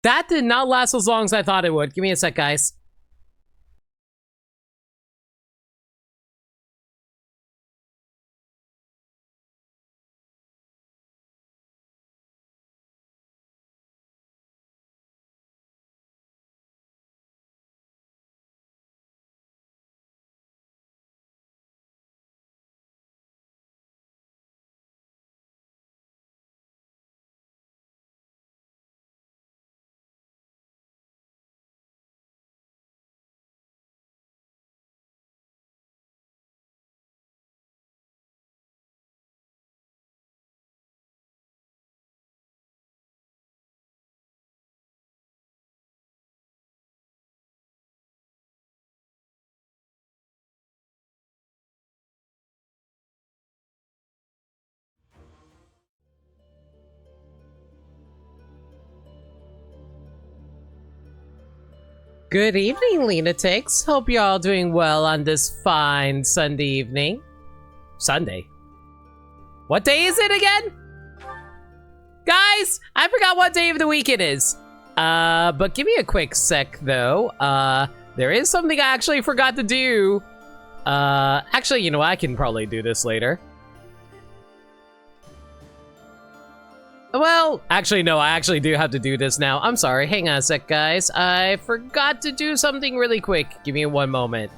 That did not last as long as I thought it would. Give me a sec, guys. Good evening, lunatics. Hope you're all doing well on this fine Sunday evening. Sunday? What day is it again? Guys, I forgot what day of the week it is. But give me a quick sec, though. There is something I actually forgot to do. Actually, you know, I can probably do this later. Well, actually, no, I actually do have to do this now. I'm sorry. Hang on a sec, guys. I forgot to do something really quick. Give me one moment.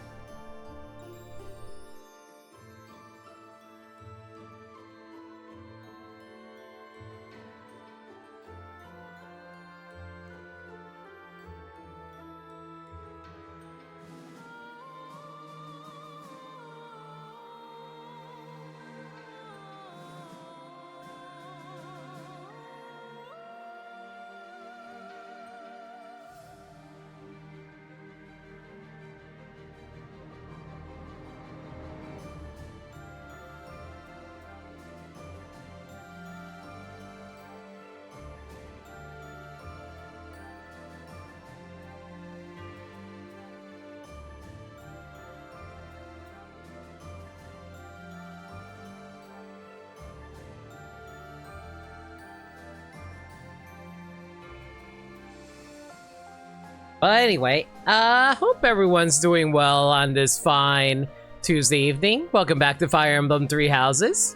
But anyway, hope everyone's doing well on this fine Tuesday evening. Welcome back to Fire Emblem Three Houses.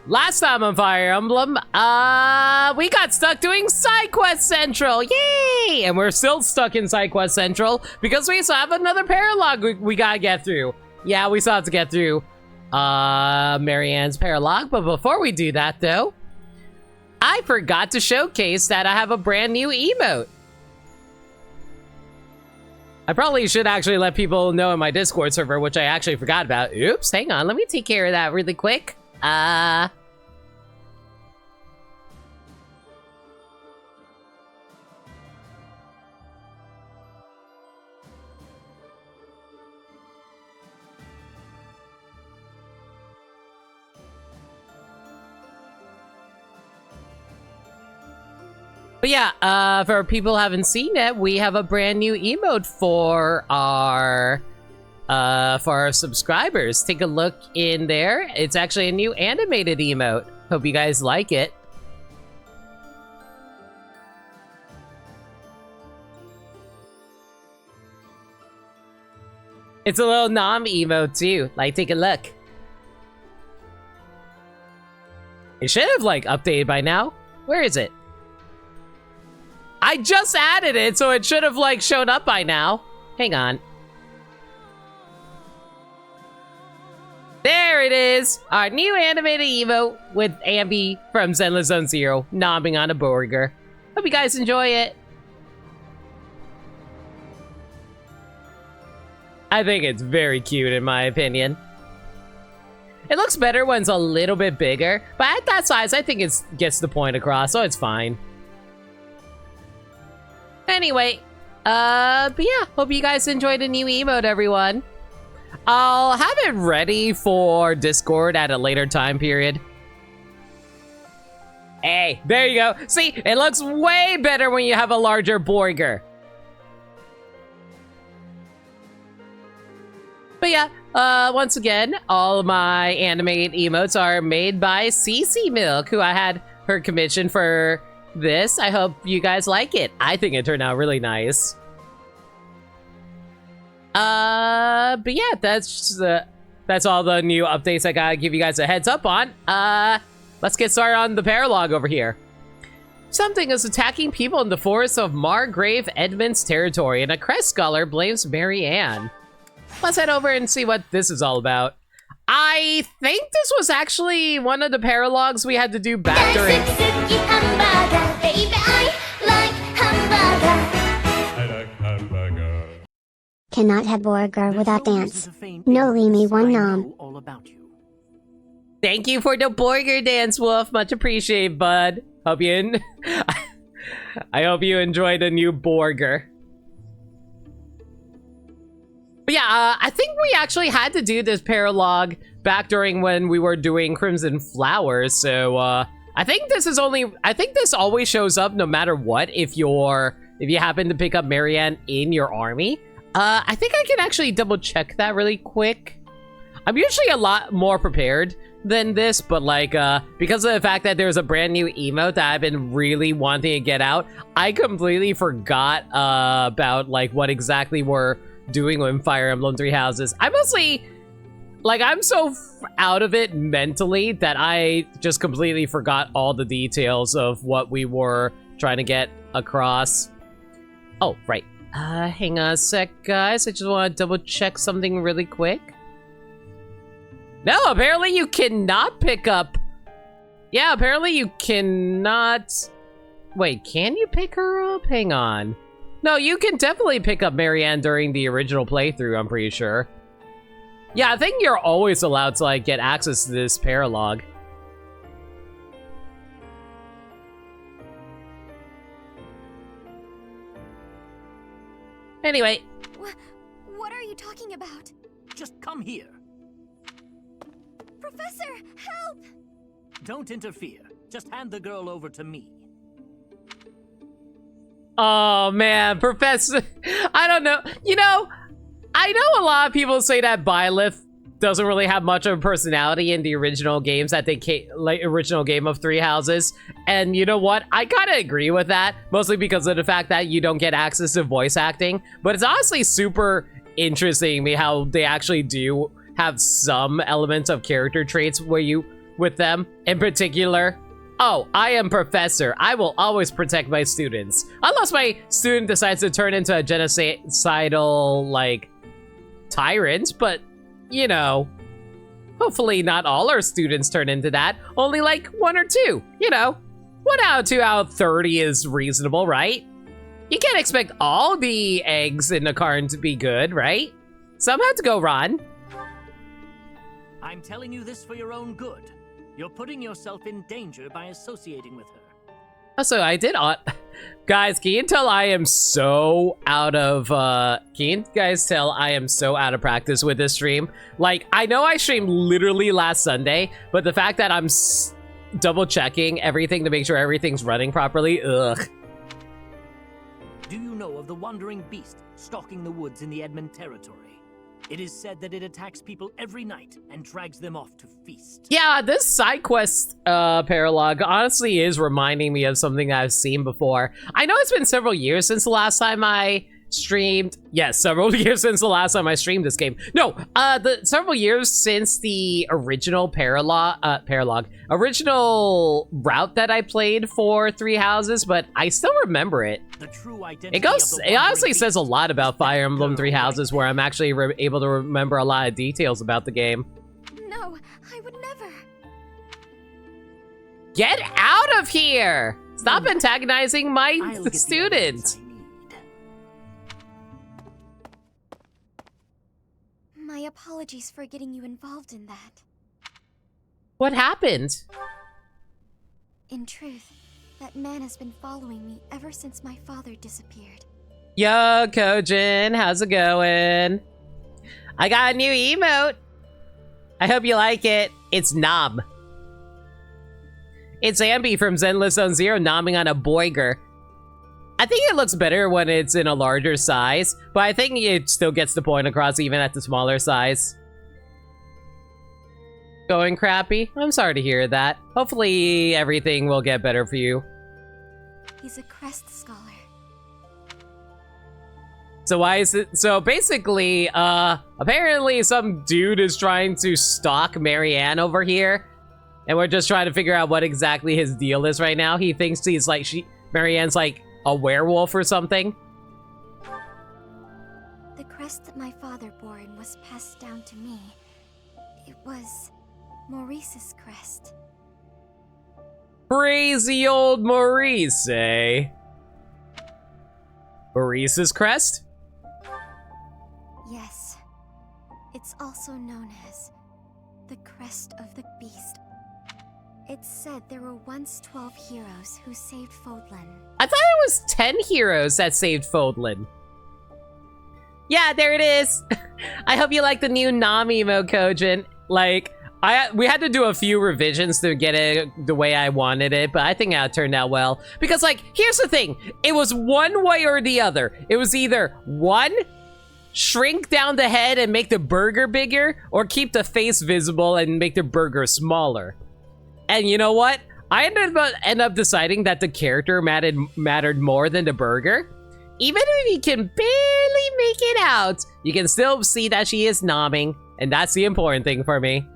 Last time on Fire Emblem, we got stuck doing Side Quest Central, yay! And we're still stuck in Side Quest Central because we still have another paralogue we gotta get through. Yeah, we still have to get through, Marianne's paralogue, but before we do that though, I forgot to showcase that I have a brand new emote. I probably should actually let people know in my Discord server, which I actually forgot about. Oops, hang on, let me take care of that really quick. But yeah, for people who haven't seen it, we have a brand new emote for our subscribers. Take a look in there. It's actually a new animated emote. Hope you guys like it. It's a little nom emote too. Like, take a look. It should have like updated by now. Where is it? I just added it, so it should have like shown up by now. Hang on. There it is! Our new animated emote with Ambi from Zenless Zone Zero nobbing on a burger. Hope you guys enjoy it. I think it's very cute in my opinion. It looks better when it's a little bit bigger, but at that size I think it gets the point across, so it's fine. Anyway, but yeah, hope you guys enjoyed a new emote, everyone. I'll have it ready for Discord at a later time period. Hey, there you go. See, it looks way better when you have a larger burger. But yeah, once again, all of my animated emotes are made by CC Milk, who I had her commission for this. I hope you guys like it. I think it turned out really nice. But yeah, that's all the new updates I gotta give you guys a heads up on. Let's get started on the paralog over here. Something is attacking people in the forests of Margrave Edmund's territory, and a crest scholar blames Marianne. Let's head over and see what this is all about. I think this was actually one of the paralogs we had to do back during... Cannot have burger without dance. No leave me one nom. Thank you for the burger dance, Wolf. Much appreciated, bud. Hope you I hope you enjoyed the new burger. But yeah, I think we actually had to do this paralog back during when we were doing Crimson Flowers. So I think this always shows up no matter what if you happen to pick up Marianne in your army. I think I can actually double check that really quick. I'm usually a lot more prepared than this, but like because of the fact that there's a brand new emote that I've been really wanting to get out, I completely forgot about like what exactly we're doing with Fire Emblem Three Houses. I mostly like I'm so out of it mentally that I just completely forgot all the details of what we were trying to get across. Oh, right. Hang on a sec, guys. I just want to double check something really quick. No, apparently you cannot pick up... Yeah, apparently you cannot... Wait, can you pick her up? Hang on. No, you can definitely pick up Marianne during the original playthrough, I'm pretty sure. Yeah, I think you're always allowed to, like, get access to this paralog. Anyway. What are you talking about? Just come here. Professor, help! Don't interfere. Just hand the girl over to me. Oh, man, Professor... I don't know. You know, I know a lot of people say that Byleth doesn't really have much of a personality in the original games that original game of Three Houses. And you know what? I kind of agree with that, mostly because of the fact that you don't get access to voice acting. But it's honestly super interesting me how they actually do have some elements of character traits with them. In particular, oh, I am Professor. I will always protect my students. Unless my student decides to turn into a genocidal, like, tyrant, but, you know, hopefully not all our students turn into that. Only, like, 1 or 2, you know. 1 out of 2 out of 30 is reasonable, right? You can't expect all the eggs in the carton to be good, right? Some have to go rotten. I'm telling you this for your own good. You're putting yourself in danger by associating with her. Also, I did... guys, can you tell I am so out of... can you guys tell I am so out of practice with this stream? Like, I know I streamed literally last Sunday, but the fact that I'm double-checking everything to make sure everything's running properly, ugh. Do you know of the wandering beast stalking the woods in the Edmund territory? It is said that it attacks people every night and drags them off to feast. Yeah, this side quest paralog honestly is reminding me of something I've seen before. I know it's been several years since the last time I streamed. Yes, several years since the last time I streamed this game. No, several years since the original original route that I played for Three Houses, but I still remember it. The true identity It honestly says a lot about Fire Emblem Three Houses, where I'm actually able to remember a lot of details about the game. No, I would never. Get out of here! Stop antagonizing my student. My apologies for getting you involved in that. What happened? In truth, that man has been following me ever since my father disappeared. Yo, Kojin, how's it going? I got a new emote. I hope you like it. It's Nom. It's Ambi from Zenless Zone Zero nomming on a Boiger. I think it looks better when it's in a larger size, but I think it still gets the point across even at the smaller size. Going crappy? I'm sorry to hear that. Hopefully everything will get better for you. He's a crest scholar. So why is it? So basically, apparently some dude is trying to stalk Marianne over here. And we're just trying to figure out what exactly his deal is right now. He thinks he's like, Marianne's like a werewolf or something. The crest that my father bore and was passed down to me. It was Maurice's crest. Crazy old Maurice, eh? Maurice's crest? Yes. It's also known as the Crest of the Beast. It's said there were once 12 heroes who saved Fódlan. I thought it was 10 heroes that saved Fódlan. Yeah, there it is. I hope you like the new Nam emote, Kojin. Like, we had to do a few revisions to get it the way I wanted it, but I think it turned out well. Because, like, here's the thing. It was one way or the other. It was either one, shrink down the head and make the burger bigger, or keep the face visible and make the burger smaller. And you know what? I ended up deciding that the character mattered more than the burger. Even if you can barely make it out, you can still see that she is nomming, and that's the important thing for me.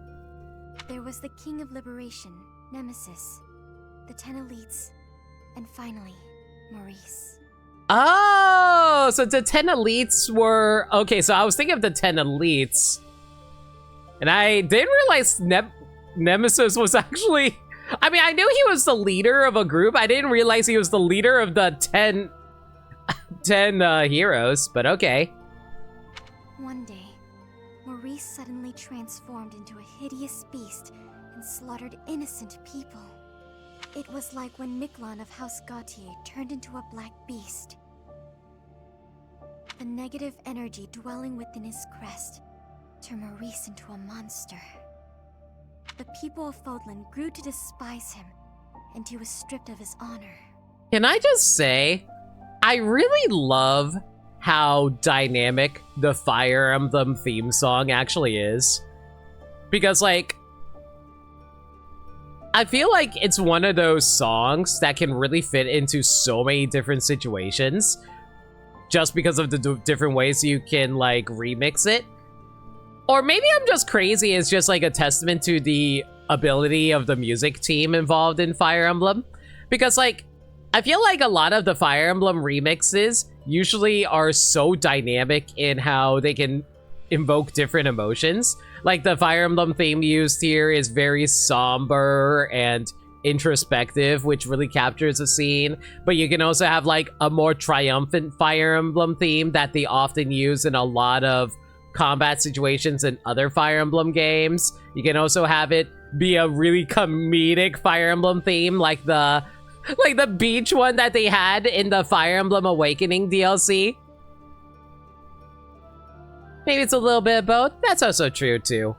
There was the King of Liberation, Nemesis, the 10 elites, and finally, Maurice. Oh, so the 10 elites were... Okay, so I was thinking of the 10 elites. And I didn't realize Nemesis was actually... I mean, I knew he was the leader of a group. I didn't realize he was the leader of the 10 heroes, but okay. One day, Maurice suddenly transformed into a hideous beast and slaughtered innocent people. It was like when Miquelon of House Gautier turned into a black beast. The negative energy dwelling within his crest turned Maurice into a monster. The people of Fódlan grew to despise him, and he was stripped of his honor. Can I just say, I really love how dynamic the Fire Emblem theme song actually is. Because, like, I feel like it's one of those songs that can really fit into so many different situations. Just because of the different ways you can, like, remix it. Or maybe I'm just crazy. It's just like a testament to the ability of the music team involved in Fire Emblem. Because, like, I feel like a lot of the Fire Emblem remixes usually are so dynamic in how they can invoke different emotions. Like, the Fire Emblem theme used here is very somber and introspective, which really captures the scene. But you can also have, like, a more triumphant Fire Emblem theme that they often use in a lot of combat situations in other Fire Emblem games. You can also have it be a really comedic Fire Emblem theme, like the beach one that they had in the Fire Emblem Awakening DLC. Maybe it's a little bit of both. That's also true too.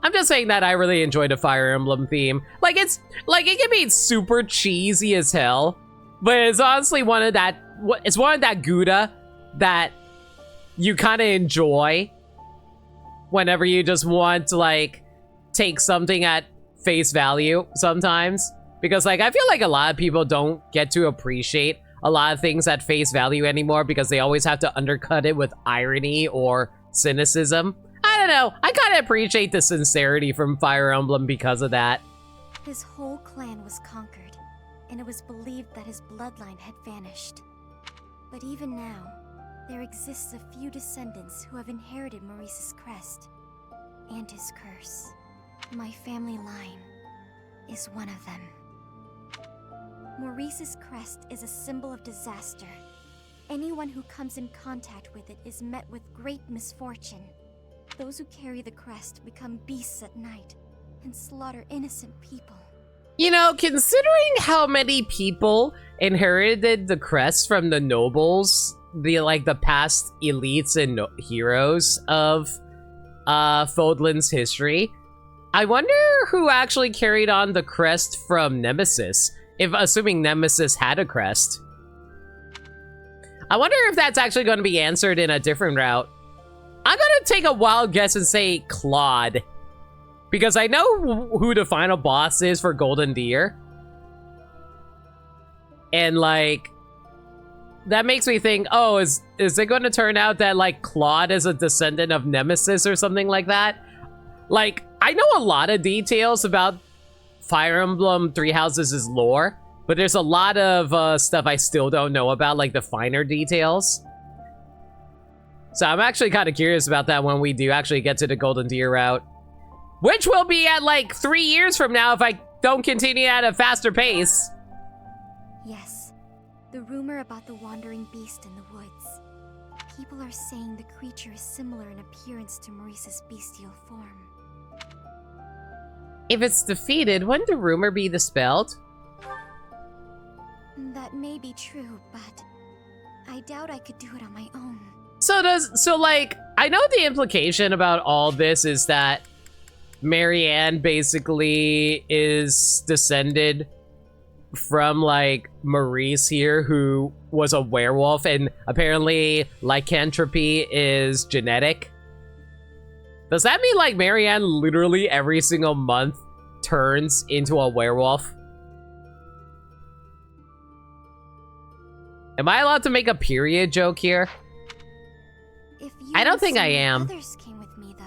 I'm just saying that I really enjoy the Fire Emblem theme. Like, it's like, it can be super cheesy as hell, but it's honestly one of that Gouda that you kind of enjoy whenever you just want to, like, take something at face value sometimes. Because, like, I feel like a lot of people don't get to appreciate a lot of things at face value anymore because they always have to undercut it with irony or cynicism. I don't know. I kind of appreciate the sincerity from Fire Emblem because of that. His whole clan was conquered, and it was believed that his bloodline had vanished. But even now, there exists a few descendants who have inherited Maurice's crest and his curse. My family line is one of them. Maurice's crest is a symbol of disaster. Anyone who comes in contact with it is met with great misfortune. Those who carry the crest become beasts at night and slaughter innocent people. You know, considering how many people inherited the crest from the nobles, the past elites and heroes of Fódlan's history, I wonder who actually carried on the crest from Nemesis, assuming Nemesis had a crest. I wonder if that's actually going to be answered in a different route. I'm going to take a wild guess and say Claude, because I know who the final boss is for Golden Deer. And, like, that makes me think, oh, is it going to turn out that, like, Claude is a descendant of Nemesis or something like that? Like, I know a lot of details about Fire Emblem Three Houses' lore, but there's a lot of stuff I still don't know about, like the finer details. So I'm actually kind of curious about that when we do actually get to the Golden Deer route. Which will be at like 3 years from now if I don't continue at a faster pace. Yes, the rumor about the wandering beast in the woods. People are saying the creature is similar in appearance to Maurice's bestial form. If it's defeated, wouldn't the rumor be dispelled? That may be true, but I doubt I could do it on my own. So like, I know the implication about all this is that Marianne basically is descended from, like, Maurice here, who was a werewolf, and apparently lycanthropy is genetic. Does that mean, like, Marianne literally every single month turns into a werewolf? Am I allowed to make a period joke here? If you I don't think I am. Others came with me, though.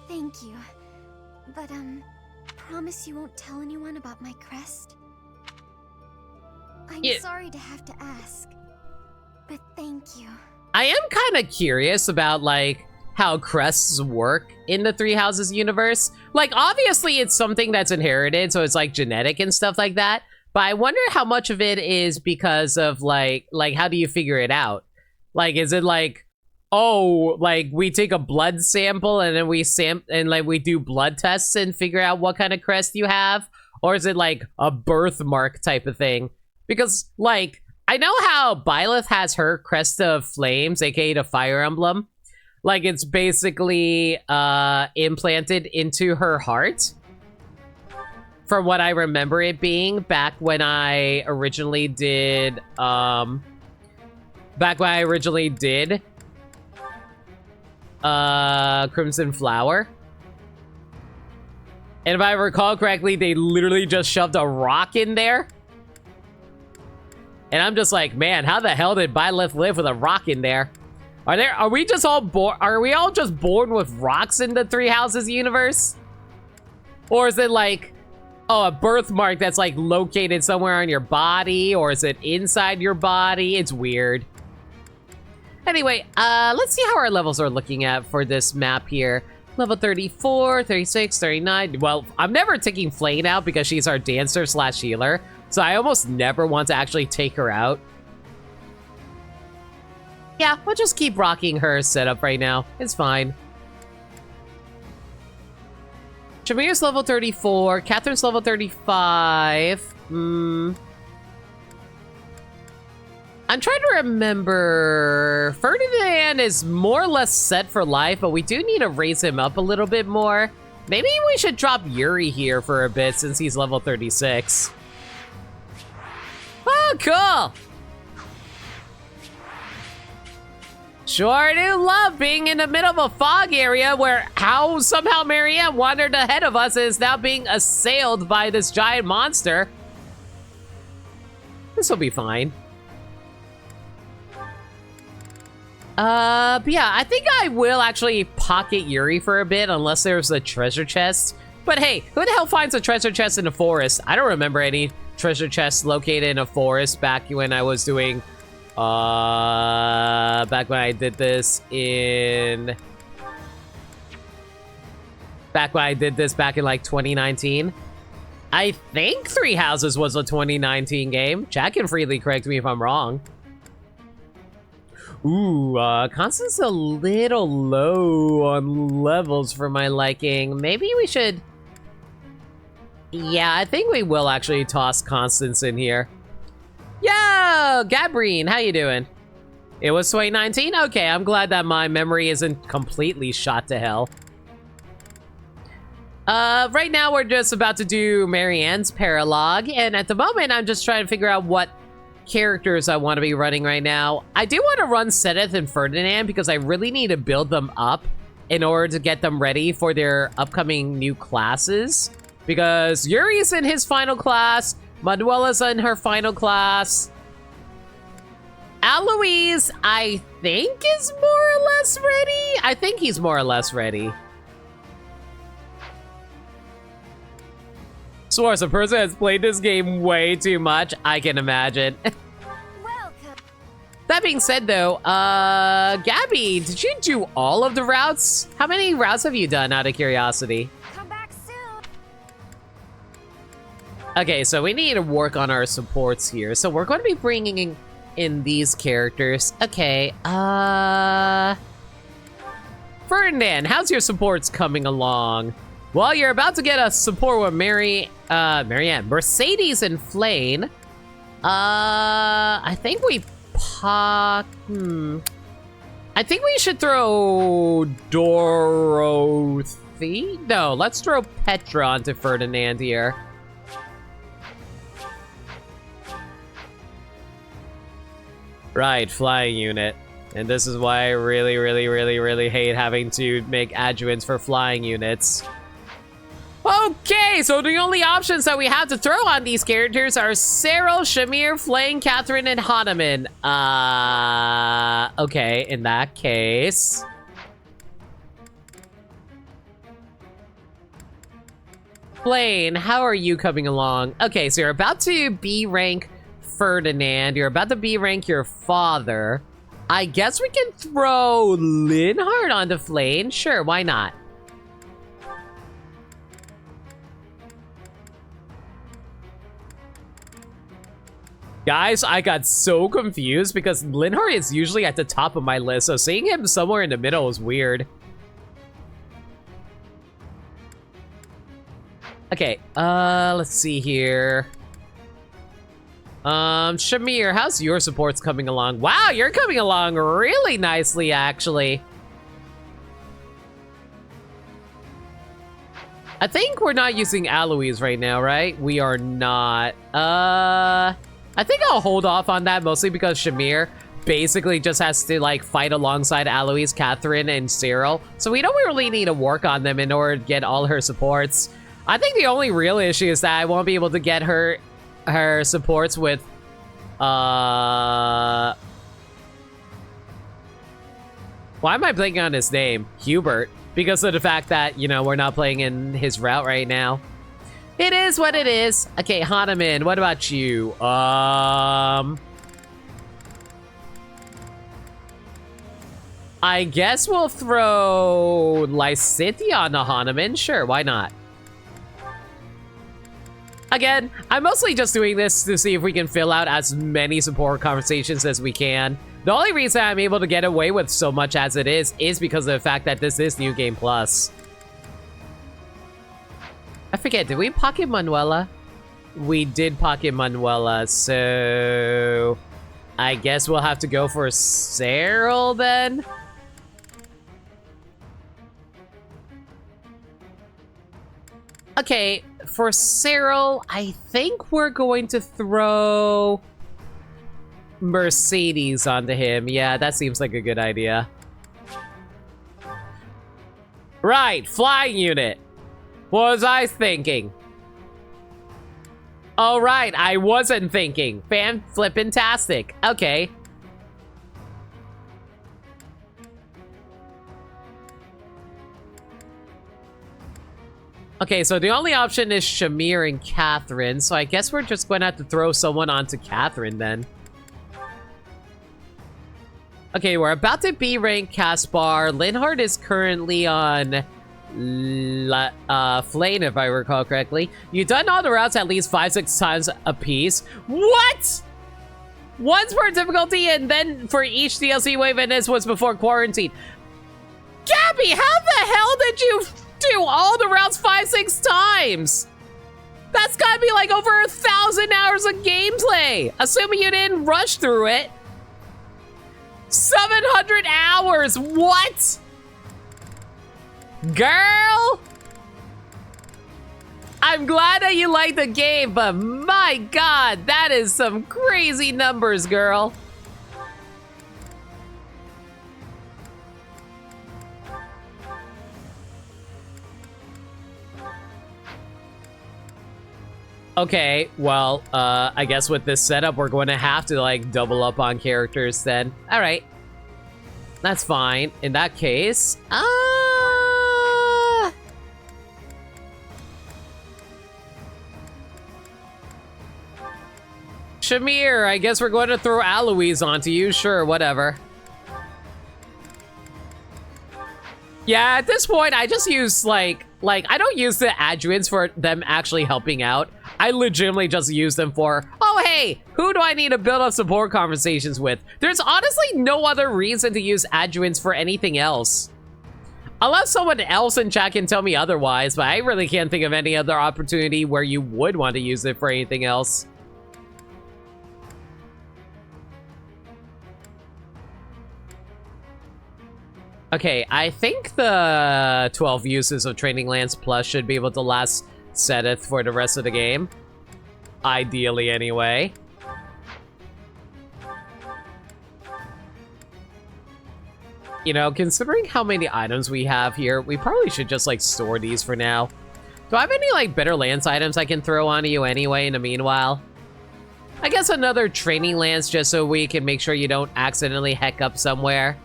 Thank you. But, promise you won't tell anyone about my crest? I'm sorry to have to ask, but thank you. I am kind of curious about, like, how crests work in the Three Houses universe. Like, obviously it's something that's inherited, so it's, like, genetic and stuff like that. But I wonder how much of it is because of, like, how do you figure it out? Like, is it like, oh, like, we take a blood sample and then we we do blood tests and figure out what kind of crest you have? Or is it, like, a birthmark type of thing? Because, like, I know how Byleth has her Crest of Flames, aka the Fire Emblem. Like, it's basically implanted into her heart. From what I remember it being back when I originally did, Crimson Flower. And if I recall correctly, they literally just shoved a rock in there. And I'm just like, man, how the hell did Byleth live with a rock in there? Are we all just born with rocks in the Three Houses universe? Or is it like, oh, a birthmark that's like located somewhere on your body? Or is it inside your body? It's weird. Anyway, let's see how our levels are looking at for this map here. Level 34, 36, 39. Well, I'm never taking Flane out because she's our dancer slash healer. So I almost never want to actually take her out. Yeah, we'll just keep rocking her setup right now. It's fine. Jameer's level 34. Catherine's level 35. I'm trying to remember. Ferdinand is more or less set for life, but we do need to raise him up a little bit more. Maybe we should drop Yuri here for a bit since he's level 36. Oh, cool! Sure do love being in the middle of a fog area where how somehow Marianne wandered ahead of us and is now being assailed by this giant monster. This will be fine. But yeah, I think I will actually pocket Yuri for a bit unless there's a treasure chest. But hey, who the hell finds a treasure chest in the forest? I don't remember any treasure chests located in a forest back when I was doing, back when I did this in... Back when I did this back in, like, 2019. I think Three Houses was a 2019 game. Chat can freely correct me if I'm wrong. Ooh, Constance's a little low on levels for my liking. Maybe we should... Yeah, I think we will actually toss Constance in here. Yo, Gabrine, how you doing? It was 2019? Okay, I'm glad that my memory isn't completely shot to hell. Right now we're just about to do Marianne's paralogue, and at the moment I'm just trying to figure out what characters I want to be running right now. I do want to run Sedith and Ferdinand because I really need to build them up in order to get them ready for their upcoming new classes. Because Yuri's in his final class, Manuela's in her final class. Alois, I think, is more or less ready. I think he's more or less ready. Swartz, a person has played this game way too much. I can imagine. Welcome. That being said, though, Gabby, did you do all of the routes? How many routes have you done, out of curiosity? Come back soon. Okay, so we need to work on our supports here. So we're going to be bringing in these characters. Okay, Ferdinand, how's your supports coming along? Well, you're about to get a support with Marianne, Mercedes, and Flane. I think we I think we should throw Dorothy. No, let's throw Petra onto Ferdinand here. Right, flying unit. And this is why I really hate having to make adjuvants for flying units. Okay, so the only options that we have to throw on these characters are Cyril, Shamir, Flame, Catherine, and Hanuman. Okay, in that case... Flame, how are you coming along? Okay, so you're about to B-rank Ferdinand. You're about to B-rank your father. I guess we can throw Linhardt onto Flame. Sure, why not? Guys, I got so confused because Linhardt is usually at the top of my list, so seeing him somewhere in the middle is weird. Okay, let's see here. Shamir, how's your supports coming along? Wow, you're coming along really nicely, actually. I think we're not using Alois right now, right? We are not. I think I'll hold off on that mostly because Shamir basically just has to like fight alongside Alois, Catherine, and Cyril. So we don't really need to work on them in order to get all her supports. I think the only real issue is that I won't be able to get her supports with why am I blanking on his name? Hubert. Because of the fact that, you know, we're not playing in his route right now. It is what it is. Okay, Hanuman, what about you? I guess we'll throw Lysithea on the Hanuman. Sure, why not? Again, I'm mostly just doing this to see if we can fill out as many support conversations as we can. The only reason I'm able to get away with so much as it is because of the fact that this is New Game Plus. I forget, did we pocket Manuela? We did pocket Manuela, so... I guess we'll have to go for Cyril then? Okay, for Cyril, I think we're going to throw Mercedes onto him. Yeah, that seems like a good idea. Right, flying unit. What was I thinking? All right, I wasn't thinking. Fan-flippin-tastic. Okay. Okay, so the only option is Shamir and Catherine, so I guess we're just going to have to throw someone onto Catherine then. Okay, we're about to B-rank Caspar. Linhardt is currently on Flane, if I recall correctly. You've done all the routes at least 5-6 times a piece. What? Once per difficulty, and then for each DLC wave, and this was before quarantine. Gabby, how the hell did you do all the routes 5-6 times? That's gotta be like over 1,000 hours of gameplay, assuming you didn't rush through it. 700 hours, what? Girl! I'm glad that you like the game, but my god, that is some crazy numbers, girl. Okay, well, I guess with this setup, we're going to have to, like, double up on characters then. All right. That's fine. In that case, Shamir, I guess we're going to throw Aloise onto you. Sure, whatever. Yeah, at this point, I just use, like, I don't use the adjuvants for them actually helping out. I legitimately just use them for, oh, hey, who do I need to build up support conversations with? There's honestly no other reason to use adjuvants for anything else. Unless someone else in chat can tell me otherwise, but I really can't think of any other opportunity where you would want to use it for anything else. Okay, I think the 12 uses of Training Lance Plus should be able to last Seteth for the rest of the game. Ideally, anyway. You know, considering how many items we have here, we probably should just, like, store these for now. Do I have any, like, better lance items I can throw onto you anyway in the meanwhile? I guess another Training Lance just so we can make sure you don't accidentally heck up somewhere.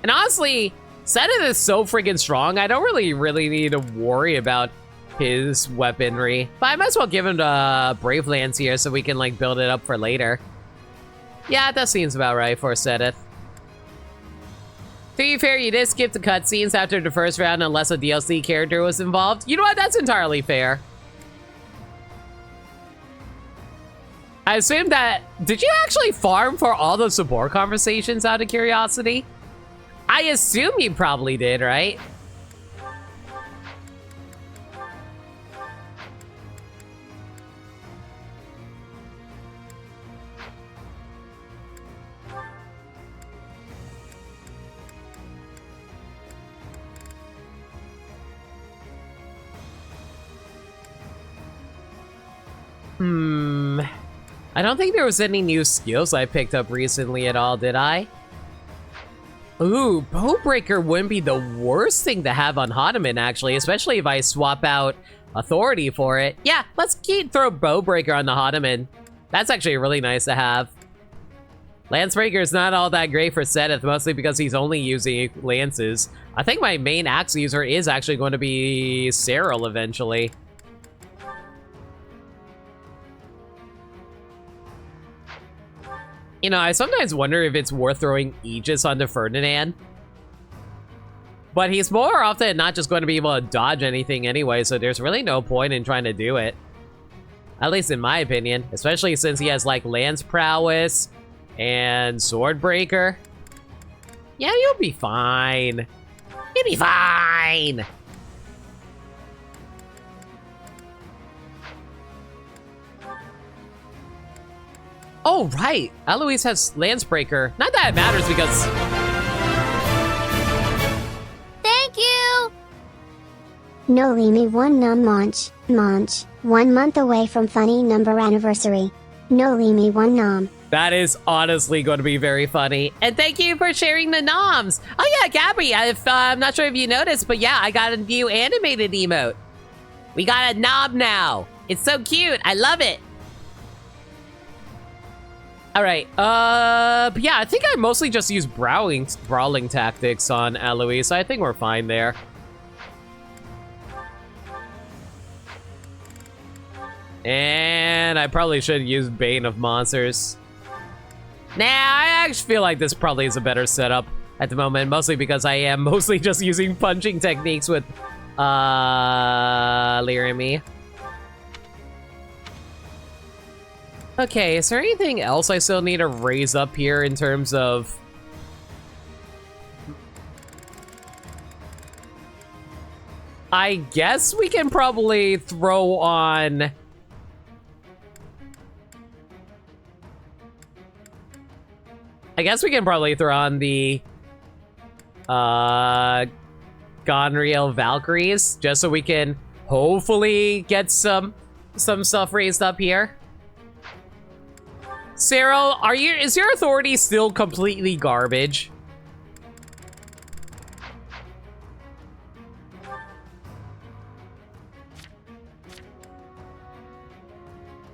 And honestly, Seteth is so freaking strong, I don't really need to worry about his weaponry. But I might as well give him the Brave Lance here so we can, like, build it up for later. Yeah, that seems about right for Seteth. To be fair, you did skip the cutscenes after the first round unless a DLC character was involved. You know what? That's entirely fair. I assume that... Did you actually farm for all the support conversations out of curiosity? I assume you probably did, right? I don't think there was any new skills I picked up recently at all, did I? Ooh, Bowbreaker wouldn't be the worst thing to have on Hanuman, actually, especially if I swap out Authority for it. Yeah, let's throw Bowbreaker on the Hanuman. That's actually really nice to have. Lancebreaker is not all that great for Seteth, mostly because he's only using lances. I think my main axe user is actually going to be Cyril eventually. You know, I sometimes wonder if it's worth throwing Aegis onto Ferdinand. But he's more often than not just going to be able to dodge anything anyway, so there's really no point in trying to do it. At least in my opinion. Especially since he has, like, Lance Prowess and Swordbreaker. Yeah, you'll be fine. You'll be fine! Oh, right. Aloise has Lancebreaker. Not that it matters because... Thank you! No Limi 1 num launch. 1 month away from funny number anniversary. No Limi 1 nom. That is honestly going to be very funny. And thank you for sharing the noms. Oh yeah, Gabby, I'm not sure if you noticed, but yeah, I got a new animated emote. We got a nom now. It's so cute. I love it. All right, but yeah, I think I mostly just use brawling tactics on Aloise, so I think we're fine there. And I probably should use Bane of Monsters. Nah, I actually feel like this probably is a better setup at the moment, mostly because I am mostly just using punching techniques with, Lyra. Okay, is there anything else I still need to raise up here in terms of... I guess we can probably throw on... I guess we can probably throw on the... Gonriel Valkyries, just so we can hopefully get some stuff raised up here. Cyril, is your authority still completely garbage?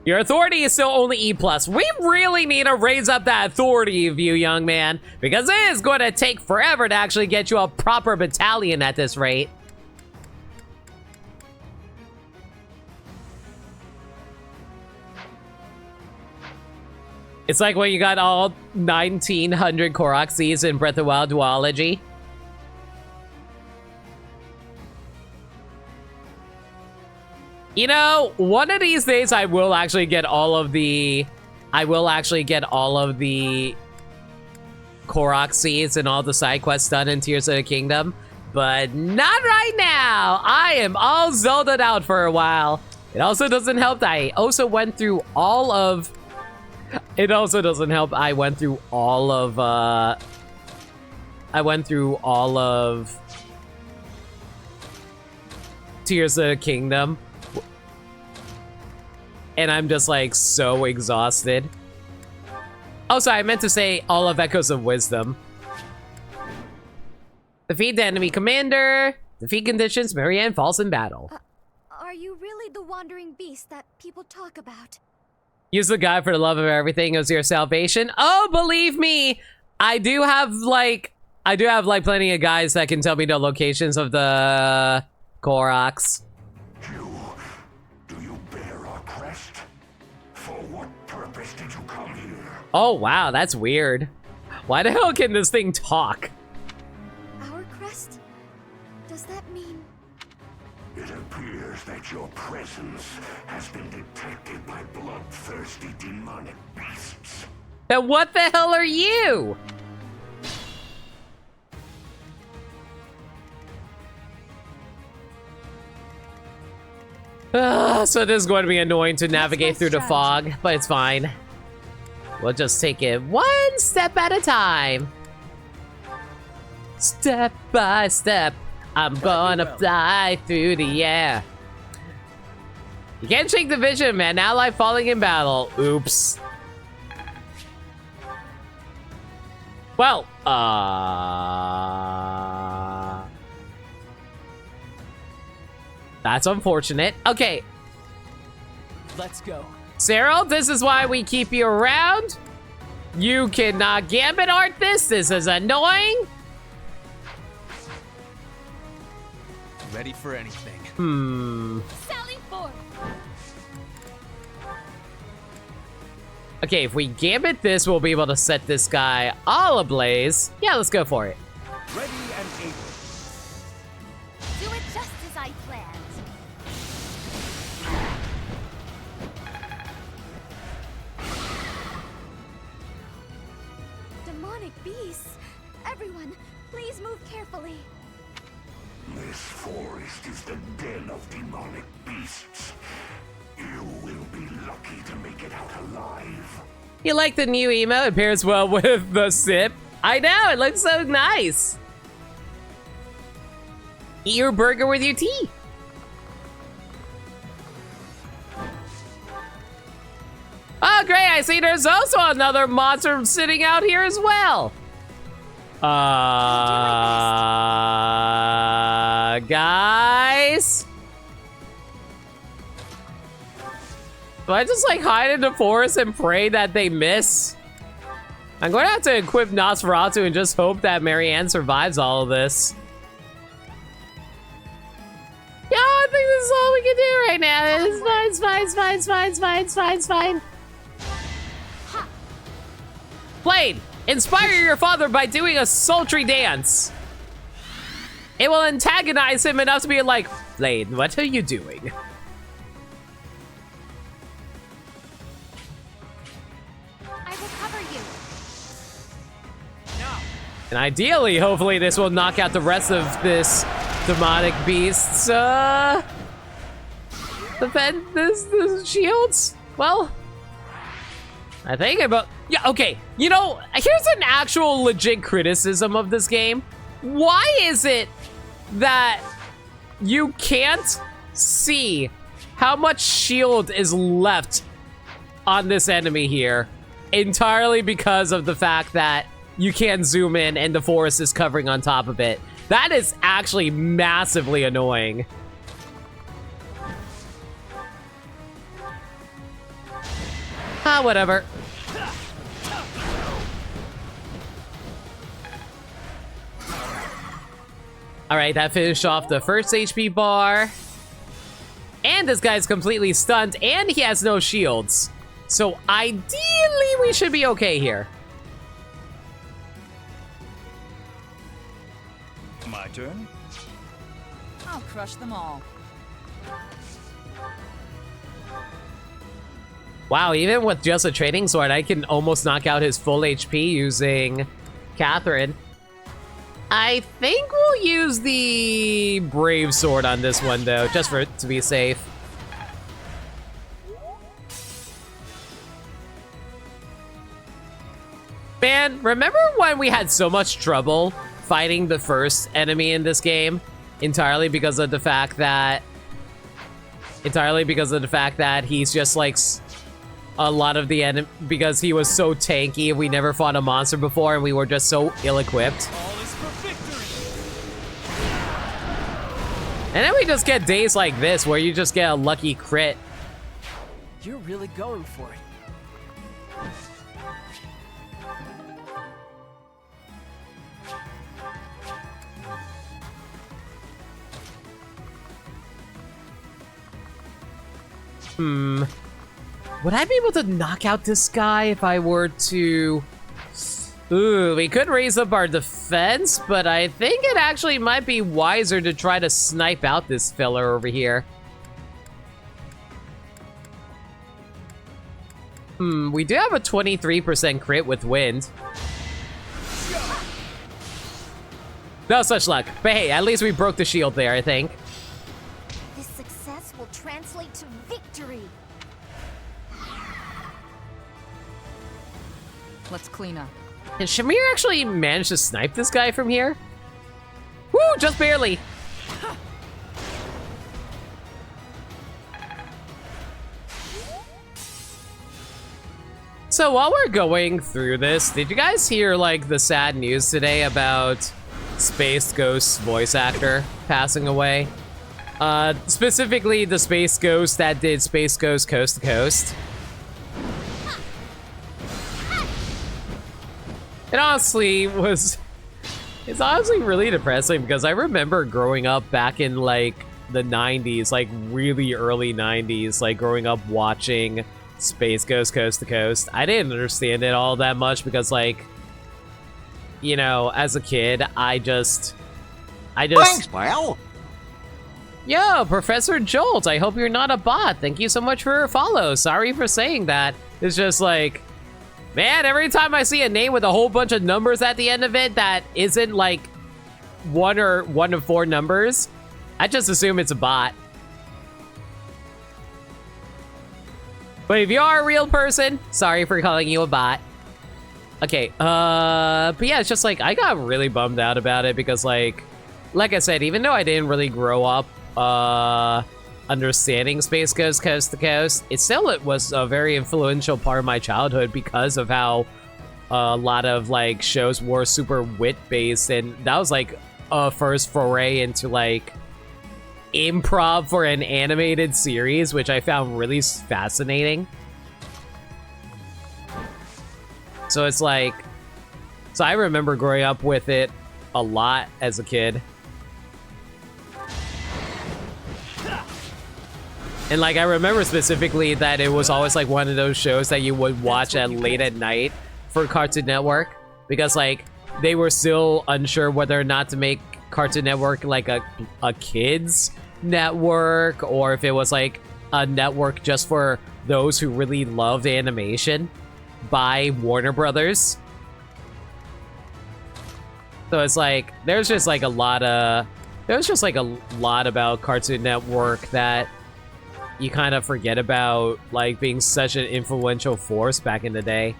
Your authority is still only E+. We really need to raise up that authority of you, young man, because it is going to take forever to actually get you a proper battalion at this rate. It's like when you got all 1900 Korok seeds in Breath of the Wild duology. You know, one of these days I will actually get all of the... Korok seeds and all the side quests done in Tears of the Kingdom. But not right now! I am all Zelda'd out for a while. It also doesn't help that I also went through all of... It also doesn't help I went through all of, Tears of the Kingdom. And I'm just, like, so exhausted. Also, I meant to say all of Echoes of Wisdom. Defeat the enemy commander. Defeat conditions. Marianne falls in battle. Are you really the wandering beast that people talk about? Use the guide for the love of everything as your salvation. Oh, believe me, I do have plenty of guys that can tell me the locations of the Koroks. Do you bear our crest? For what purpose did you come here? Oh wow, that's weird. Why the hell can this thing talk? Our crest? Does that mean... It appears that your presence has been detected by bloodthirsty demonic beasts. Then what the hell are you? So this is going to be annoying to navigate through the fog, but it's fine. We'll just take it one step at a time. Step by step, I'm gonna fly through the air. You can't shake the vision, man. Ally falling in battle. Oops. Well, that's unfortunate. Okay. Let's go. Cyril, this is why we keep you around. You cannot gambit art this. This is annoying. Ready for anything. Sally forth! Okay, if we gambit this, we'll be able to set this guy all ablaze. Yeah, let's go for it. Ready and able. Do it just as I planned. Demonic beasts! Everyone, please move carefully. This forest is the den of demonic beasts. You will be lucky to make it out alive. You like the new emote? It pairs well with the sip. I know, it looks so nice. Eat your burger with your tea. Oh, great, I see there's also another monster sitting out here as well. Guys? Do I just like hide in the forest and pray that they miss? I'm going to have to equip Nosferatu and just hope that Marianne survives all of this. Yeah, I think this is all we can do right now. It's fine, it's fine, it's fine, it's fine, it's fine, it's fine, it's fine. Blade, inspire your father by doing a sultry dance. It will antagonize him enough to be like, Blade, what are you doing? I will cover you. And ideally, hopefully, this will knock out the rest of this demonic beast's, defend this shields? Well, I think about, yeah, okay. You know, here's an actual legit criticism of this game. Why is it that you can't see how much shield is left on this enemy here? Entirely because of the fact that you can't zoom in and the forest is covering on top of it. That is actually massively annoying. Ah, whatever. Alright, that finished off the first HP bar. And this guy's completely stunned, and he has no shields. So ideally, we should be okay here. My turn. I'll crush them all. Wow, even with just a trading sword, I can almost knock out his full HP using Catherine. I think we'll use the Brave Sword on this one, though, just for to be safe. Man, remember when we had so much trouble fighting the first enemy in this game? Entirely because of the fact that he's just like a lot of the enemy, because he was so tanky and we never fought a monster before and we were just so ill-equipped. And then we just get days like this where you just get a lucky crit. You're really going for it. Would I be able to knock out this guy if I were to... Ooh, we could raise up our defense, but I think it actually might be wiser to try to snipe out this filler over here. We do have a 23% crit with wind. No such luck. But hey, at least we broke the shield there, I think. This success will translate to victory. Let's clean up. Can Shamir actually manage to snipe this guy from here? Woo, just barely. So while we're going through this, did you guys hear like the sad news today about Space Ghost's voice actor passing away? Specifically the Space Ghost that did Space Ghost Coast to Coast. It's honestly really depressing because I remember growing up back in like the 90s, like really early 90s, like growing up watching Space Ghost Coast to Coast. I didn't understand it all that much because like, you know, as a kid, I just... Thanks, pal! Yo, Professor Jolt, I hope you're not a bot. Thank you so much for your follow. Sorry for saying that. It's just like... Man, every time I see a name with a whole bunch of numbers at the end of it that isn't like one of four numbers, I just assume it's a bot. But if you are a real person, sorry for calling you a bot. Okay, but yeah, it's just like, I got really bummed out about it because like I said, even though I didn't really grow up, understanding Space Ghost Coast to Coast, it was a very influential part of my childhood because of how a lot of like shows were super wit-based, and that was like a first foray into like improv for an animated series, which I found really fascinating. So it's like, so I remember growing up with it a lot as a kid. And like, I remember specifically that it was always like one of those shows that you would watch at late at night for Cartoon Network, because like they were still unsure whether or not to make Cartoon Network like a kids network, or if it was like a network just for those who really loved animation by Warner Brothers. So it's like, there's just like a lot about Cartoon Network that you kind of forget about, like being such an influential force back in the day.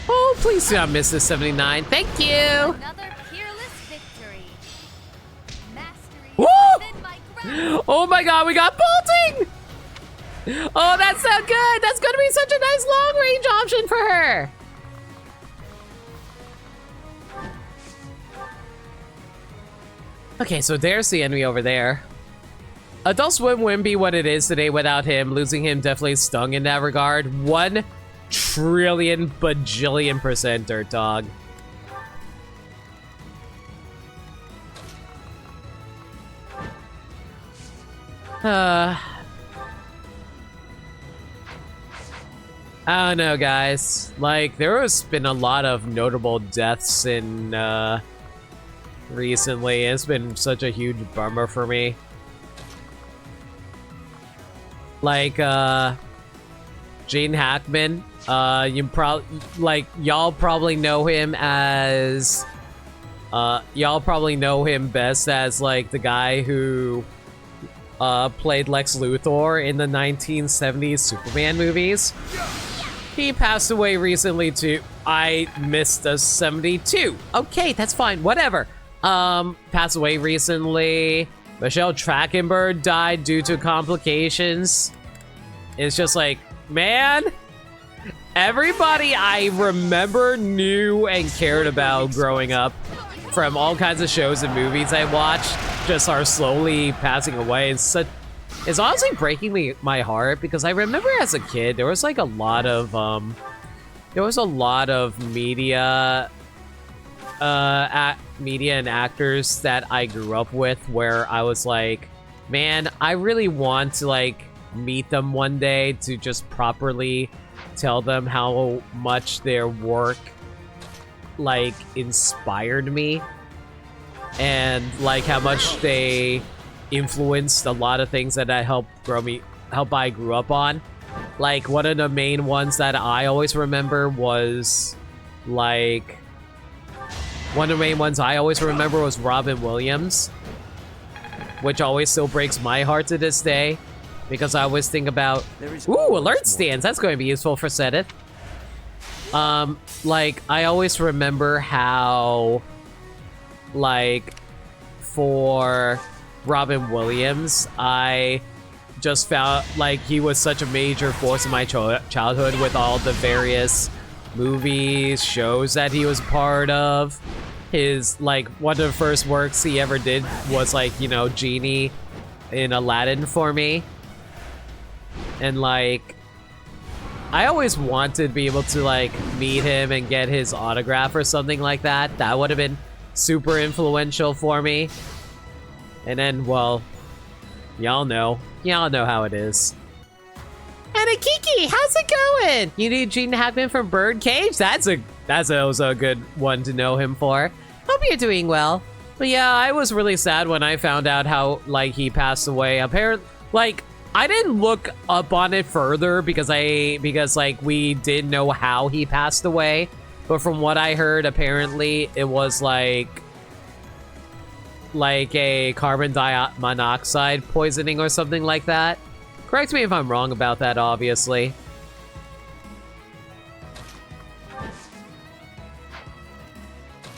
Oh, please do not miss this 79. Thank you. Another peerless victory. Mastery Woo! within my grasp. Oh my god, we got bolting! Oh, that's so good! That's gonna be such a nice long-range option for her! Okay, so there's the enemy over there. Adult Swim wouldn't be what it is today without him. Losing him definitely stung in that regard. 1 trillion bajillion %, Dirt Dog. I don't know, guys. Like, there has been a lot of notable deaths in, recently. It's been such a huge bummer for me. Like, Gene Hackman. Y'all probably know him as, y'all probably know him best as, like, the guy who, played Lex Luthor in the 1970s Superman movies. He passed away recently too. I missed a 72. Okay, that's fine. Whatever. Passed away recently. Michelle Trachtenberg died due to complications. It's just like, man, everybody I remember, knew, and cared about growing up from all kinds of shows and movies I watched just are slowly passing away. It's honestly breaking my heart because I remember as a kid there was like a lot of media and actors that I grew up with where I was like, man, I really want to like meet them one day to just properly tell them how much their work like inspired me and like how much they influenced a lot of things that I I grew up on. Like one of the main ones that I always remember was like Robin Williams, which always still breaks my heart to this day because I always think about alert stands. That's going to be useful for Seth. Like I always remember how like for Robin Williams, I just found like he was such a major force in my childhood with all the various movies, shows that he was part of. His like one of the first works he ever did was like, you know, Genie in Aladdin for me. And like I always wanted to be able to like meet him and get his autograph or something like that. That would have been super influential for me. And then, well, y'all know how it is. And Kiki, how's it going? You need Gene Hackman from Birdcage? That's also a good one to know him for. Hope you're doing well. But yeah, I was really sad when I found out how like he passed away. Apparently, like I didn't look up on it further because like we didn't know how he passed away. But from what I heard, apparently it was like a carbon monoxide poisoning or something like that. Correct me if I'm wrong about that, obviously.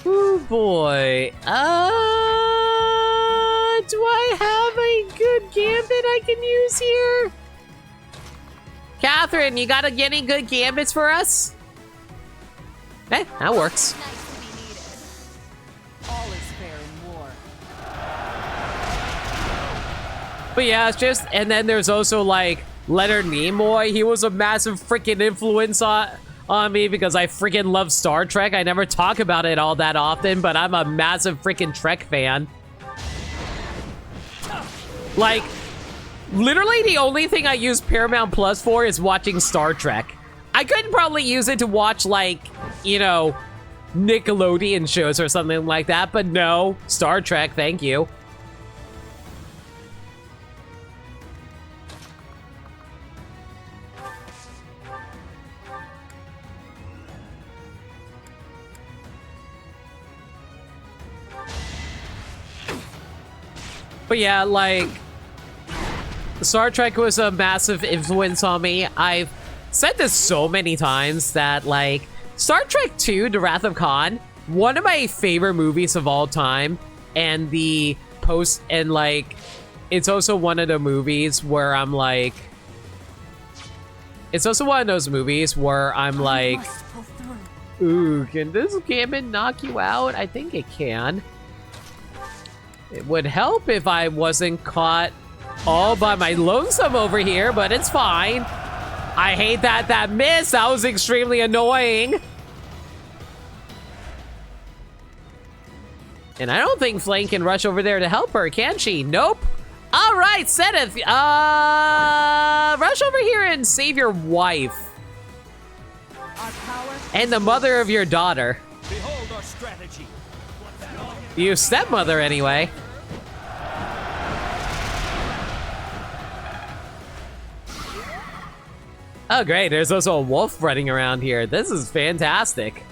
Oh boy. Do I have a good gambit I can use here? Catherine, you got any good gambits for us? Eh, that works. But yeah, it's just, and then there's also like Leonard Nimoy. He was a massive freaking influence on me because I freaking love Star Trek. I never talk about it all that often, but I'm a massive freaking Trek fan. Like, literally the only thing I use Paramount Plus for is watching Star Trek. I couldn't probably use it to watch like, you know, Nickelodeon shows or something like that, but no, Star Trek, thank you. But yeah, like, Star Trek was a massive influence on me. I've said this so many times that, like, Star Trek 2, The Wrath of Khan, one of my favorite movies of all time, and like, it's also one of the movies where I'm like, ooh, can this gambit knock you out? I think it can. It would help if I wasn't caught all by my lonesome over here, but it's fine. I hate that miss. That was extremely annoying. And I don't think Flame can rush over there to help her, can she? Nope. All right, Zenith, rush over here and save your wife. And the mother of your daughter. Behold our strategy. Your stepmother, anyway. Oh, great. There's also a wolf running around here. This is fantastic.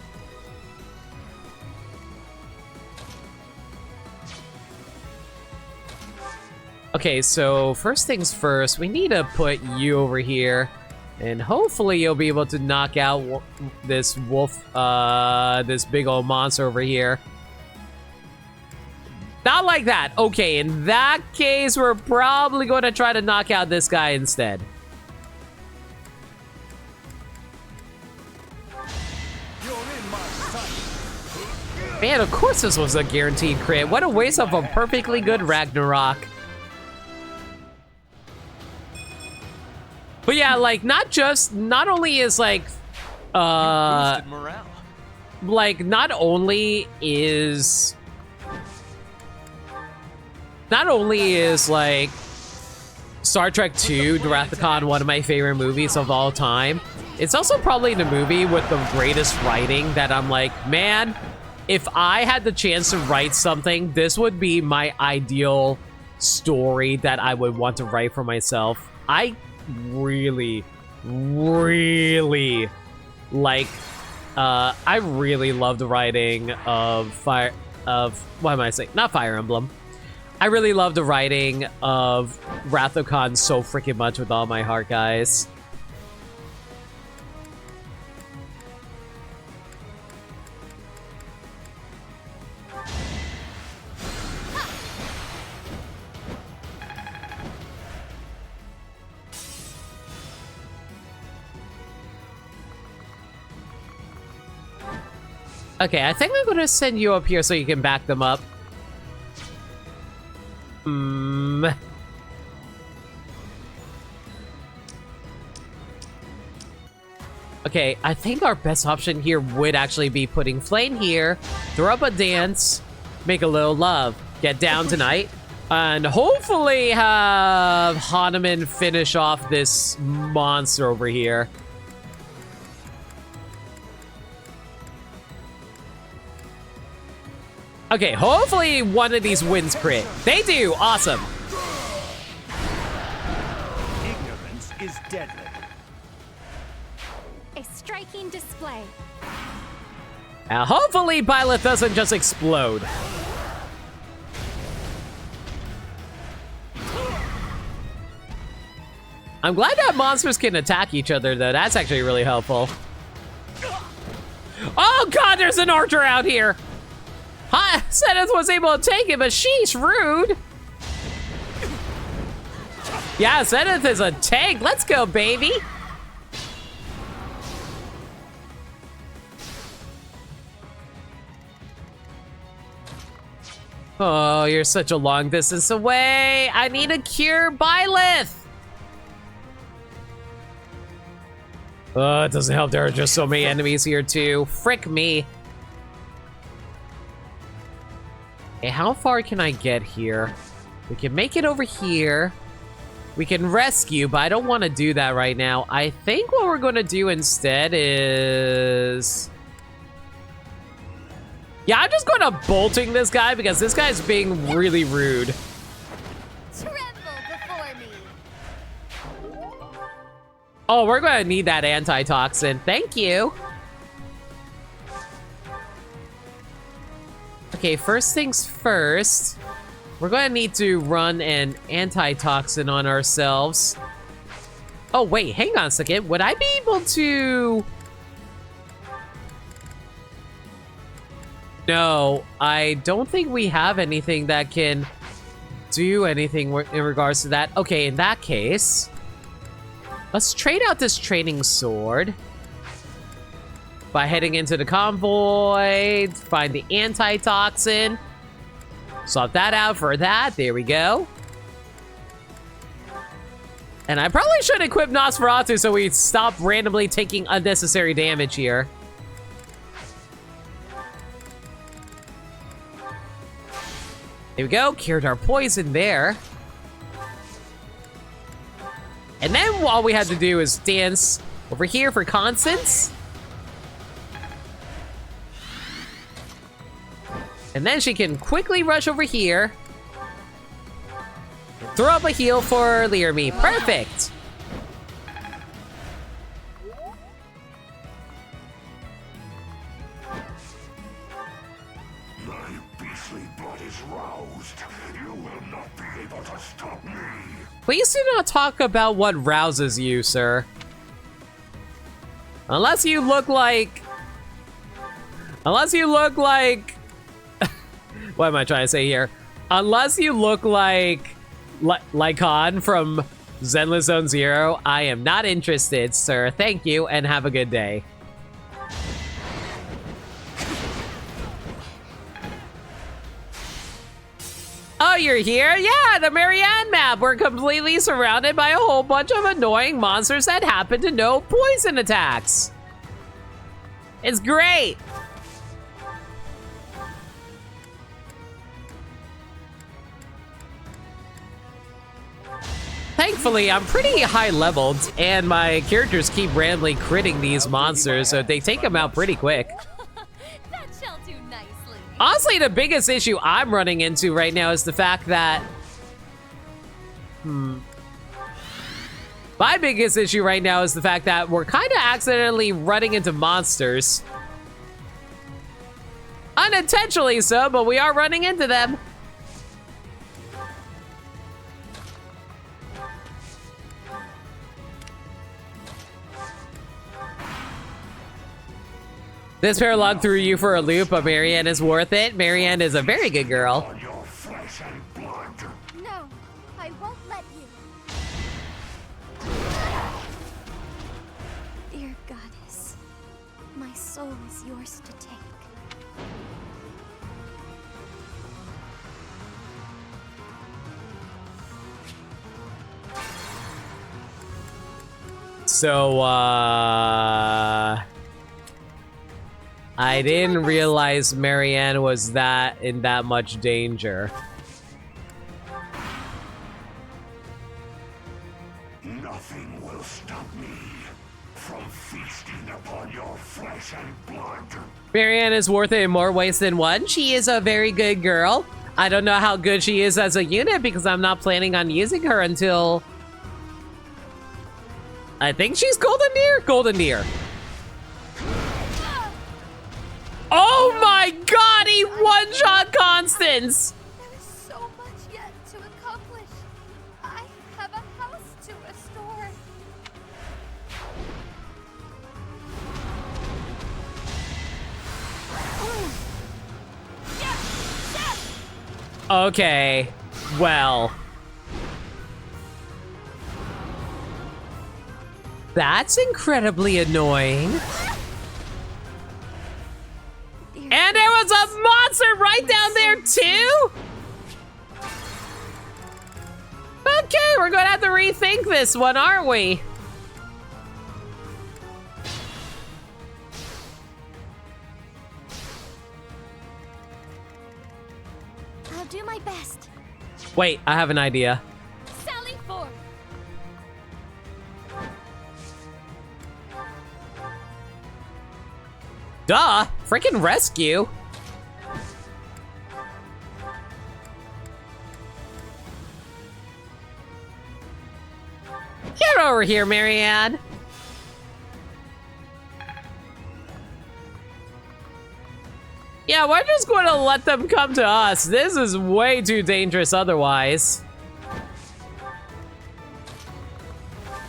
Okay, so first things first, we need to put you over here. And hopefully you'll be able to knock out this wolf, this big old monster over here. Not like that. Okay, in that case, we're probably going to try to knock out this guy instead. Man, of course this was a guaranteed crit. What a waste of a perfectly good Ragnarok. But yeah, like, not only is, like, morale. like, not only is, like, Star Trek II, Wrath-Khan, one of my favorite movies of all time, it's also probably the movie with the greatest writing that I'm like, man, if I had the chance to write something, this would be my ideal story that I would want to write for myself. I really like, I really love the writing of what am I saying? Not Fire Emblem. I really love the writing of Wrath-Khan so freaking much with all my heart, guys. Okay, I think I'm gonna send you up here so you can back them up. Okay, I think our best option here would actually be putting Flame here, throw up a dance, make a little love, get down tonight, and hopefully have Hanuman finish off this monster over here. Okay, hopefully one of these wins crit. They do! Awesome! Ignorance is deadly. A striking display. Now, hopefully Byleth doesn't just explode. I'm glad that monsters can attack each other, though. That's actually really helpful. Oh god, there's an archer out here! Hi, Zenith was able to take it, but she's rude. Yeah, Zenith is a tank. Let's go, baby. Oh, you're such a long distance away. I need a cure, Byleth. Oh, it doesn't help there are just so many enemies here, too. Frick me. Okay, how far can I get here? We can make it over here. We can rescue, but I don't want to do that right now. I think what we're going to do instead is... Yeah, I'm just going to bolting this guy because this guy's being really rude. Tremble before me. Oh, we're going to need that antitoxin. Thank you. Okay, first things first, we're going to need to run an antitoxin on ourselves. Oh, wait, hang on a second. Would I be able to... No, I don't think we have anything that can do anything in regards to that. Okay, in that case, let's trade out this training sword. By heading into the convoy, find the antitoxin. Swap that out for that. There we go. And I probably should equip Nosferatu so we stop randomly taking unnecessary damage here. There we go, cured our poison there. And then all we had to do is dance over here for Constance. And then she can quickly rush over here. And throw up a heal for Learme. Perfect! My beastly blood is roused. You will not be able to stop me. Please do not talk about what rouses you, sir. Unless you look like... What am I trying to say here? Unless you look like Lycon from Zenless Zone Zero, I am not interested, sir. Thank you, and have a good day. Oh, you're here? Yeah, the Marianne map. We're completely surrounded by a whole bunch of annoying monsters that happen to know poison attacks. It's great. Thankfully, I'm pretty high leveled, and my characters keep randomly critting these monsters, so they take them out pretty quick. That shall do nicely. Honestly, the biggest issue I'm running into right now is the fact that... My biggest issue right now is the fact that we're kind of accidentally running into monsters. Unintentionally so, but we are running into them. This paralog threw you for a loop, but Marianne is worth it. Marianne is a very good girl. No, I won't let you. Dear goddess, my soul is yours to take. So, I didn't realize Marianne was in that much danger. Nothing will stop me from feasting upon your flesh and blood. Marianne is worth it in more ways than one. She is a very good girl. I don't know how good she is as a unit because I'm not planning on using her until... I think she's Golden Deer? Golden Deer. Oh my god, he one-shot Constance! There is so much yet to accomplish. I have a house to restore. Okay, well... That's incredibly annoying. And there was a monster right down there too? Okay, we're gonna have to rethink this one, aren't we? I'll do my best. Wait, I have an idea. Sally forth. Duh, freaking rescue. Get over here, Marianne. Yeah, we're just going to let them come to us. This is way too dangerous otherwise.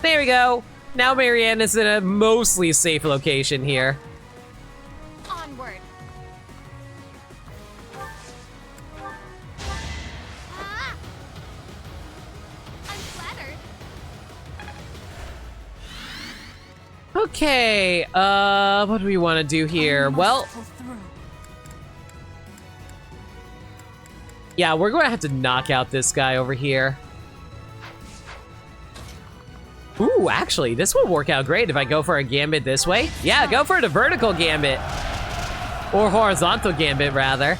There we go. Now Marianne is in a mostly safe location here. Onward. Ah! I'm flattered. Okay, what do we want to do here? Well, yeah, we're going to have to knock out this guy over here. Ooh, actually, this will work out great if I go for a gambit this way. Yeah, go for the vertical gambit. Or horizontal gambit, rather.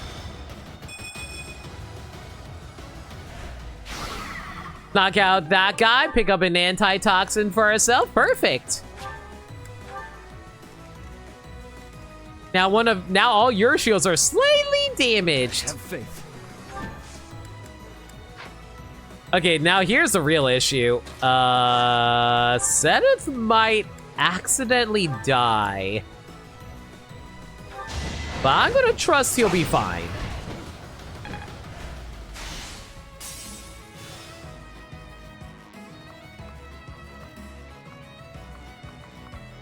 Knock out that guy, pick up an antitoxin for herself. Perfect. Now all your shields are slightly damaged. Have faith. Okay, now here's the real issue. Zenith might accidentally die. But I'm gonna trust he'll be fine.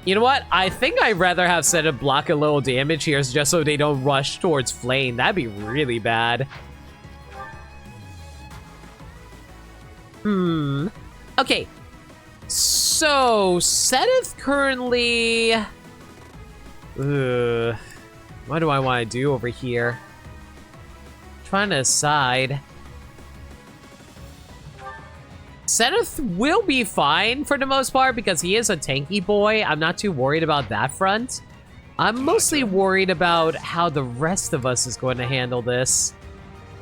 You know what? I think I'd rather have Zenith block a little damage here just so they don't rush towards Flame. That'd be really bad. Okay. So, Zenith currently... what do I want to do over here? Trying to decide. Zenith will be fine for the most part because he is a tanky boy. I'm not too worried about that front. I'm mostly worried about how the rest of us is going to handle this.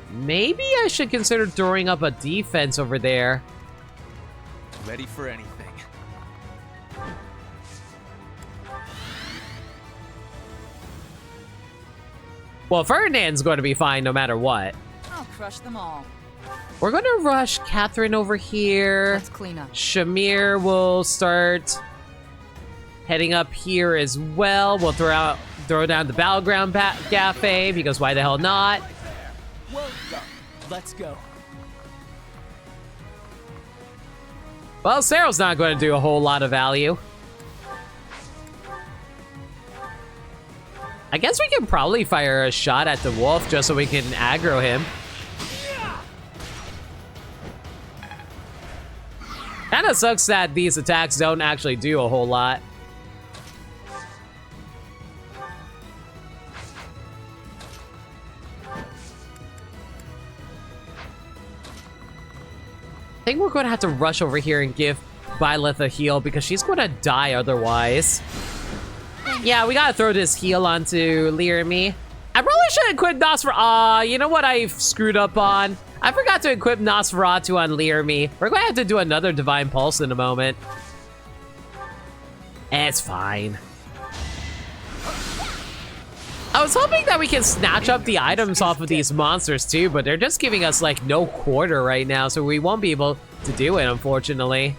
Maybe I should consider throwing up a defense over there. Ready for anything. Well, Ferdinand's going to be fine no matter what. I'll crush them all. We're going to rush Catherine over here. Let's clean up. Shamir will start heading up here as well. We'll throw down the Battleground Cafe because why the hell not? Well done. Let's go. Well, Cyril's not going to do a whole lot of value. I guess we can probably fire a shot at the wolf just so we can aggro him. Kinda sucks that these attacks don't actually do a whole lot. I think we're going to have to rush over here and give Byleth a heal because she's going to die otherwise. Yeah, we gotta throw this heal onto Lear and me. I probably should equip Nosferatu. You know what I screwed up on? I forgot to equip Nosferatu on Lear and me. We're gonna have to do another Divine Pulse in a moment. It's fine. I was hoping that we can snatch up the items off of these monsters too, but they're just giving us like no quarter right now, so we won't be able to do it, unfortunately.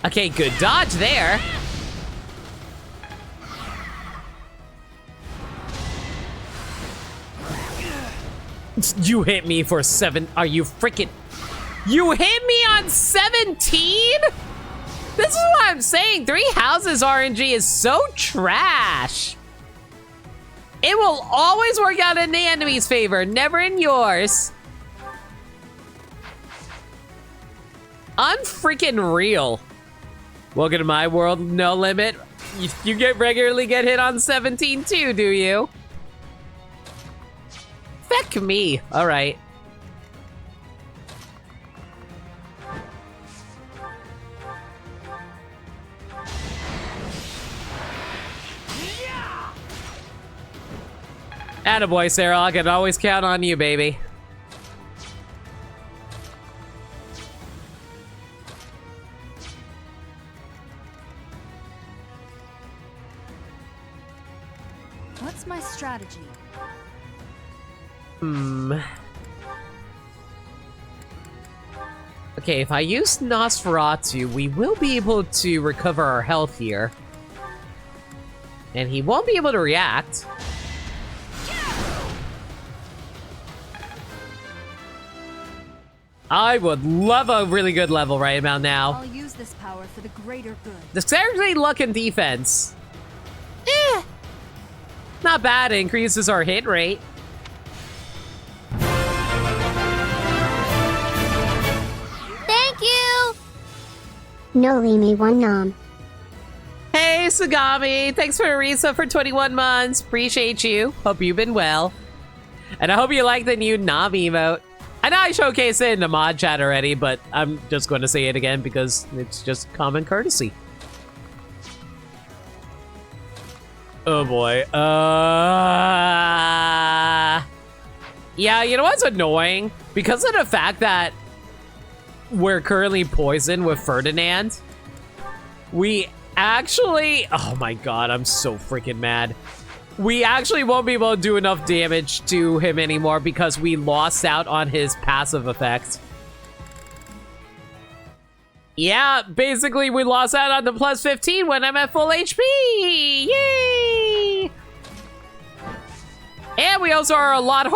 Okay, good dodge there. You hit me for 7. Are you freaking... You hit me on 17? This is what I'm saying. 3 houses RNG is so trash. It will always work out in the enemy's favor, never in yours. Unfreaking real. Welcome to my world, no limit. You regularly get hit on 17 too, do you? Feck me. All right. Attaboy, Sarah. I can always count on you, baby. What's my strategy? Okay, if I use Nosferatu, we will be able to recover our health here. And he won't be able to react. I would love a really good level right about now. I'll use this power for the greater good. Dexterity, luck, and defense. Not bad, increases our hit rate. Thank you! No Limi one nom. Hey, Sagami. Thanks for a resub for 21 months. Appreciate you. Hope you've been well. And I hope you like the new nom emote. I know I showcased it in the mod chat already, but I'm just going to say it again because it's just common courtesy. Oh boy. Yeah, you know what's annoying? Because of the fact that we're currently poisoned with Ferdinand, we actually... Oh my god, I'm so freaking mad. We actually won't be able to do enough damage to him anymore because we lost out on his passive effect. Yeah, basically we lost out on the plus 15 when I'm at full HP! Yay! And we also are a lot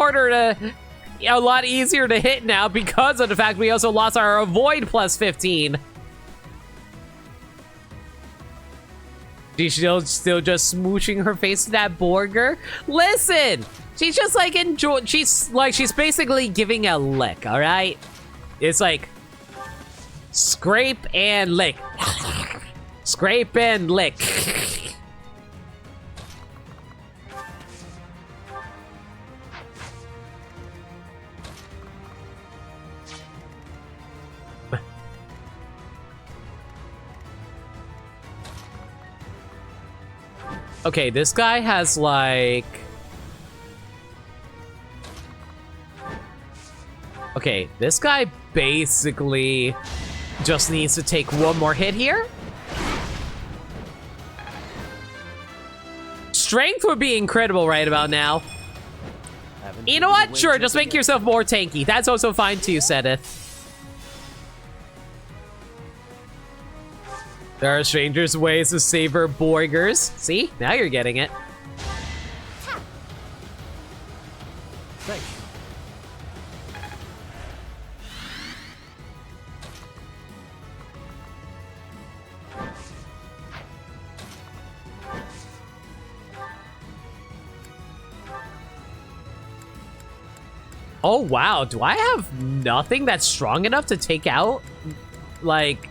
easier to hit now because of the fact we also lost our avoid plus 15. She's still just smooching her face to that burger. Listen, she's just like she's basically giving a lick, all right? It's like scrape and lick. Scrape and lick. Okay, this guy has like... Okay, this guy basically just needs to take one more hit here. Strength would be incredible right about now. You know what? Sure, just make yourself more tanky. That's also fine too, Sedith. There are strangers' ways to savor burgers. See? Now you're getting it. Thank you. Oh, wow. Do I have nothing that's strong enough to take out? Like...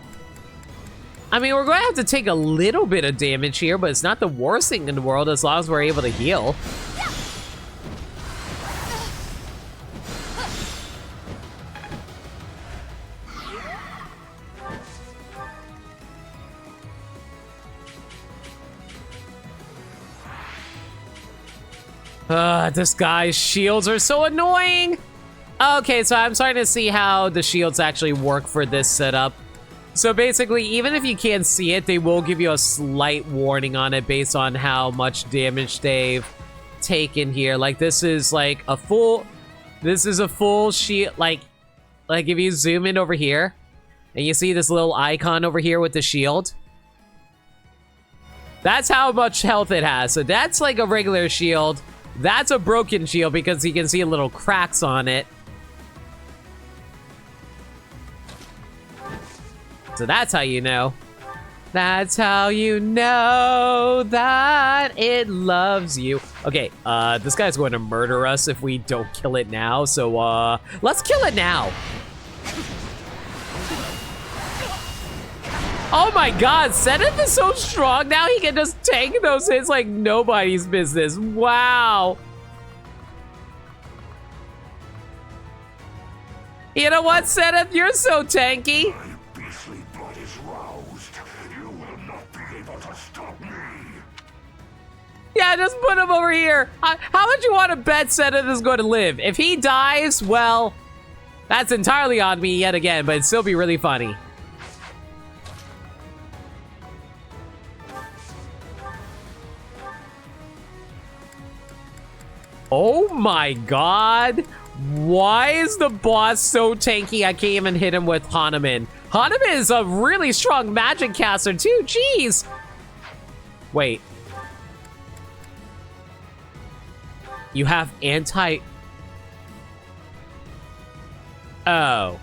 I mean, we're going to have to take a little bit of damage here, but it's not the worst thing in the world as long as we're able to heal. This guy's shields are so annoying. Okay, so I'm starting to see how the shields actually work for this setup. So basically, even if you can't see it, they will give you a slight warning on it based on how much damage they've taken here. Like, this is like a full... This is a full shield. Like if you zoom in over here, and you see this little icon over here with the shield. That's how much health it has. So that's like a regular shield. That's a broken shield because you can see little cracks on it. So that's how you know. That's how you know that it loves you. Okay, this guy's going to murder us if we don't kill it now. So, let's kill it now. Oh my god, Zenith is so strong now he can just tank those hits like nobody's business. Wow. You know what, Zenith? You're so tanky. Yeah, just put him over here. How much you want to bet Zenith is going to live? If he dies, well, that's entirely on me yet again, but it'd still be really funny. Oh my god. Why is the boss so tanky I can't even hit him with Hanuman? Hanuman is a really strong magic caster too, jeez. Wait. You have anti... Oh.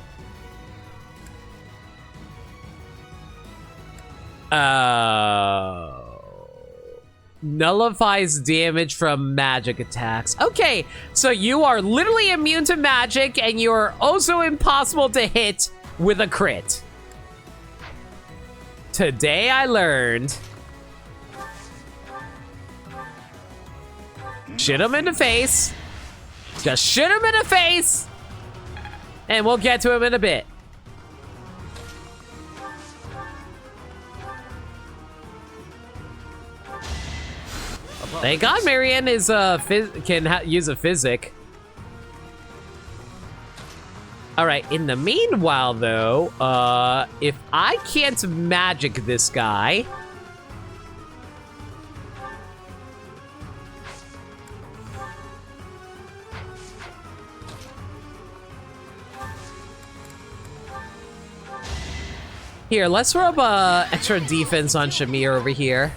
Oh. Nullifies damage from magic attacks. Okay, so you are literally immune to magic and you are also impossible to hit with a crit. Today I learned. Shoot him in the face. Just shoot him in the face. And we'll get to him in a bit. Thank God Marianne is can use a physic. All right. In the meanwhile, though, if I can't magic this guy, here, let's rub extra defense on Shamir over here.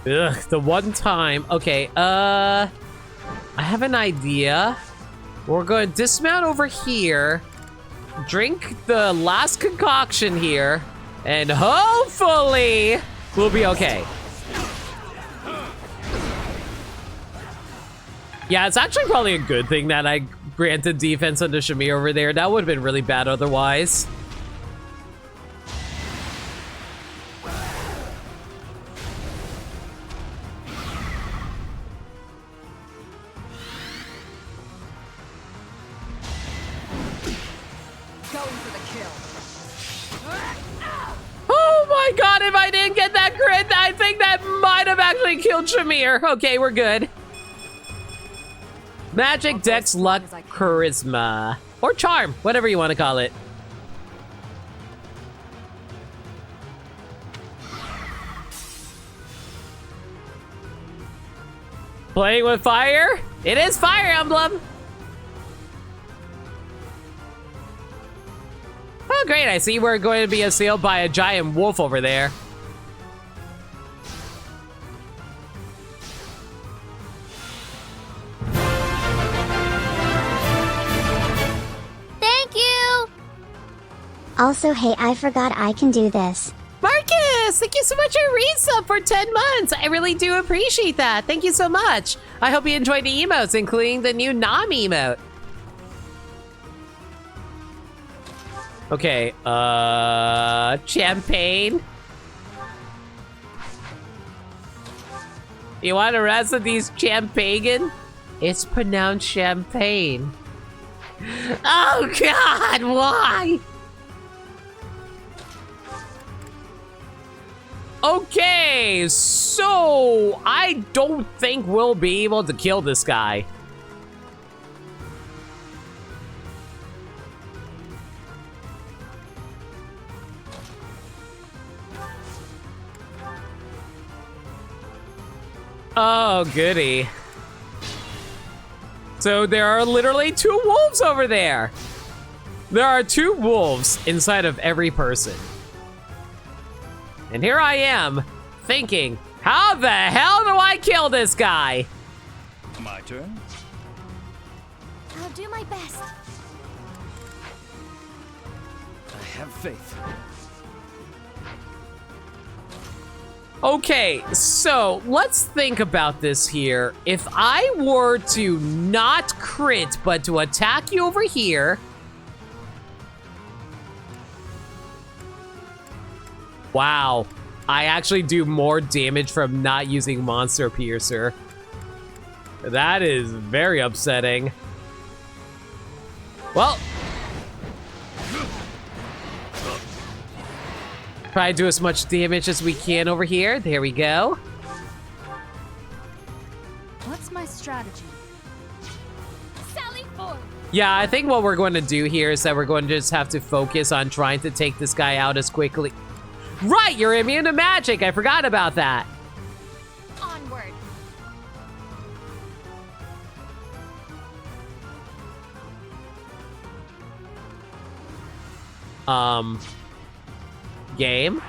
Ugh, the one time. Okay, I have an idea. We're going to dismount over here, drink the last concoction here, and hopefully we'll be okay. Yeah, it's actually probably a good thing that I granted defense under Shamir over there. That would have been really bad otherwise. If I didn't get that crit, I think that might have actually killed Shamir. Okay, we're good. Magic, Dex, Luck, Charisma. Or Charm, whatever you want to call it. Playing with fire? It is Fire Emblem! Oh, great. I see we're going to be assailed by a giant wolf over there. Thank you! Also, hey, I forgot I can do this. Marcus, thank you so much for resub for 10 months. I really do appreciate that. Thank you so much. I hope you enjoyed the emotes, including the new Nam emote. Okay, champagne. You want the rest of these champagne? It's pronounced champagne. Oh God, why? Okay, so I don't think we'll be able to kill this guy. Oh, goody. So there are literally 2 wolves over there. There are 2 wolves inside of every person. And here I am, thinking, how the hell do I kill this guy? My turn? I'll do my best. I have faith. Okay, so let's think about this here. If I were to not crit, but to attack you over here. Wow, I actually do more damage from not using Monster Piercer. That is very upsetting. Well, try to do as much damage as we can over here. There we go. What's my strategy? Sally forward. Yeah, I think what we're going to do here is that we're going to just have to focus on trying to take this guy out as quickly. Right, you're immune to magic. I forgot about that. Onward. Game?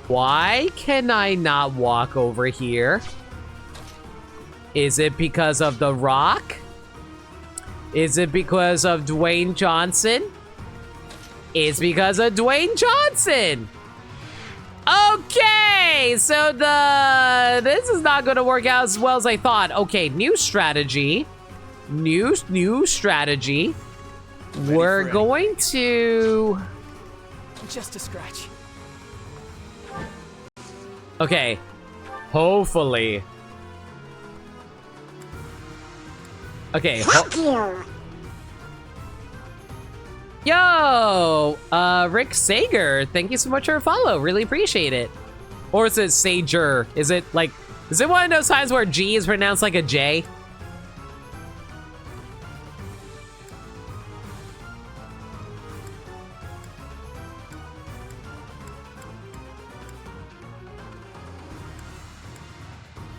Why can I not walk over here? Is it because of the rock? Is it because of Dwayne Johnson? It's because of Dwayne Johnson. Okay, so this is not going to work out as well as I thought. Okay, new strategy. New strategy. We're going to... Just a scratch. Okay. Hopefully. Okay. Fuck you. Yo! Rick Sager, thank you so much for a follow. Really appreciate it. Or is it Sager? Is it like... Is it one of those times where G is pronounced like a J?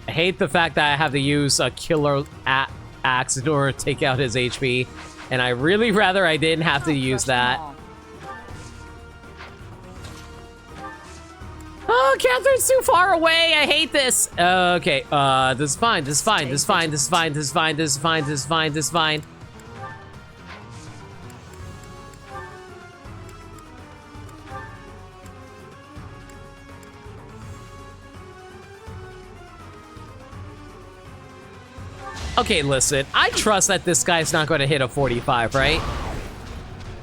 I hate the fact that I have to use a killer axe in order to take out his HP. And I really rather I didn't have to use that. Oh, Catherine's too far away. I hate this. Okay. This is fine. This is fine. This is fine. This is fine. This is fine. This is fine. This is fine. This is fine. Okay, listen. I trust that this guy's not going to hit a 45, right?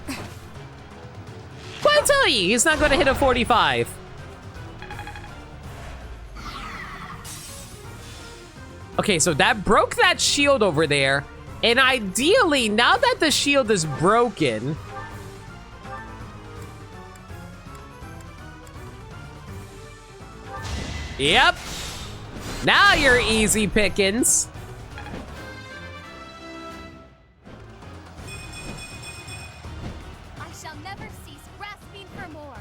Well, I tell you, he's not going to hit a 45. Okay, so that broke that shield over there. And ideally, now that the shield is broken... Yep. Now you're easy pickings. I shall never cease grasping for more.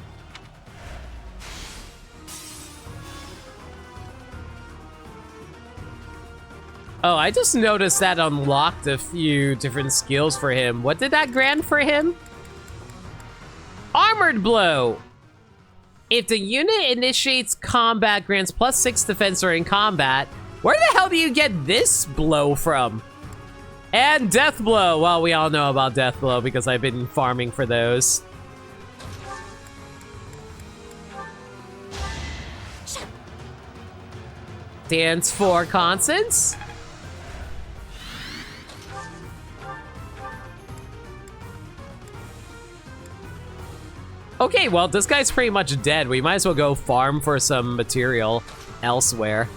Oh, I just noticed that unlocked a few different skills for him. What did that grant for him? Armored Blow. If the unit initiates combat, grants +6 defense during combat. Where the hell do you get this blow from? And Death Blow. Well, we all know about Death Blow because I've been farming for those. Dance for Constance. Okay, well, this guy's pretty much dead. We might as well go farm for some material elsewhere.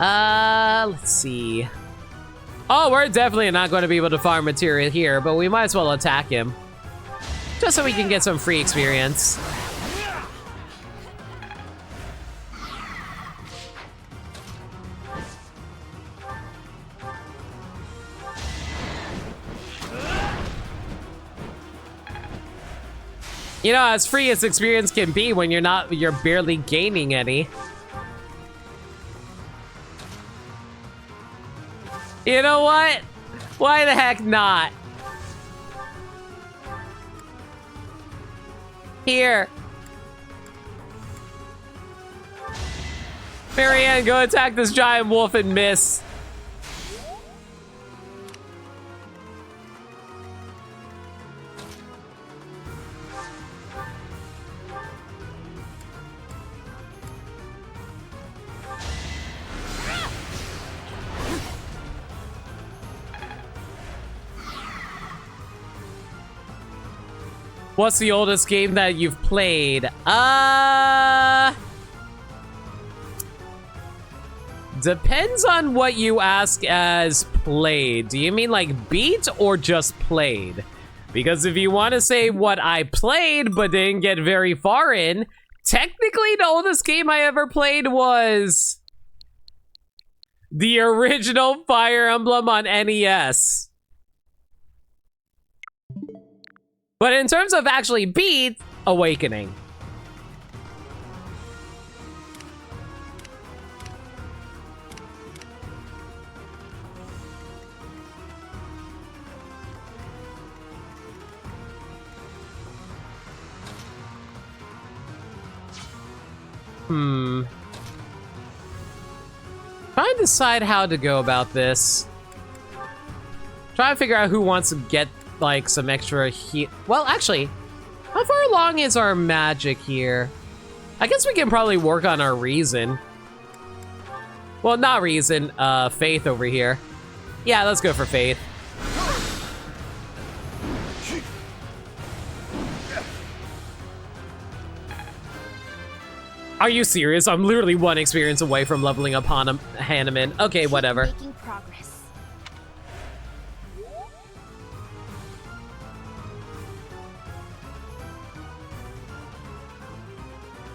Let's see. Oh, we're definitely not going to be able to farm material here, but we might as well attack him. Just so we can get some free experience. You know, as free as experience can be when you're barely gaining any. You know what? Why the heck not? Here. Marianne, go attack this giant wolf and miss. What's the oldest game that you've played? Depends on what you ask as played. Do you mean like beat or just played? Because if you want to say what I played but didn't get very far in, technically the oldest game I ever played was the original Fire Emblem on NES. But in terms of actually beat, Awakening. Trying to decide how to go about this. Try to figure out who wants to get like some extra heat. Well, actually, how far along is our magic here? I guess we can probably work on our reason. Well, not reason, faith over here. Yeah, let's go for faith. Are you serious? I'm literally 1 experience away from leveling up Hanneman. Okay, whatever. Making progress.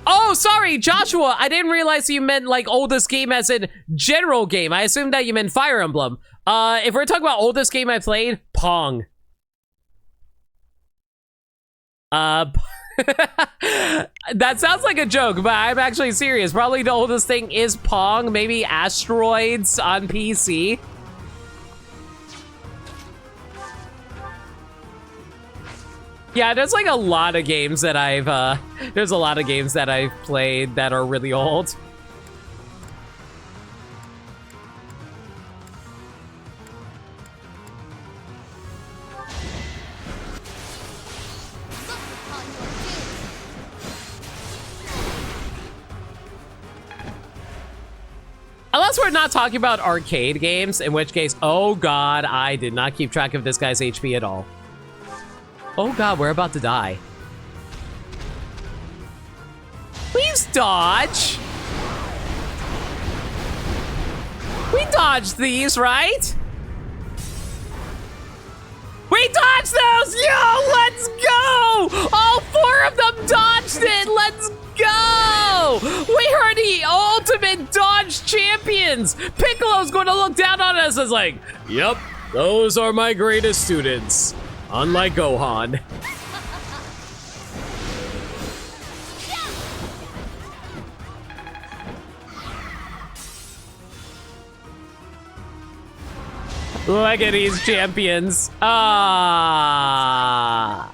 Oh, sorry, Joshua. I didn't realize you meant like oldest game as in general game. I assumed that you meant Fire Emblem. If we're talking about oldest game I played, Pong. That sounds like a joke, but I'm actually serious. Probably the oldest thing is Pong, maybe Asteroids on PC. Yeah, there's like a lot of games that I've played that are really old. Unless we're not talking about arcade games, in which case, oh god, I did not keep track of this guy's HP at all. Oh god, we're about to die. Please dodge! We dodged these, right? We dodged those! Yo, let's go! All 4 of them dodged it! Let's go! We are the ultimate dodge champions! Piccolo's gonna look down on us as like, yep, those are my greatest students. Unlike Gohan. Look at these champions. Ah.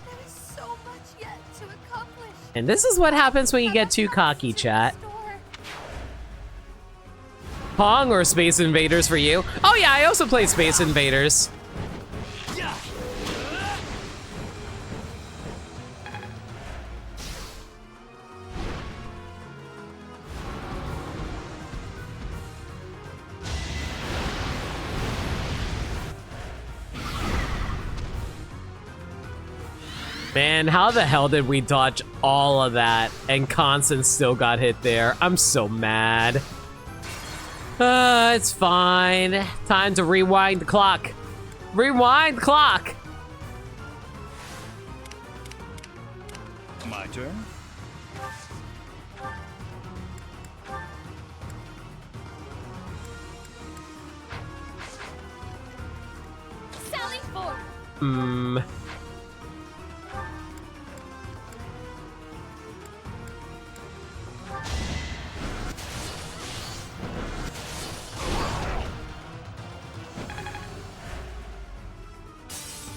There is so much yet to accomplish. And this is what happens when you get too cocky, chat. Pong or Space Invaders for you? Oh yeah, I also play Space Invaders. Man, how the hell did we dodge all of that and Constance still got hit there? I'm so mad. It's fine. Time to rewind the clock. Rewind the clock. My turn. Sally forth.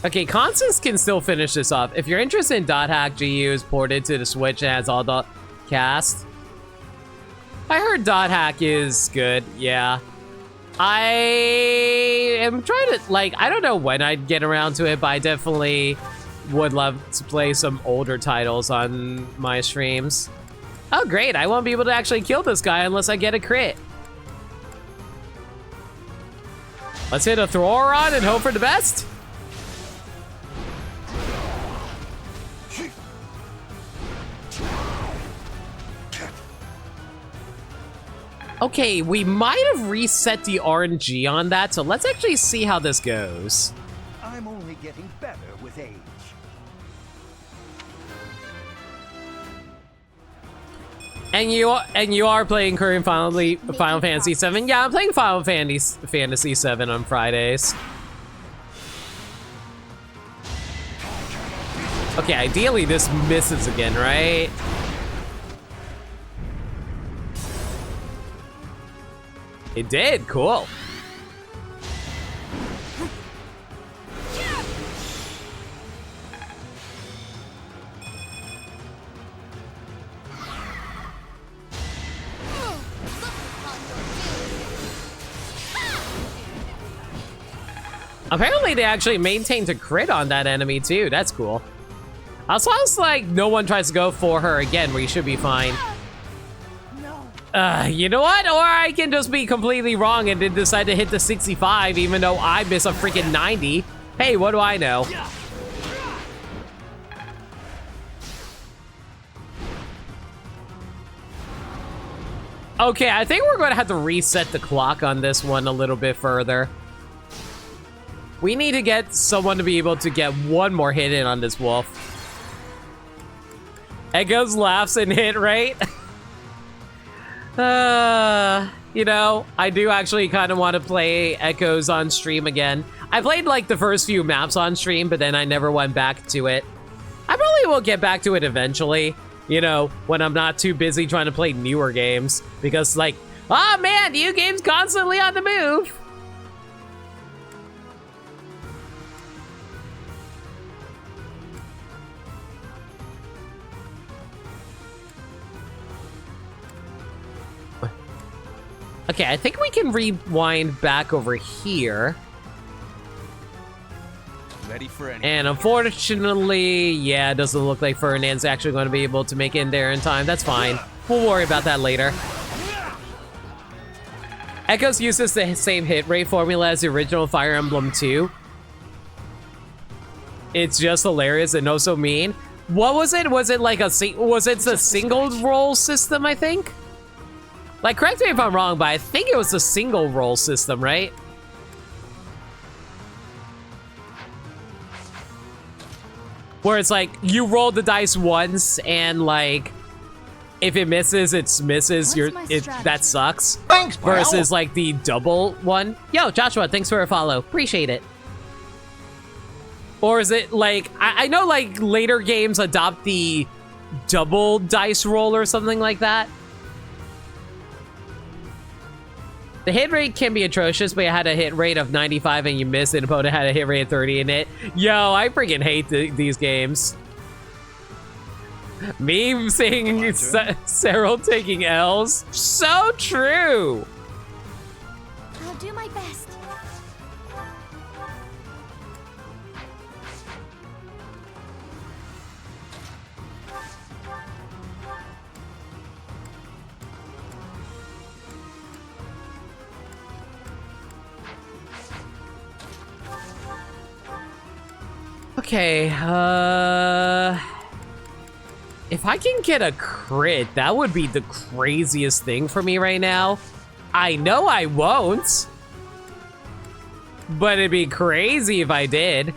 Okay, Constance can still finish this off. If you're interested in Dot Hack, GU is ported to the Switch and has all the cast. I heard Dot Hack is good, yeah. I am trying to, like, I don't know when I'd get around to it, but I definitely would love to play some older titles on my streams. Oh, great, I won't be able to actually kill this guy unless I get a crit. Let's hit a Thrower and hope for the best. Okay, we might have reset the RNG on that, so let's actually see how this goes. I'm only getting better with age. And you are playing current Final Fantasy VII. Yeah, I'm playing Final Fantasy VII on Fridays. Okay, ideally this misses again, right? It did, cool. Apparently they actually maintained a crit on that enemy too, that's cool. As long as like no one tries to go for her again, we should be fine. You know what? Or I can just be completely wrong and then decide to hit the 65 even though I miss a freaking 90. Hey, what do I know? Okay, I think we're going to have to reset the clock on this one a little bit further. We need to get someone to be able to get one more hit in on this wolf. Echoes laughs and hit rate. You know, I do actually kind of want to play Echoes on stream again. I played like the first few maps on stream, but then I never went back to it. I probably will get back to it eventually, you know, when I'm not too busy trying to play newer games. Because like, oh man, new games constantly on the move. Okay, I think we can rewind back over here. Ready for any. And unfortunately, yeah, it doesn't look like Ferdinand's actually going to be able to make it in there in time. That's fine. We'll worry about that later. Echoes uses the same hit rate formula as the original Fire Emblem 2. It's just hilarious and oh so mean. What was it? Was it like a the single roll system, I think? Like, correct me if I'm wrong, but I think it was a single roll system, right? Where it's like, you roll the dice once, and like, if it misses, it misses. That sucks. Thanks, pal. Versus like the double one. Yo, Joshua, thanks for a follow. Appreciate it. Or is it like, I know like later games adopt the double dice roll or something like that. The hit rate can be atrocious, but you had a hit rate of 95 and you missed, and opponent had a hit rate of 30 in it. Yo, I freaking hate these games. Me seeing Cyril taking L's. So true. I'll do my best. Okay, if I can get a crit, that would be the craziest thing for me right now. I know I won't, but it'd be crazy if I did.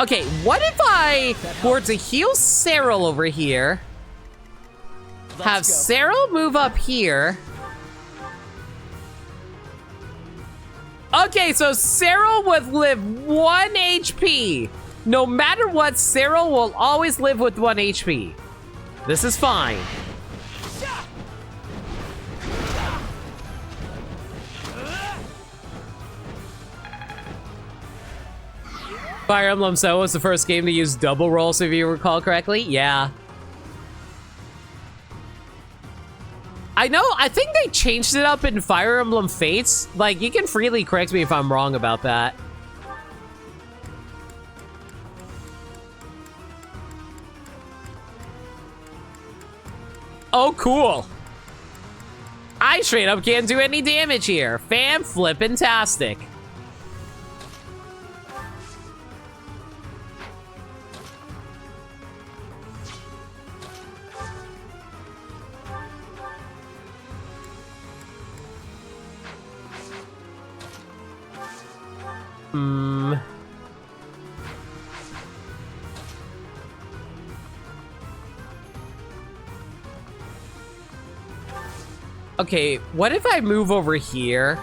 Okay, what if I were to heal Cyril over here, have Cyril move up here. Okay, so Cyril would live 1 HP. No matter what, Cyril will always live with 1 HP. This is fine. Fire Emblem 7 was the first game to use double rolls, if you recall correctly. Yeah. I think they changed it up in Fire Emblem Fates. Like, you can freely correct me if I'm wrong about that. Oh, cool. I straight up can't do any damage here. Fan-flippin-tastic. Okay, what if I move over here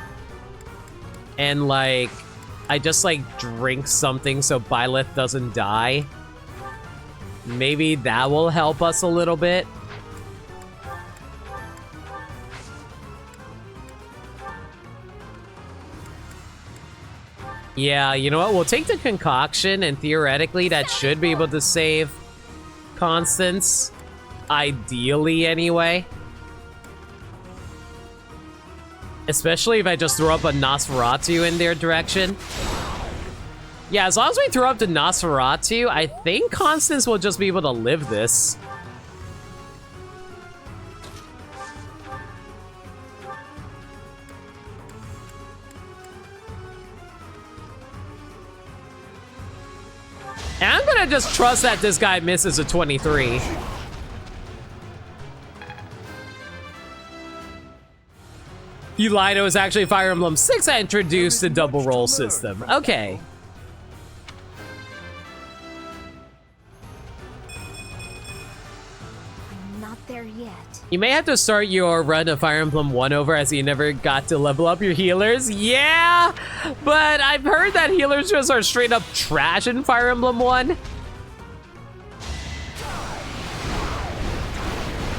and, like, I just, like, drink something so Byleth doesn't die? Maybe that will help us a little bit. Yeah, you know what? We'll take the concoction, and theoretically that should be able to save Constance. Ideally, anyway. Especially if I just throw up a Nosferatu in their direction. Yeah, as long as we throw up the Nosferatu, I think Constance will just be able to live this. And I'm gonna just trust that this guy misses a 23. Lido is actually Fire Emblem 6 that introduced the double roll system. Okay. I'm not there yet. You may have to start your run of Fire Emblem 1 over as you never got to level up your healers. Yeah, but I've heard that healers just are straight up trash in Fire Emblem 1.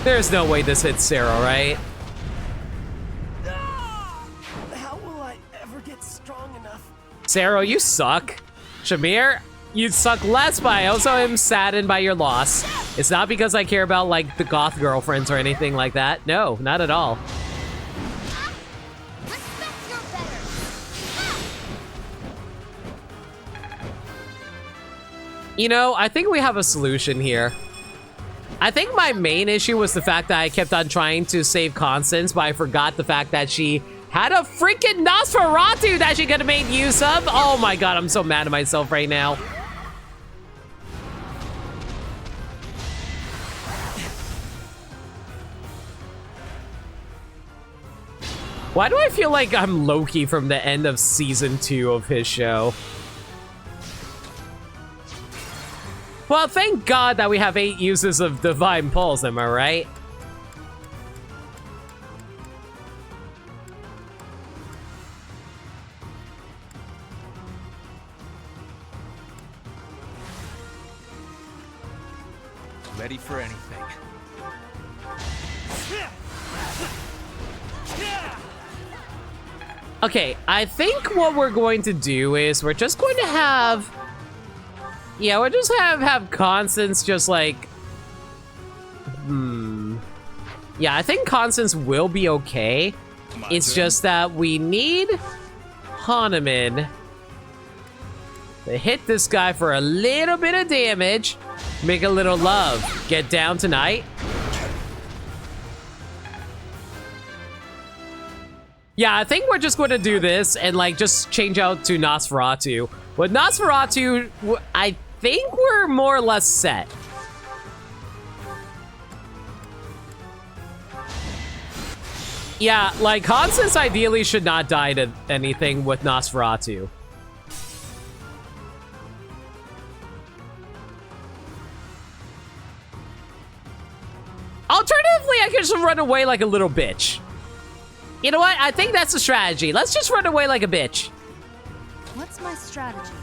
There's no way this hits Sarah, right? How will I ever get strong enough? Sarah, you suck. Shamir, you suck less, but I also am saddened by your loss. It's not because I care about, like, the goth girlfriends or anything like that. No, not at all. You know, I think we have a solution here. I think my main issue was the fact that I kept on trying to save Constance, but I forgot the fact that she had a freaking Nosferatu that she could have made use of. Oh my god, I'm so mad at myself right now. Why do I feel like I'm Loki from the end of season 2 of his show? Well, thank God that we have 8 uses of Divine Pulse, am I right? Ready for anything. Okay, I think what we're going to do is we're just going to have... Yeah, we're just have Constance just like... Yeah, I think Constance will be okay. It's just that we need Hanuman to hit this guy for a little bit of damage. Make a little love. Get down tonight. Yeah, I think we're just going to do this and like just change out to Nosferatu. With Nosferatu, I think we're more or less set. Yeah, like Constance ideally should not die to anything with Nosferatu. Alternatively, I could just run away like a little bitch. You know what? I think that's the strategy. Let's just run away like a bitch. What's my strategy?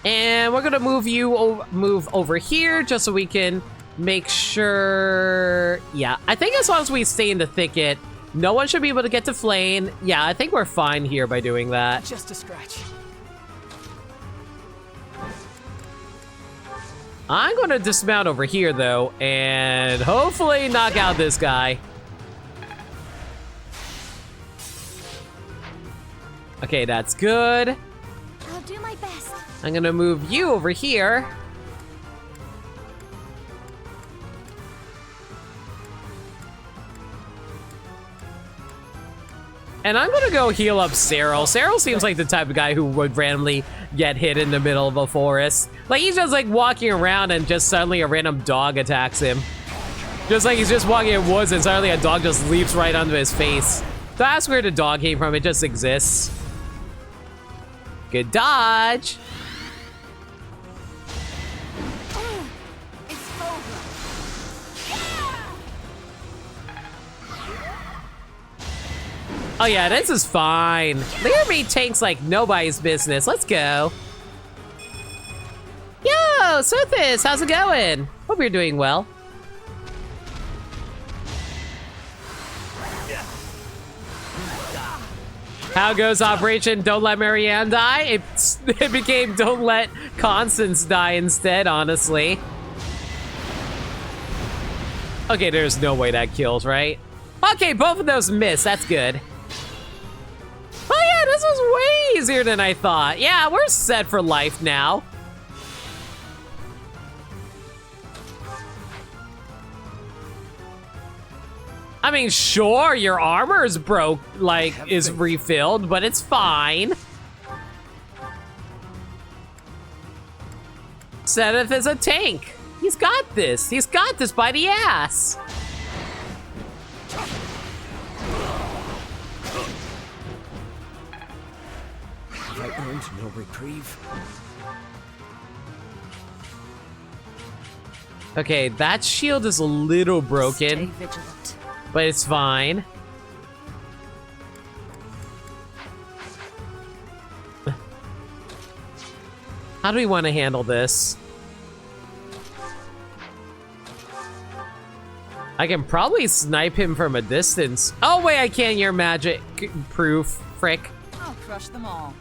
And we're gonna move over here just so we can make sure. Yeah, I think as long as we stay in the thicket, no one should be able to get to Flame. Yeah, I think we're fine here by doing that. Just a scratch. I'm gonna dismount over here though, and hopefully knock out this guy. Okay, that's good. I'll do my best. I'm gonna move you over here. And I'm gonna go heal up Cyril. Cyril seems like the type of guy who would randomly get hit in the middle of a forest. Like, he's just like walking around and just suddenly a random dog attacks him. Just like he's just walking in woods and suddenly a dog just leaps right onto his face. So that's where the dog came from. It just exists. Good dodge. It's Fódlan. Oh yeah, this is fine. Leader me tanks like nobody's business. Let's go. Yo, Sothis, how's it going? Hope you're doing well. How goes Operation Don't Let Marianne Die? It became Don't Let Constance Die instead, honestly. Okay, there's no way that kills, right? Okay, both of those miss. That's good. Oh yeah, this was way easier than I thought. Yeah, we're set for life now. I mean, sure, your armor is broke, like, is refilled, but it's fine. Zenith is a tank. He's got this. He's got this by the ass. Have I earned no reprieve? Okay, that shield is a little broken, Stay vigilant. but it's fine. How do we want to handle this? I can probably snipe him from a distance. Oh wait, I can't. Your magic proof, frick. I'll crush them all.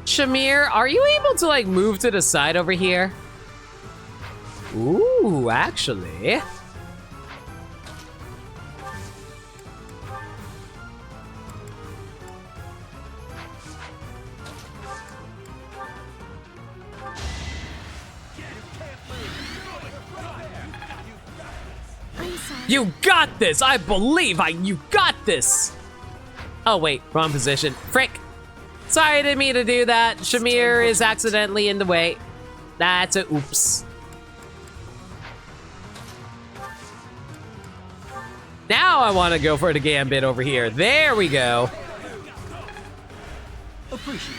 Shamir, are you able to like move to the side over here? Ooh, actually. I'm sorry. You got this! I believe you got this! Oh wait, wrong position. Frick! Sorry, I didn't mean to do that. Shamir is accidentally in the way. That's a oops. Now I want to go for the gambit over here. There we go. Appreciate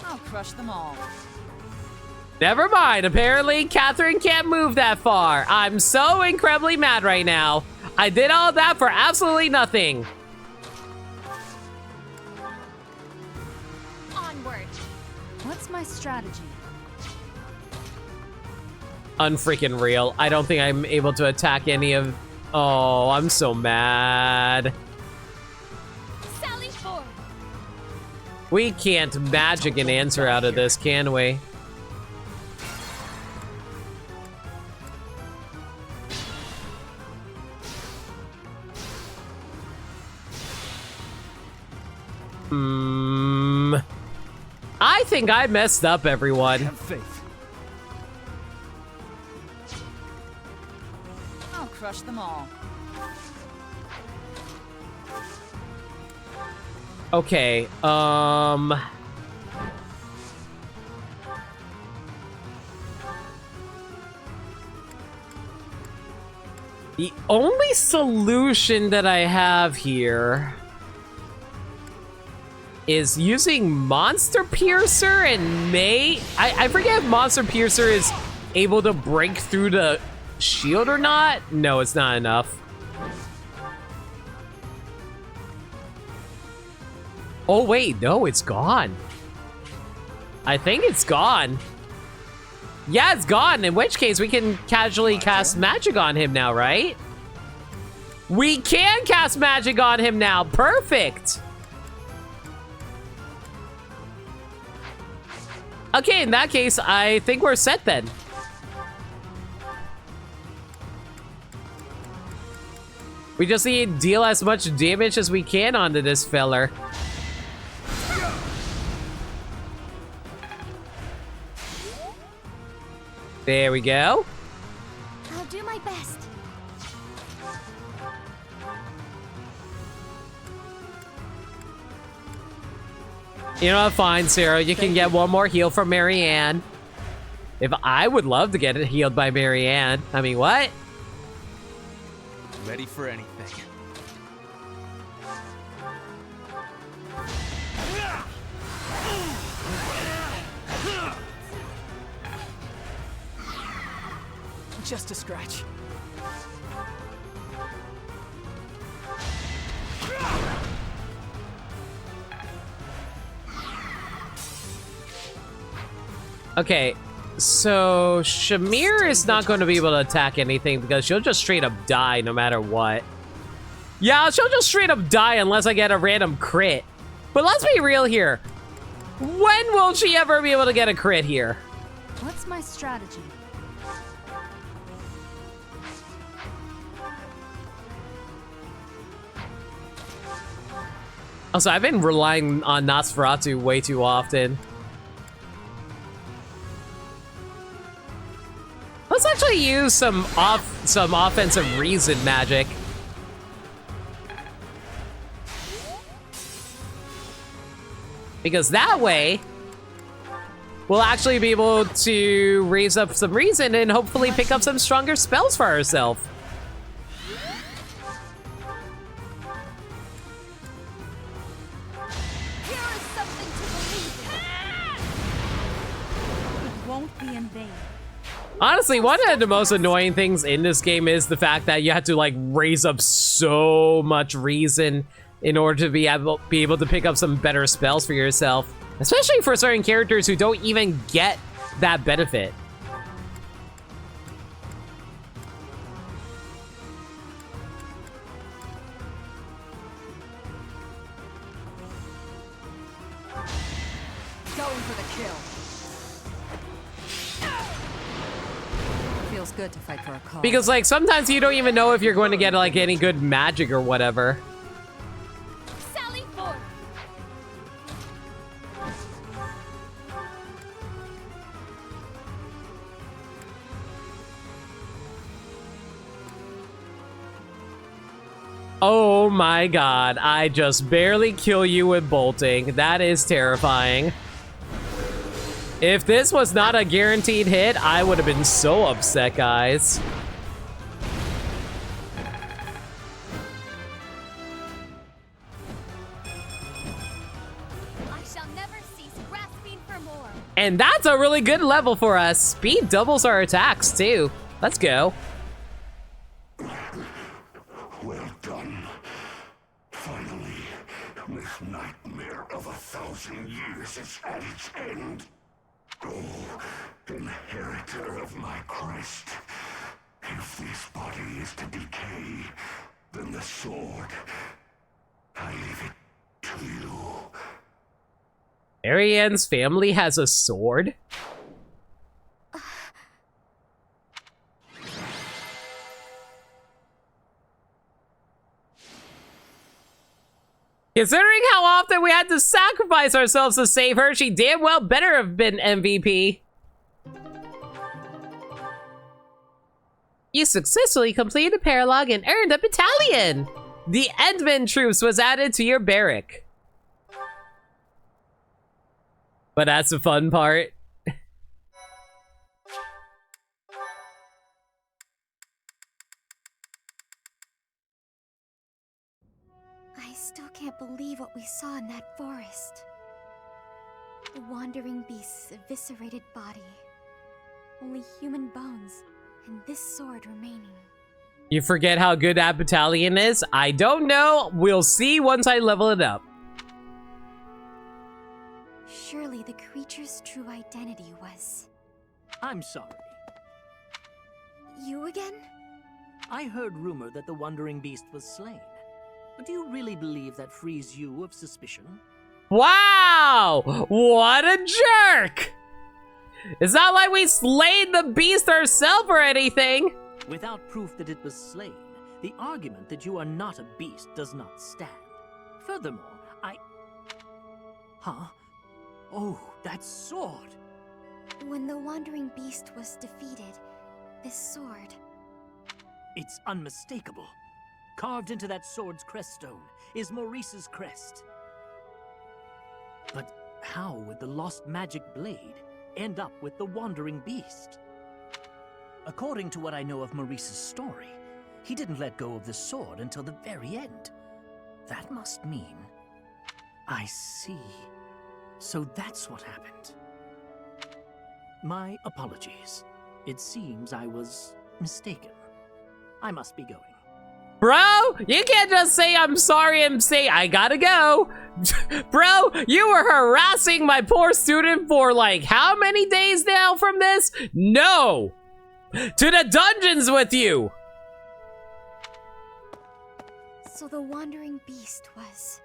I'll crush them all. Never mind. Apparently, Catherine can't move that far. I'm so incredibly mad right now. I did all that for absolutely nothing. Onward. What's my strategy? Unfreaking real. I don't think I'm able to attack any of... Oh, I'm so mad. Sally forward. We can't magic an answer out of this, can we? I think I messed up, everyone. Have faith. I'll crush them all. Okay, the only solution that I have here is using Monster Piercer and I forget if Monster Piercer is able to break through the shield or not. No, it's not enough. Oh wait, no, it's gone. I think it's gone. Yeah, it's gone, in which case we can casually cast magic on him now, right? We can cast magic on him now. Perfect. Okay, in that case, I think we're set then. We just need to deal as much damage as we can onto this feller. There we go. I'll do my best. You know what? Fine, Sarah. You can get one more heal from Marianne. If I would love to get it healed by Marianne. I mean, what? Ready for anything. Just a scratch. Okay, so Shamir is not going to be able to attack anything because she'll just straight up die no matter what. Yeah, she'll just straight up die unless I get a random crit. But let's be real here. When will she ever be able to get a crit here? What's my strategy? Also, I've been relying on Nosferatu way too often. Let's actually use some offensive reason magic. Because that way, we'll actually be able to raise up some reason and hopefully pick up some stronger spells for ourselves. Here is something to believe in. It won't be in vain. Honestly, one of the most annoying things in this game is the fact that you have to like raise up so much reason in order to be able to pick up some better spells for yourself. Especially for certain characters who don't even get that benefit. Going for the kill. Feels good to fight for a cause. Because like sometimes you don't even know if you're going to get like any good magic or whatever. Sally forth! Oh my god, I just barely kill you with bolting. That is terrifying. If this was not a guaranteed hit, I would have been so upset, guys. I shall never cease grasping for more. And that's a really good level for us. Speed doubles our attacks, too. Let's go. Well done. Finally, this nightmare of 1,000 years is at its end. Oh, inheritor of my crest. If this body is to decay, then the sword, I leave it to you. Ariane's family has a sword? Considering how often we had to sacrifice ourselves to save her, she damn well better have been MVP. You successfully completed a paralogue and earned a battalion! The Emblem troops was added to your barrack. But that's the fun part. I still can't believe what we saw in that forest. The wandering beast's eviscerated body. Only human bones, and this sword remaining. You forget how good that battalion is? I don't know. We'll see once I level it up. Surely the creature's true identity was... I'm sorry. You again? I heard rumor that the wandering beast was slain. But do you really believe that frees you of suspicion? Wow! What a jerk! It's not like we slayed the beast ourselves or anything. Without proof that it was slain, the argument that you are not a beast does not stand. Furthermore, Huh? Oh, that sword! When the wandering beast was defeated, this sword... It's unmistakable. Carved into that sword's crest stone is Maurice's crest. But how would the lost magic blade end up with the wandering beast? According to what I know of Maurice's story, he didn't let go of the sword until the very end. That must mean... I see. So that's what happened. My apologies. It seems I was mistaken. I must be going. Bro, you can't just say I'm sorry and say I gotta go. Bro, you were harassing my poor student for like how many days now from this? No! To the dungeons with you! So the wandering beast was...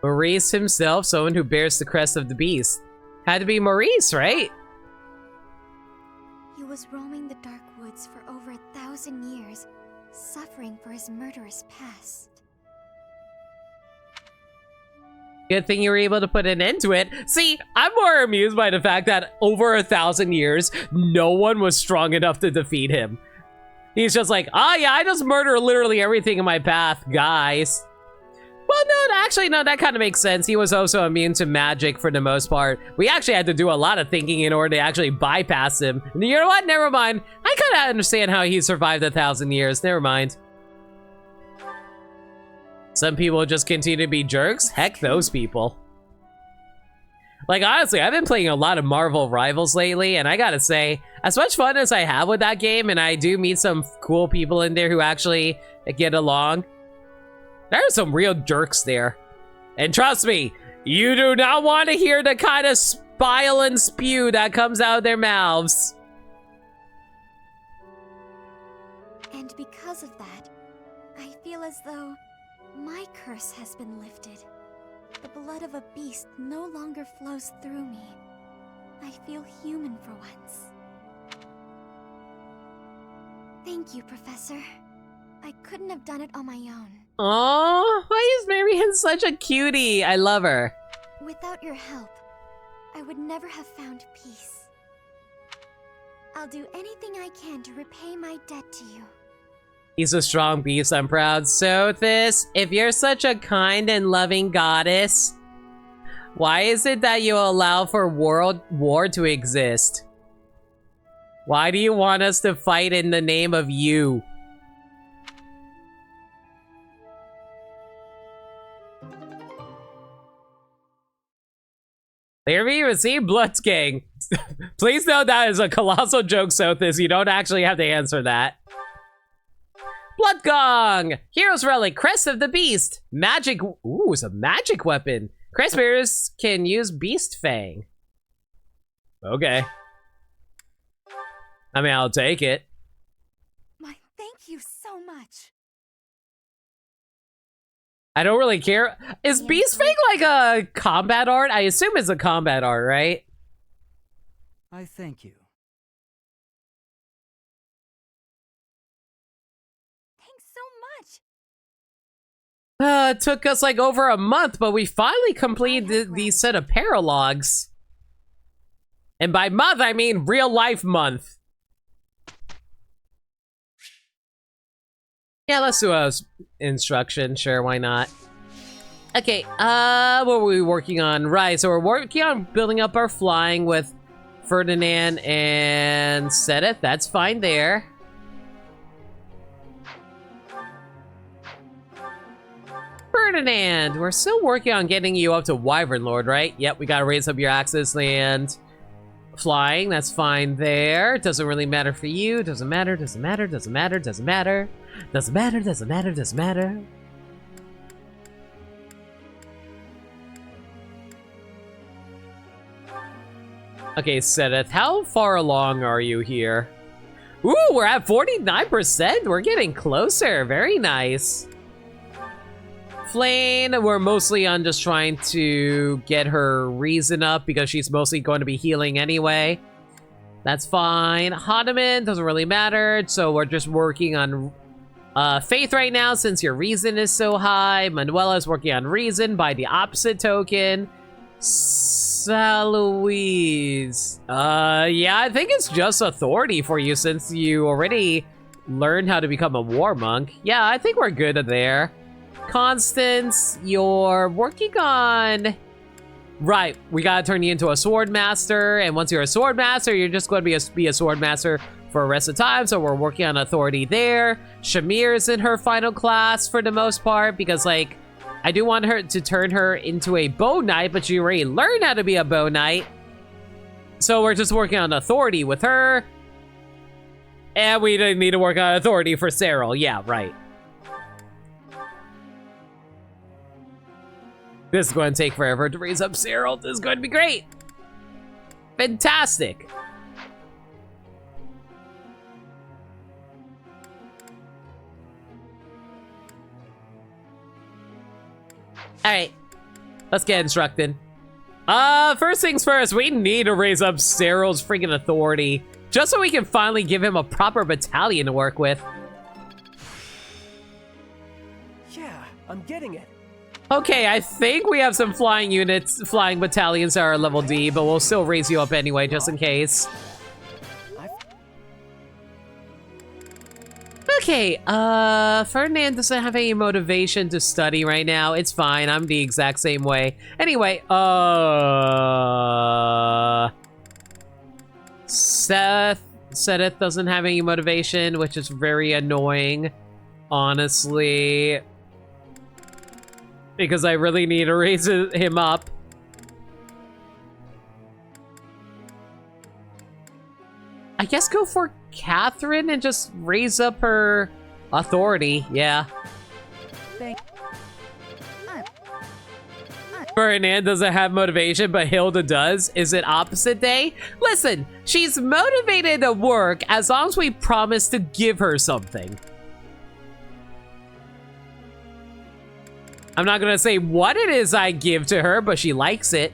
Maurice himself, someone who bears the crest of the beast. Had to be Maurice, right? He was roaming the dark woods for over 1,000 years, suffering for his murderous past. Good thing you were able to put an end to it. See, I'm more amused by the fact that over 1,000 years, no one was strong enough to defeat him. He's just like, oh yeah, I just murder literally everything in my path, guys. Well, no, actually, no, that kind of makes sense. He was also immune to magic for the most part. We actually had to do a lot of thinking in order to actually bypass him. And you know what? Never mind. I kind of understand how he survived 1,000 years. Never mind. Some people just continue to be jerks. Heck, those people. Like, honestly, I've been playing a lot of Marvel Rivals lately, and I gotta say, as much fun as I have with that game, and I do meet some cool people in there who actually get along, there are some real jerks there. And trust me, you do not want to hear the kind of bile and spew that comes out of their mouths. And because of that, I feel as though my curse has been lifted. The blood of a beast no longer flows through me. I feel human for once. Thank you, Professor. I couldn't have done it on my own. Aww, why is Marion such a cutie? I love her. Without your help, I would never have found peace. I'll do anything I can to repay my debt to you. He's a strong beast, I'm proud. Sothis, if you're such a kind and loving goddess, why is it that you allow for world war to exist? Why do you want us to fight in the name of you? There we even see Blitzgang. Please know that is a colossal joke, Sothis. You don't actually have to answer that. Blood Gong! Hero's Relic, Crest of the Beast. Magic, ooh, it's a magic weapon. Crest bearers can use Beast Fang. Okay. I mean, I'll take it. My thank you so much. I don't really care. Is Beast Fang like a combat art? I assume it's a combat art, right? I thank you. It took us like over a month, but we finally completed the set of paralogs. And by month, I mean real life month. Yeah, let's do a instruction. Sure, why not? Okay, what were we working on? Right, so we're working on building up our flying with Ferdinand and Sedith. That's fine there. Ferdinand, we're still working on getting you up to Wyvern Lord, right? Yep, we gotta raise up your axis and flying. That's fine there. Doesn't really matter for you. Doesn't matter, doesn't matter, doesn't matter, doesn't matter. Doesn't matter, doesn't matter, doesn't matter. Okay, Sedith, how far along are you here? Ooh, we're at 49%. We're getting closer. Very nice. Flane, we're mostly on just trying to get her reason up because she's mostly going to be healing anyway. That's fine. Hahnemann doesn't really matter, so we're just working on faith right now since your reason is so high. Manuela's working on reason by the opposite token. Saloise. Yeah, I think it's just authority for you since you already learned how to become a war monk. Yeah, I think we're good there. Constance, you're working on... Right, we gotta turn you into a sword master, and once you're a sword master, you're just going to be a sword master for the rest of the time, so we're working on authority there. Shamir's in her final class for the most part, because, like, I do want her to turn her into a bow knight, but she already learned how to be a bow knight. So we're just working on authority with her. And we didn't need to work on authority for Cyril. Yeah, right. This is going to take forever to raise up Cyril. This is going to be great. Fantastic. Alright. Let's get instructed. First things first, we need to raise up Cyril's freaking authority. Just so we can finally give him a proper battalion to work with. Yeah, I'm getting it. Okay, I think we have some flying units, flying battalions that are level D, but we'll still raise you up anyway, just in case. Okay, Ferdinand doesn't have any motivation to study right now. It's fine, I'm the exact same way. Anyway, Seth doesn't have any motivation, which is very annoying, honestly. Because I really need to raise him up. I guess go for Catherine and just raise up her authority. Yeah. Ferdinand doesn't have motivation, but Hilda does. Is it opposite day? Listen, she's motivated to work as long as we promise to give her something. I'm not gonna say what it is I give to her, but she likes it.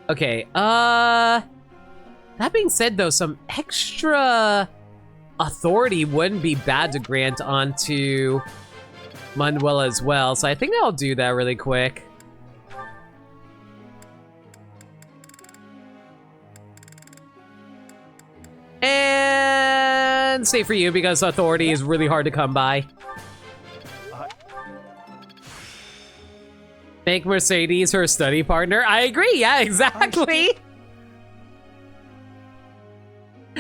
Okay, that being said though, some extra authority wouldn't be bad to grant onto Manuela as well, so I think I'll do that really quick. And save for you because authority is really hard to come by. Make Mercedes her study partner. I agree, yeah, exactly.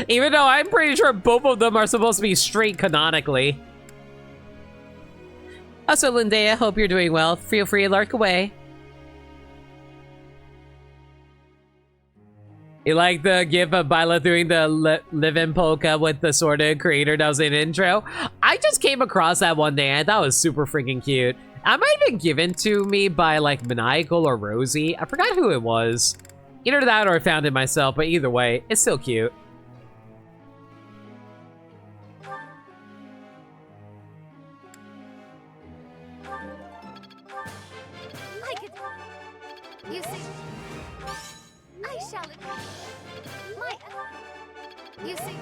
Even though I'm pretty sure both of them are supposed to be straight canonically. Also, Lindea, hope you're doing well. Feel free to lurk away. You like the gif of Bila doing the live-in polka with the sort of creator that was in intro? I just came across that one day and I thought it was super freaking cute. It might have been given to me by like Maniacal or Rosie. I forgot who it was. Either that or I found it myself, but either way, it's still cute. I could... You see... I shall... You see...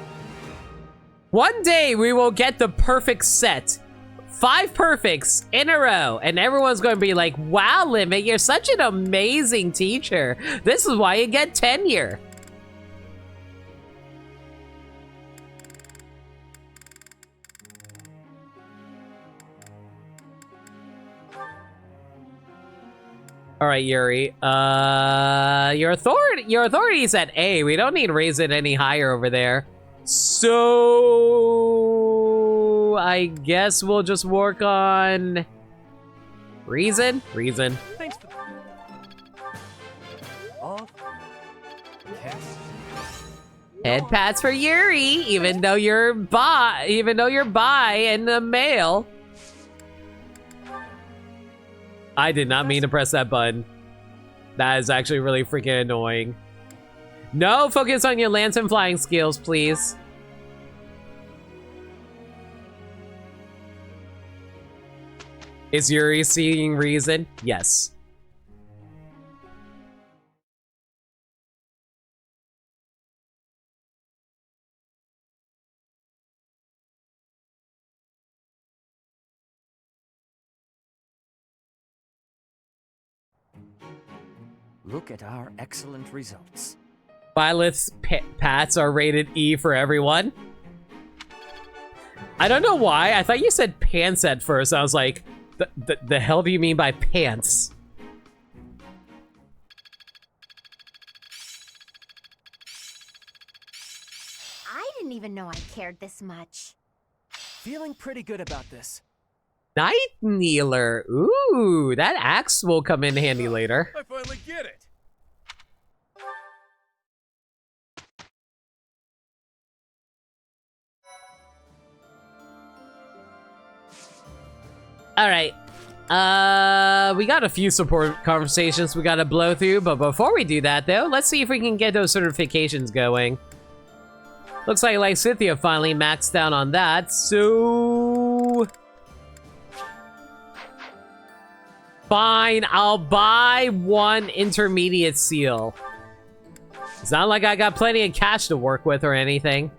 One day we will get the perfect set. 5 perfects in a row, and everyone's going to be like, wow, Limit, you're such an amazing teacher. This is why you get tenure. All right, Yuri. Your authority is at A. We don't need to raise it any higher over there. So I guess we'll just work on reason. Thanks for... Off. Cast. Head pats for Yuri, even though you're bi and a male. I did not mean to press that button. That is actually really freaking annoying. No, focus on your lance and flying skills, please. Is Yuri seeing reason? Yes. Look at our excellent results. Violet's pats are rated E for everyone. I don't know why. I thought you said pants at first. I was like, the hell do you mean by pants? I didn't even know I cared this much. Feeling pretty good about this. Night Kneeler. Ooh, that axe will come in handy later. I finally get it. All right. We got a few support conversations we gotta blow through, but before we do that, though, let's see if we can get those certifications going. Looks like Cynthia finally maxed out on that, so... Fine, I'll buy 1 intermediate seal. It's not like I got plenty of cash to work with or anything.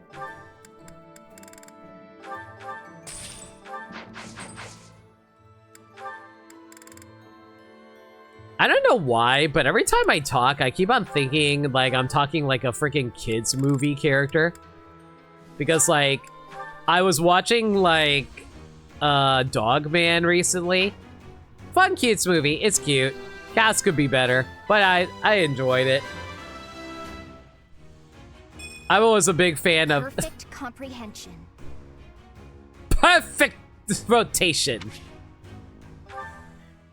I don't know why, but every time I talk, I keep on thinking like I'm talking like a freaking kids movie character. Because like, I was watching like Dogman recently. Fun kids movie, it's cute. Cast could be better, but I enjoyed it. I was a big fan of Perfect comprehension. perfect rotation.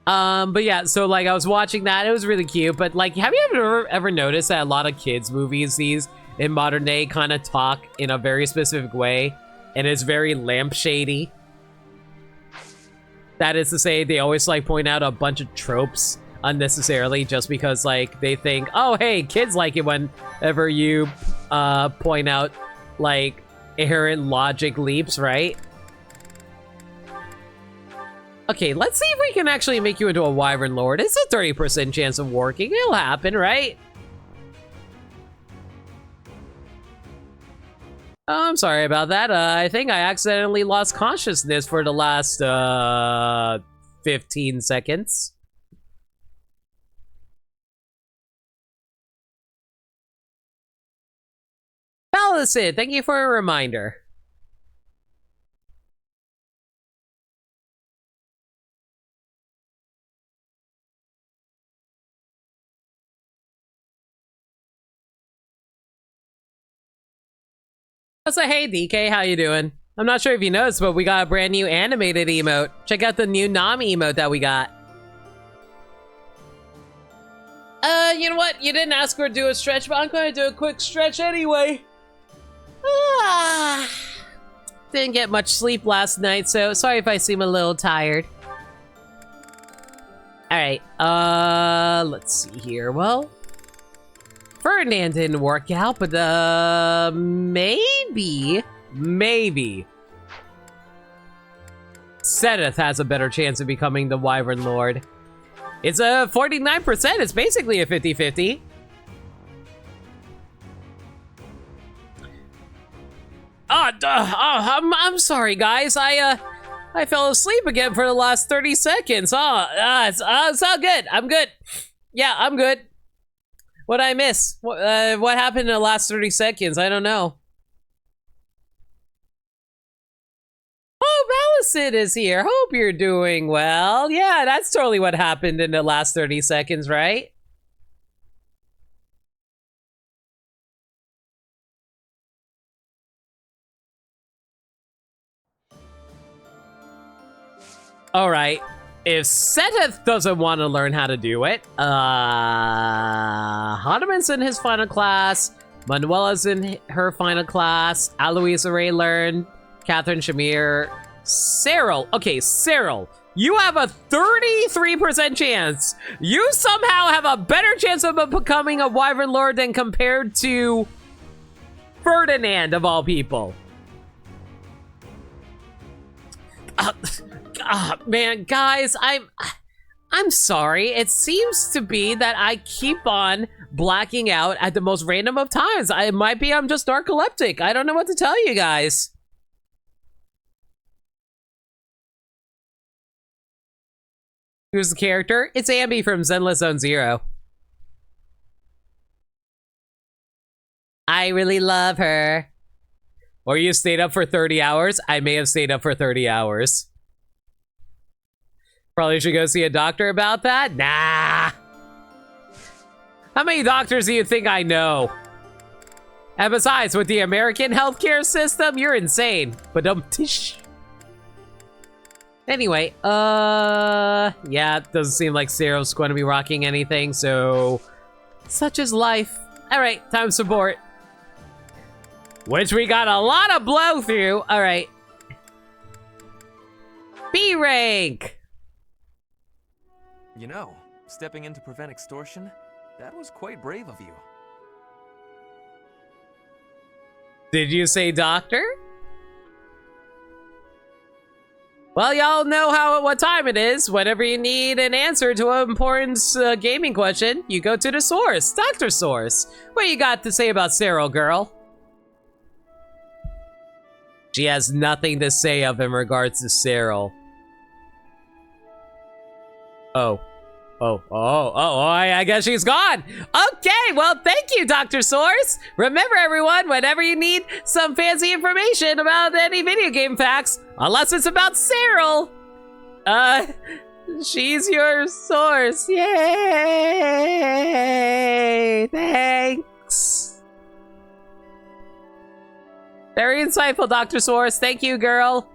But yeah, so like I was watching that, it was really cute, but like, have you ever noticed that a lot of kids movies in modern day kind of talk in a very specific way, and it's very lampshady? That is to say, they always like point out a bunch of tropes unnecessarily just because like they think, oh hey, kids like it whenever you point out like inherent logic leaps, right? Okay, let's see if we can actually make you into a Wyvern Lord. It's a 30% chance of working. It'll happen, right? Oh, I'm sorry about that. I think I accidentally lost consciousness for the last 15 seconds. Allison, thank you for a reminder. So hey DK, how you doing? I'm not sure if you noticed, but we got a brand new animated emote. Check out the new Nam emote that we got. You know what? You didn't ask her to do a stretch, but I'm gonna do a quick stretch anyway. Didn't get much sleep last night, so sorry if I seem a little tired. Alright, let's see here. Well, Ferdinand didn't work out, but maybe Seth has a better chance of becoming the Wyvern Lord. It's a 49%. It's basically a 50-50. I'm sorry, guys. I fell asleep again for the last 30 seconds. It's all good. I'm good. Yeah, I'm good. What'd I miss? What happened in the last 30 seconds? I don't know. Oh, Allison is here. Hope you're doing well. Yeah, that's totally what happened in the last 30 seconds, right? All right. If Seteth doesn't want to learn how to do it, Hanuman's in his final class, Manuela's in her final class, Aloise already learned, Catherine, Shamir, Cyril. Okay, Cyril, you have a 33% chance. You somehow have a better chance of becoming a Wyvern Lord than compared to Ferdinand, of all people. Man, guys, I'm sorry. It seems to be that I keep on blacking out at the most random of times. It might be I'm just narcoleptic. I don't know what to tell you guys. Who's the character? It's Ambi from Zenless Zone Zero. I really love her. Or you stayed up for 30 hours? I may have stayed up for 30 hours. Probably should go see a doctor about that? Nah. How many doctors do you think I know? And besides, with the American healthcare system, you're insane. But anyway, yeah, it doesn't seem like Cyril's going to be rocking anything, so such is life. All right, time support. Which we got a lot of blow through. All right. B rank. You know, stepping in to prevent extortion, that was quite brave of you. Did you say doctor? Well, y'all know what time it is. Whenever you need an answer to an important gaming question, you go to the source, Dr. Source. What you got to say about Cyril, girl? She has nothing to say of in regards to Cyril. I guess she's gone. Okay, well, thank you, Dr. Source. Remember, everyone, whenever you need some fancy information about any video game facts, unless it's about Cyril, she's your source. Yay! Thanks. Very insightful, Dr. Source. Thank you, girl.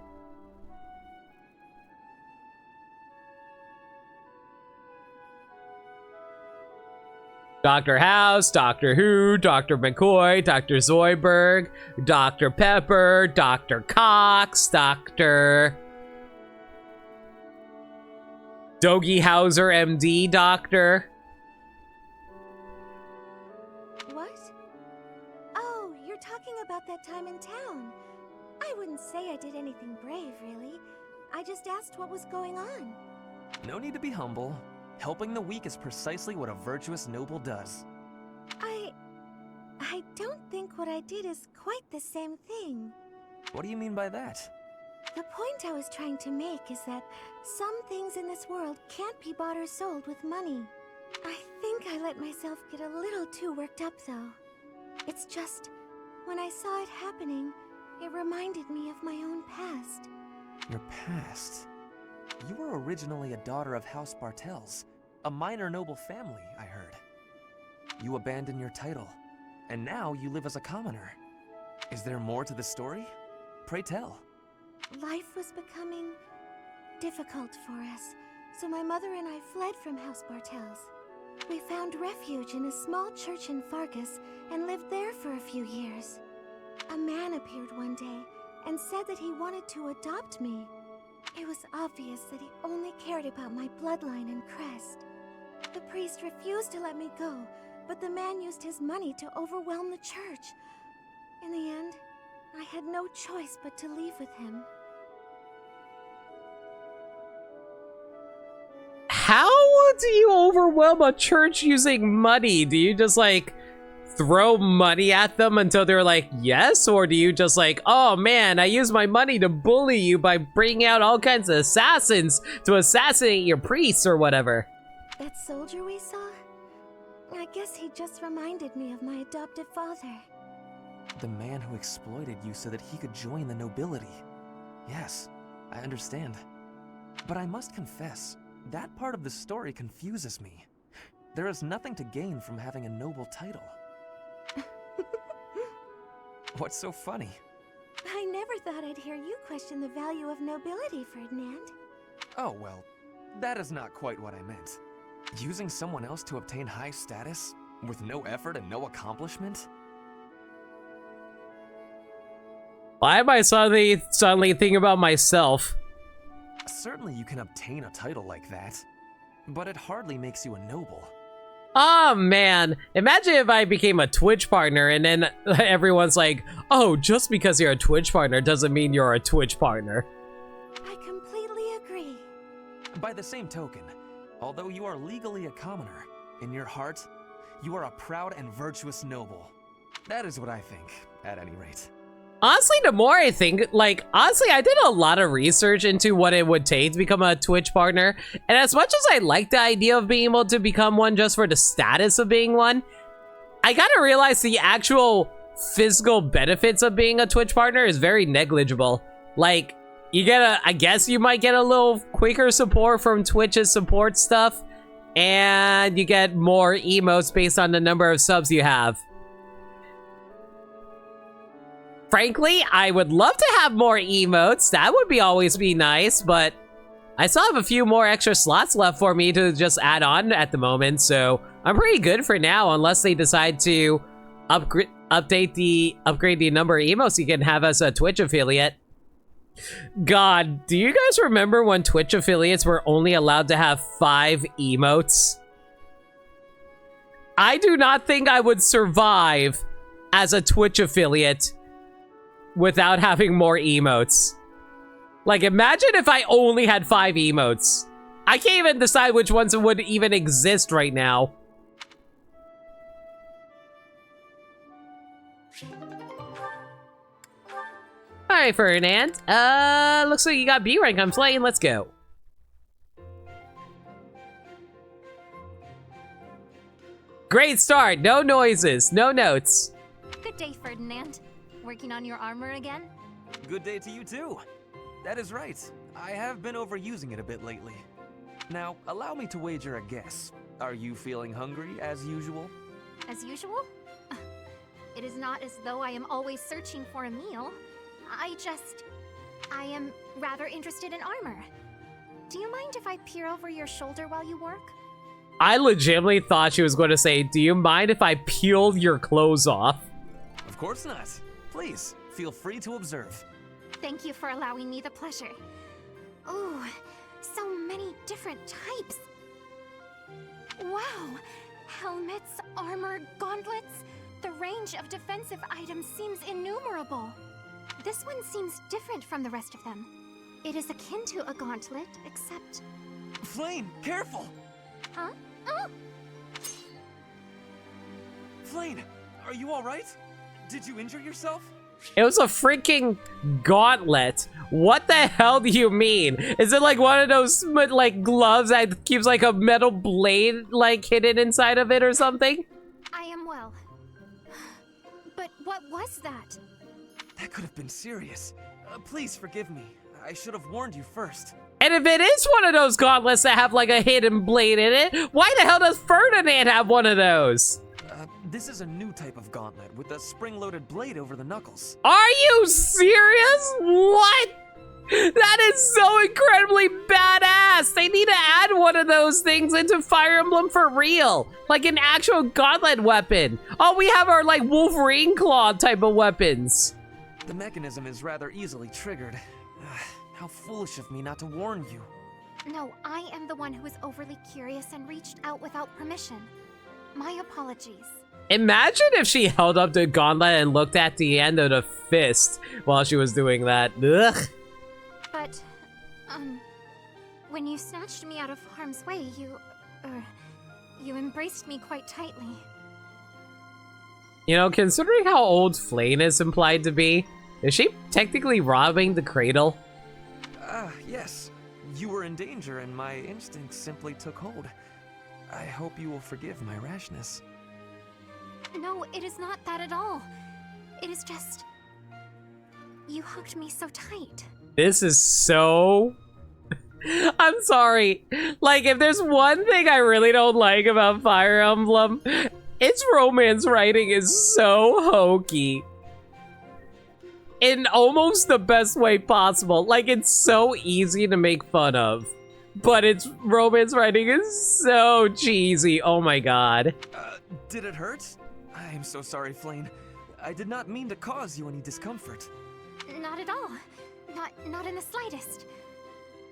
Dr. House, Doctor Who, Dr. McCoy, Dr. Zoidberg, Dr. Pepper, Dr. Cox, Dr. Doggy Hauser, MD, Doctor. What? Oh, you're talking about that time in town. I wouldn't say I did anything brave, really. I just asked what was going on. No need to be humble. Helping the weak is precisely what a virtuous noble does. I don't think what I did is quite the same thing. What do you mean by that? The point I was trying to make is that some things in this world can't be bought or sold with money. I think I let myself get a little too worked up, though. It's just, when I saw it happening, it reminded me of my own past. Your past? You were originally a daughter of House Bartels, a minor noble family, I heard. You abandoned your title, and now you live as a commoner. Is there more to the story? Pray tell. Life was becoming difficult for us, so my mother and I fled from House Bartels. We found refuge in a small church in Fargus and lived there for a few years. A man appeared one day and said that he wanted to adopt me. It was obvious that he only cared about my bloodline and crest. The priest refused to let me go, but the man used his money to overwhelm the church. In the end, I had no choice but to leave with him. How do you overwhelm a church using money? Do you just like throw money at them until they're like, yes? Or do you just like, oh man, I use my money to bully you by bringing out all kinds of assassins to assassinate your priests or whatever? That soldier we saw? I guess he just reminded me of my adoptive father. The man who exploited you so that he could join the nobility. Yes, I understand. But I must confess, that part of the story confuses me. There is nothing to gain from having a noble title. What's so funny? I never thought I'd hear you question the value of nobility, Ferdinand. Oh, well, that is not quite what I meant. Using someone else to obtain high status, with no effort and no accomplishment? Why am I suddenly thinking about myself? Certainly you can obtain a title like that, but it hardly makes you a noble. Oh man, imagine if I became a Twitch partner and then everyone's like, oh, just because you're a Twitch partner doesn't mean you're a Twitch partner. I completely agree. By the same token, although you are legally a commoner, in your heart, you are a proud and virtuous noble. That is what I think, at any rate. Honestly, the more I think, honestly, I did a lot of research into what it would take to become a Twitch partner. And as much as I like the idea of being able to become one just for the status of being one, I gotta realize the actual physical benefits of being a Twitch partner is very negligible. Like, I guess you might get a little quicker support from Twitch's support stuff, and you get more emotes based on the number of subs you have. Frankly, I would love to have more emotes. That would always be nice, but I still have a few more extra slots left for me to just add on at the moment, so I'm pretty good for now, unless they decide to upgrade the number of emotes you can have as a Twitch affiliate. God, do you guys remember when Twitch affiliates were only allowed to have 5 emotes? I do not think I would survive as a Twitch affiliate without having more emotes. Like, imagine if I only had 5 emotes. I can't even decide which ones would even exist right now. Alright, Ferdinand. Looks like you got B rank on Flame. Let's go. Great start. No noises. No notes. Good day, Ferdinand. Working on your armor again? Good day to you too. That is right. I have been overusing it a bit lately. Now, allow me to wager a guess. Are you feeling hungry as usual? As usual? It is not as though I am always searching for a meal. I am rather interested in armor. Do you mind if I peer over your shoulder while you work? I legitimately thought she was going to say, do you mind if I peeled your clothes off? Of course not. Please, feel free to observe. Thank you for allowing me the pleasure. Ooh, so many different types. Wow, helmets, armor, gauntlets. The range of defensive items seems innumerable. This one seems different from the rest of them. It is akin to a gauntlet, except... Flame, careful! Huh? Oh! Flame, are you alright? Did you injure yourself? It was a freaking gauntlet. What the hell do you mean? Is it like one of those like gloves that keeps like a metal blade like hidden inside of it or something? I am well. But what was that? That could have been serious. Please forgive me. I should have warned you first. And if it is one of those gauntlets that have like a hidden blade in it, why the hell does Ferdinand have one of those? This is a new type of gauntlet with a spring-loaded blade over the knuckles. Are you serious? What? That is so incredibly badass. They need to add one of those things into Fire Emblem for real. Like an actual gauntlet weapon. All we have are like Wolverine claw type of weapons. The mechanism is rather easily triggered. How foolish of me not to warn you. No, I am the one who was overly curious and reached out without permission. My apologies. Imagine if she held up the gauntlet and looked at the end of the fist while she was doing that. Ugh. But, when you snatched me out of harm's way, you embraced me quite tightly. You know, considering how old Flame is implied to be, is she technically robbing the cradle? Yes. You were in danger and my instincts simply took hold. I hope you will forgive my rashness. No, it is not that at all. It is just... you hugged me so tight. This is so... I'm sorry. Like, if there's one thing I really don't like about Fire Emblem, its romance writing is so hokey. In almost the best way possible. Like, it's so easy to make fun of. But its romance writing is so cheesy. Oh my god. Did it hurt? I am so sorry, Flame. I did not mean to cause you any discomfort. Not at all. Not in the slightest.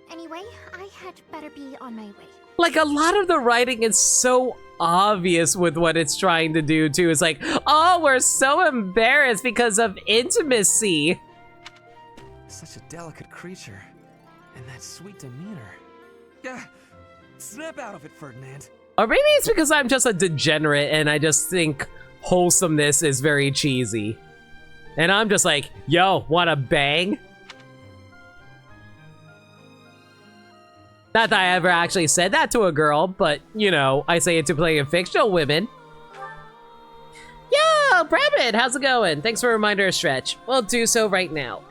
Anyway, I had better be on my way. Like, a lot of the writing is so obvious with what it's trying to do, too. It's like, oh, we're so embarrassed because of intimacy. Such a delicate creature. And that sweet demeanor. Yeah, snap out of it, Ferdinand. Or maybe it's because I'm just a degenerate and I just think wholesomeness is very cheesy. And I'm just like, yo, wanna bang? Not that I ever actually said that to a girl, but, you know, I say it to plenty of fictional women. Yo, Brabit, how's it going? Thanks for a reminder of stretch. We'll do so right now.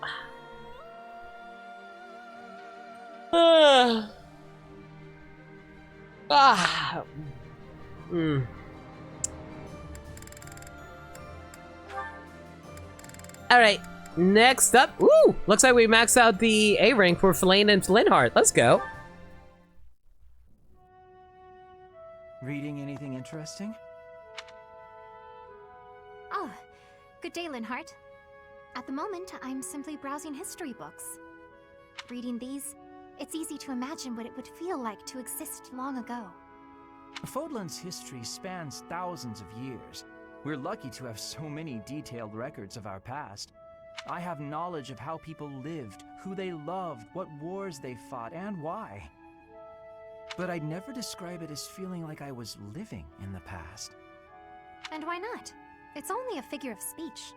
Alright, next up. Ooh, looks like we maxed out the A rank for Flame and Flintheart. Let's go. Reading anything interesting? Oh, good day, Linhart. At the moment, I'm simply browsing history books. Reading these, it's easy to imagine what it would feel like to exist long ago. Fódlan's history spans thousands of years. We're lucky to have so many detailed records of our past. I have knowledge of how people lived, who they loved, what wars they fought, and why. But I'd never describe it as feeling like I was living in the past. And why not? It's only a figure of speech.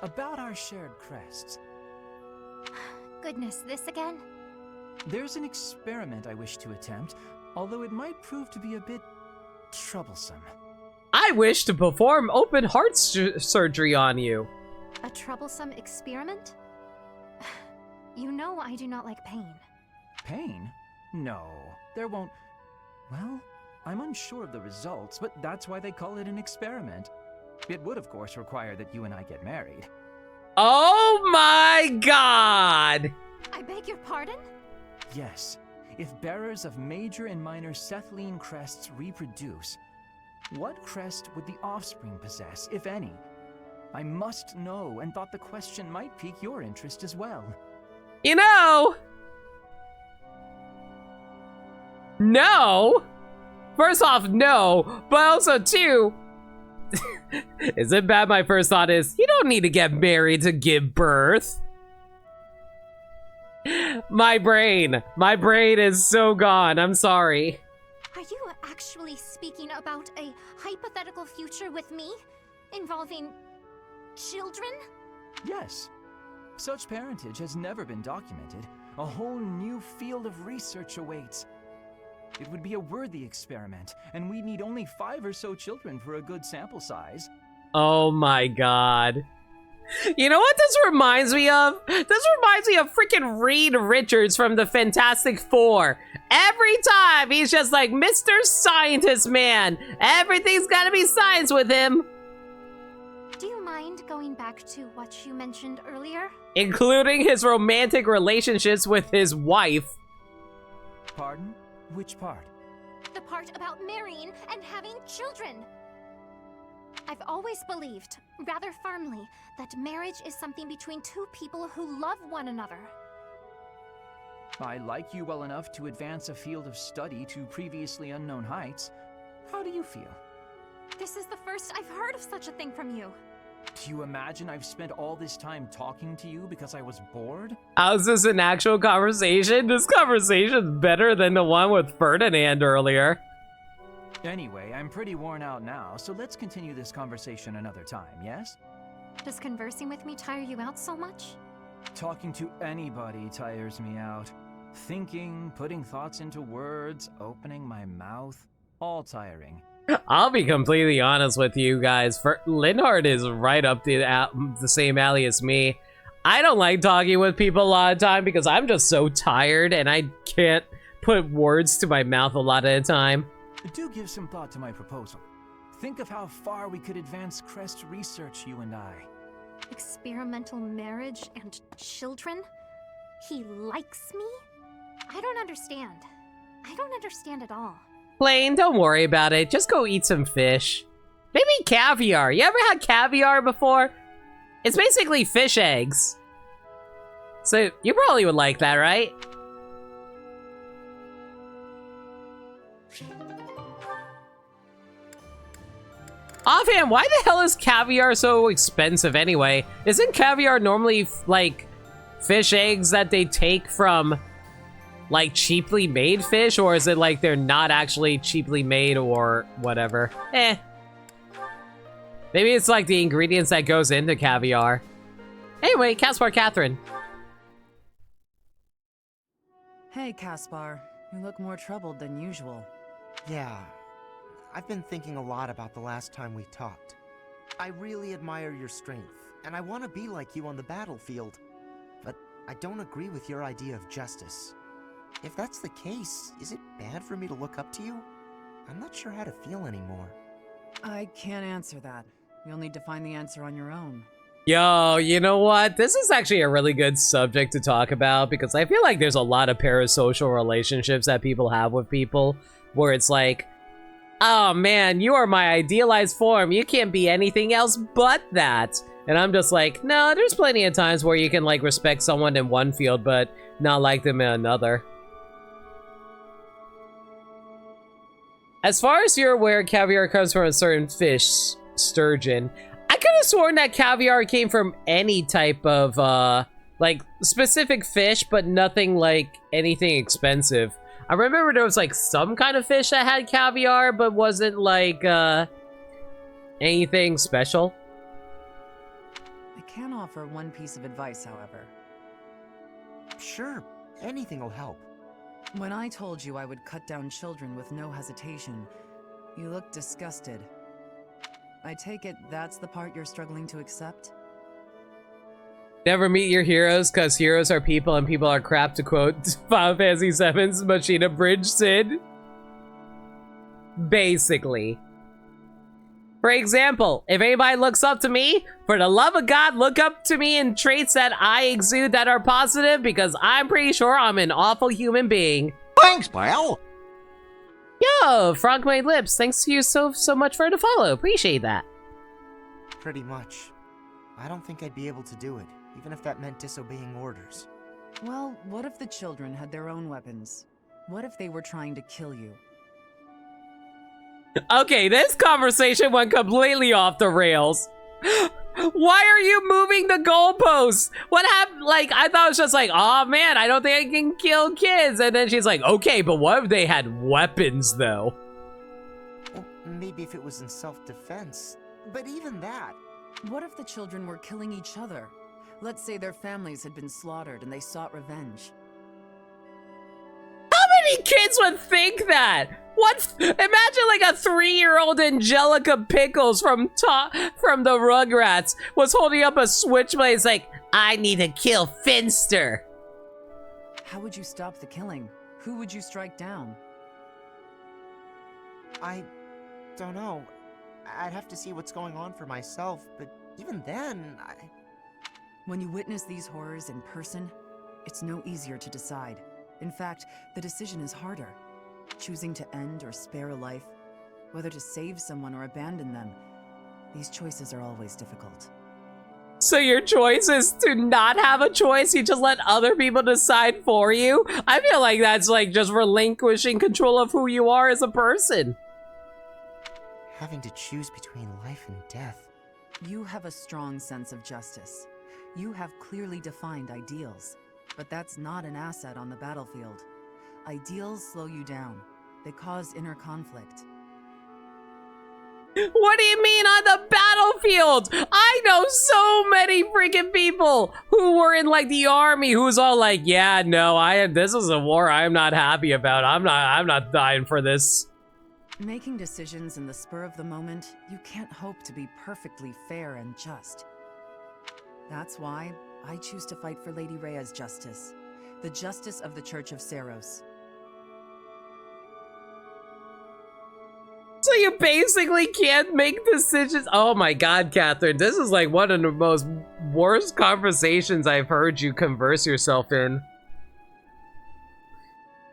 About our shared crests. Goodness, this again? There's an experiment I wish to attempt, although it might prove to be a bit troublesome. I wish to perform open heart surgery on you. A troublesome experiment? You know I do not like pain. Pain? No, there won't... Well, I'm unsure of the results, but that's why they call it an experiment. It would, of course, require that you and I get married. Oh my god! I beg your pardon? Yes. If bearers of major and minor Cethline crests reproduce, what crest would the offspring possess, if any? I must know, and thought the question might pique your interest as well. You know... No! First off, no, but also two... Is it bad? My first thought is, you don't need to get married to give birth. My brain is so gone. I'm sorry. Are you actually speaking about a hypothetical future with me? Involving children? Yes. Such parentage has never been documented. A whole new field of research awaits. It would be a worthy experiment, and we need only 5 or so children for a good sample size. Oh my god. You know what this reminds me of? This reminds me of freaking Reed Richards from the Fantastic Four. Every time he's just like, Mr. Scientist Man, everything's gotta be science with him. Do you mind going back to what you mentioned earlier? Including his romantic relationships with his wife. Pardon? Which part? The part about marrying and having children. I've always believed, rather firmly, that marriage is something between two people who love one another. I like you well enough to advance a field of study to previously unknown heights. How do you feel? This is the first I've heard of such a thing from you. Do you imagine I've spent all this time talking to you because I was bored? How's this an actual conversation? This conversation's better than the one with Ferdinand earlier. Anyway, I'm pretty worn out now, so let's continue this conversation another time, yes? Does conversing with me tire you out so much? Talking to anybody tires me out. Thinking, putting thoughts into words, opening my mouth, all tiring. I'll be completely honest with you guys. Linhardt is right up the same alley as me. I don't like talking with people a lot of the time because I'm just so tired and I can't put words to my mouth a lot of the time. Do give some thought to my proposal. Think of how far we could advance crest research, you and I. Experimental marriage and children? He likes me? I don't understand. I don't understand at all. Plain, don't worry about it. Just go eat some fish. Maybe caviar. You ever had caviar before? It's basically fish eggs. So you probably would like that, right? Offhand, why the hell is caviar so expensive anyway? Isn't caviar normally like fish eggs that they take from like cheaply made fish, or is it like they're not actually cheaply made or whatever? Maybe it's like the ingredients that goes into caviar. Anyway, Caspar Catherine. Hey, Caspar. You look more troubled than usual. Yeah, I've been thinking a lot about the last time we talked. I really admire your strength, and I want to be like you on the battlefield. But I don't agree with your idea of justice. If that's the case, is it bad for me to look up to you? I'm not sure how to feel anymore. I can't answer that. You'll need to find the answer on your own. Yo, you know what? This is actually a really good subject to talk about because I feel like there's a lot of parasocial relationships that people have with people where it's like, oh man, you are my idealized form. You can't be anything else but that. And I'm just like, no, there's plenty of times where you can like respect someone in one field but not like them in another. As far as you're aware, caviar comes from a certain fish, sturgeon. I could have sworn that caviar came from any type of, Like, specific fish, but nothing like anything expensive. I remember there was like some kind of fish that had caviar, but wasn't like anything special. I can offer one piece of advice, however. Sure, anything will help. When I told you I would cut down children with no hesitation, you looked disgusted. I take it that's the part you're struggling to accept? Never meet your heroes, because heroes are people and people are crap, to quote Final Fantasy VII's Machina Bridge Sid. Basically. For example, if anybody looks up to me, for the love of God, look up to me in traits that I exude that are positive, because I'm pretty sure I'm an awful human being. Thanks, pal. Yo, Frog Made Lips, thanks to you so much for the follow. Appreciate that. Pretty much. I don't think I'd be able to do it, even if that meant disobeying orders. Well, what if the children had their own weapons? What if they were trying to kill you? Okay, this conversation went completely off the rails. Why are you moving the goalposts? What happened? Like, I thought it was just like, oh man, I don't think I can kill kids. And then she's like, okay, but what if they had weapons though? Well, maybe if it was in self-defense. But even that. What if the children were killing each other? Let's say their families had been slaughtered and they sought revenge. How many kids would think that? What? Imagine like a 3-year-old Angelica Pickles from the Rugrats was holding up a switchblade. It's like, I need to kill Finster. How would you stop the killing? Who would you strike down? I don't know. I'd have to see what's going on for myself, but even then, When you witness these horrors in person, it's no easier to decide. In fact, the decision is harder. Choosing to end or spare a life, whether to save someone or abandon them, these choices are always difficult. So your choice is to not have a choice? You just let other people decide for you? I feel like that's like just relinquishing control of who you are as a person. Having to choose between life and death. You have a strong sense of justice. You have clearly defined ideals, but that's not an asset on the battlefield. Ideals slow you down. They cause inner conflict. What do you mean on the battlefield? I know so many freaking people who were in like the army who's all like, yeah, no, this is a war I'm not happy about. I'm not dying for this. Making decisions in the spur of the moment, you can't hope to be perfectly fair and just. That's why I choose to fight for Lady Rhea's justice. The justice of the Church of Seiros. So you basically can't make decisions. Oh my God, Catherine, this is like one of the most worst conversations I've heard you converse yourself in.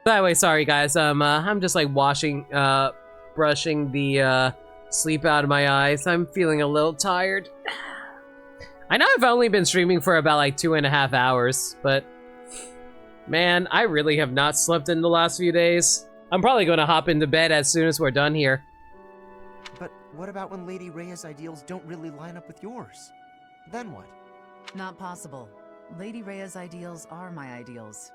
By the way, sorry guys, I'm just like brushing the sleep out of my eyes. I'm feeling a little tired. I know I've only been streaming for about like 2.5 hours, but man, I really have not slept in the last few days. I'm probably gonna hop into bed as soon as we're done here. But what about when Lady Rhea's ideals don't really line up with yours? Then what? Not possible. Lady Rhea's ideals are my ideals.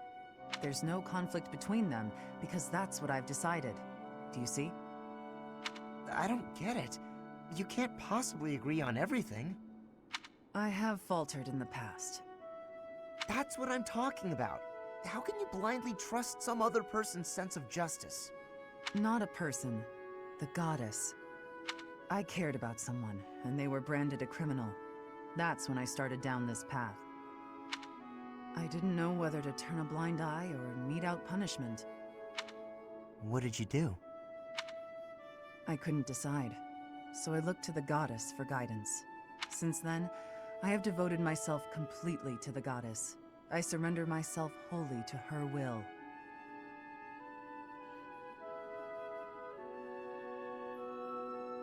There's no conflict between them, because that's what I've decided. Do you see? I don't get it. You can't possibly agree on everything. I have faltered in the past. That's what I'm talking about. How can you blindly trust some other person's sense of justice? Not a person. The goddess. I cared about someone, and they were branded a criminal. That's when I started down this path. I didn't know whether to turn a blind eye or mete out punishment. What did you do? I couldn't decide, so I looked to the goddess for guidance. Since then, I have devoted myself completely to the goddess. I surrender myself wholly to her will.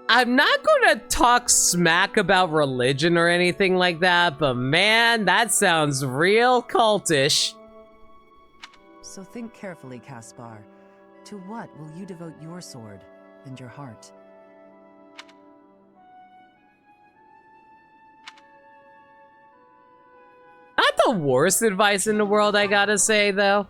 I'm not gonna talk smack about religion or anything like that, but man, that sounds real cultish. So think carefully, Caspar. To what will you devote your sword and your heart? Not the worst advice in the world, I gotta say, though.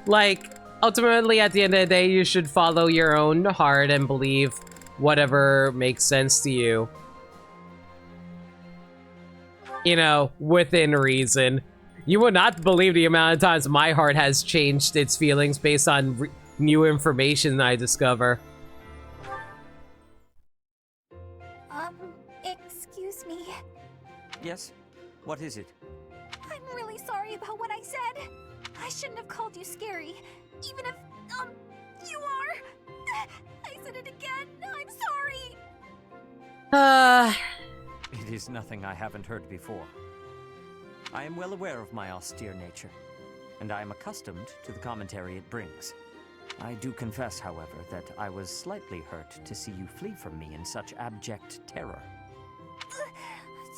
Like, ultimately, at the end of the day, you should follow your own heart and believe whatever makes sense to you. You know, within reason. You would not believe the amount of times my heart has changed its feelings based on new information I discover. Excuse me. Yes? What is it? I'm really sorry about what I said. I shouldn't have called you scary, even if, you are. I said it again. I'm sorry. It is nothing I haven't heard before. I am well aware of my austere nature, and I am accustomed to the commentary it brings. I do confess, however, that I was slightly hurt to see you flee from me in such abject terror.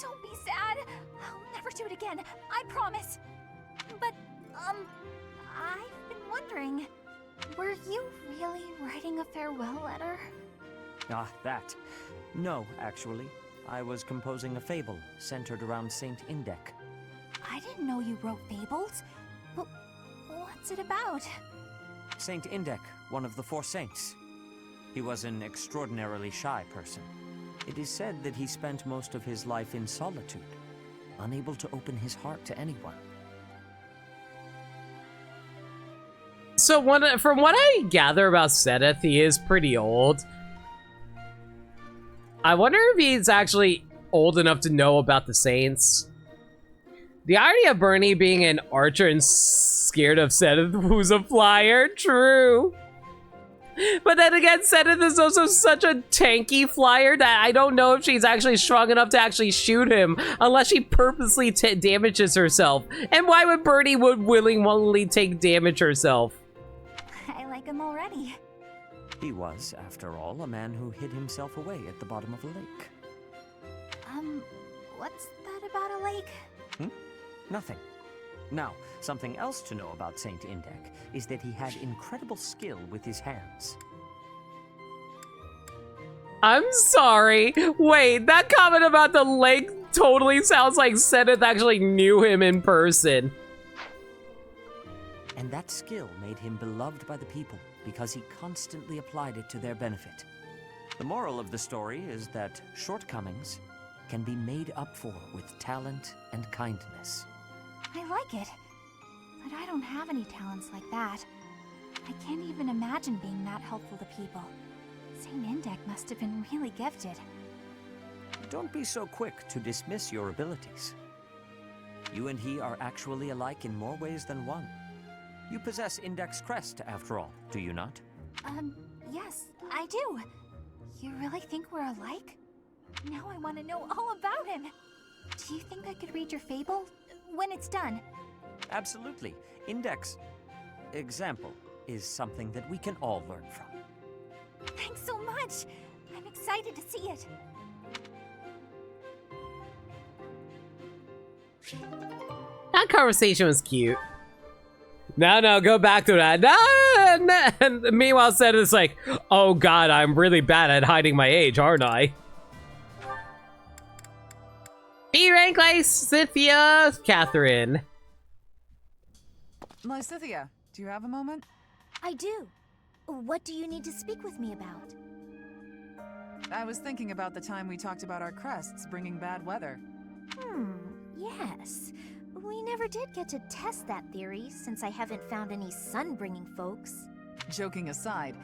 Don't be sad. I'll never do it again. I promise. But, I've been wondering, were you really writing a farewell letter? Ah, that. No, actually. I was composing a fable centered around Saint Indek. I didn't know you wrote fables. But what's it about? Saint Indek, one of the 4 saints. He was an extraordinarily shy person. It is said that he spent most of his life in solitude, unable to open his heart to anyone. So from what I gather about Seth, he is pretty old. I wonder if he's actually old enough to know about the saints. The irony of Bernie being an archer and scared of Seth, who's a flyer, true. But then again, Seth is also such a tanky flyer that I don't know if she's actually strong enough to actually shoot him unless she purposely damages herself. And why would Bernie willingly take damage herself? I like him already. He was, after all, a man who hid himself away at the bottom of a lake. What's that about a lake? Nothing. Now, something else to know about Saint Indek is that he had incredible skill with his hands. I'm sorry. Wait, that comment about the lake totally sounds like Seth actually knew him in person. And that skill made him beloved by the people because he constantly applied it to their benefit. The moral of the story is that shortcomings can be made up for with talent and kindness. I like it, but I don't have any talents like that. I can't even imagine being that helpful to people. Saint Indek must have been really gifted. Don't be so quick to dismiss your abilities. You and he are actually alike in more ways than one. You possess Indek's crest, after all, do you not? Yes, I do. You really think we're alike? Now I want to know all about him. Do you think I could read your fable when it's done? Absolutely. Indek's example is something that we can all learn from. Thanks so much. I'm excited to see it. That conversation was cute. No, go back to that. No. And meanwhile, Seth is like, oh god, I'm really bad at hiding my age, aren't I? B-rank Lysithia Catherine. Lysithia, do you have a moment? I do. What do you need to speak with me about? I was thinking about the time we talked about our crests bringing bad weather. Yes. We never did get to test that theory, since I haven't found any sun-bringing folks. Joking aside,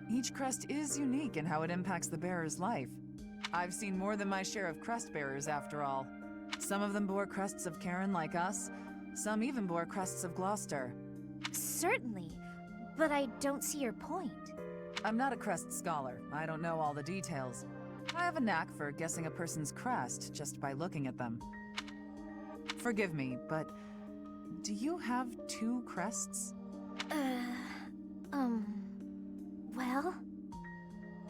each crest is unique in how it impacts the bearer's life. I've seen more than my share of crest bearers, after all. Some of them bore crests of Karen like us, some even bore crests of Gloucester. Certainly, but I don't see your point. I'm not a crest scholar. I don't know all the details. I have a knack for guessing a person's crest just by looking at them. Forgive me, but do you have 2 crests? Well?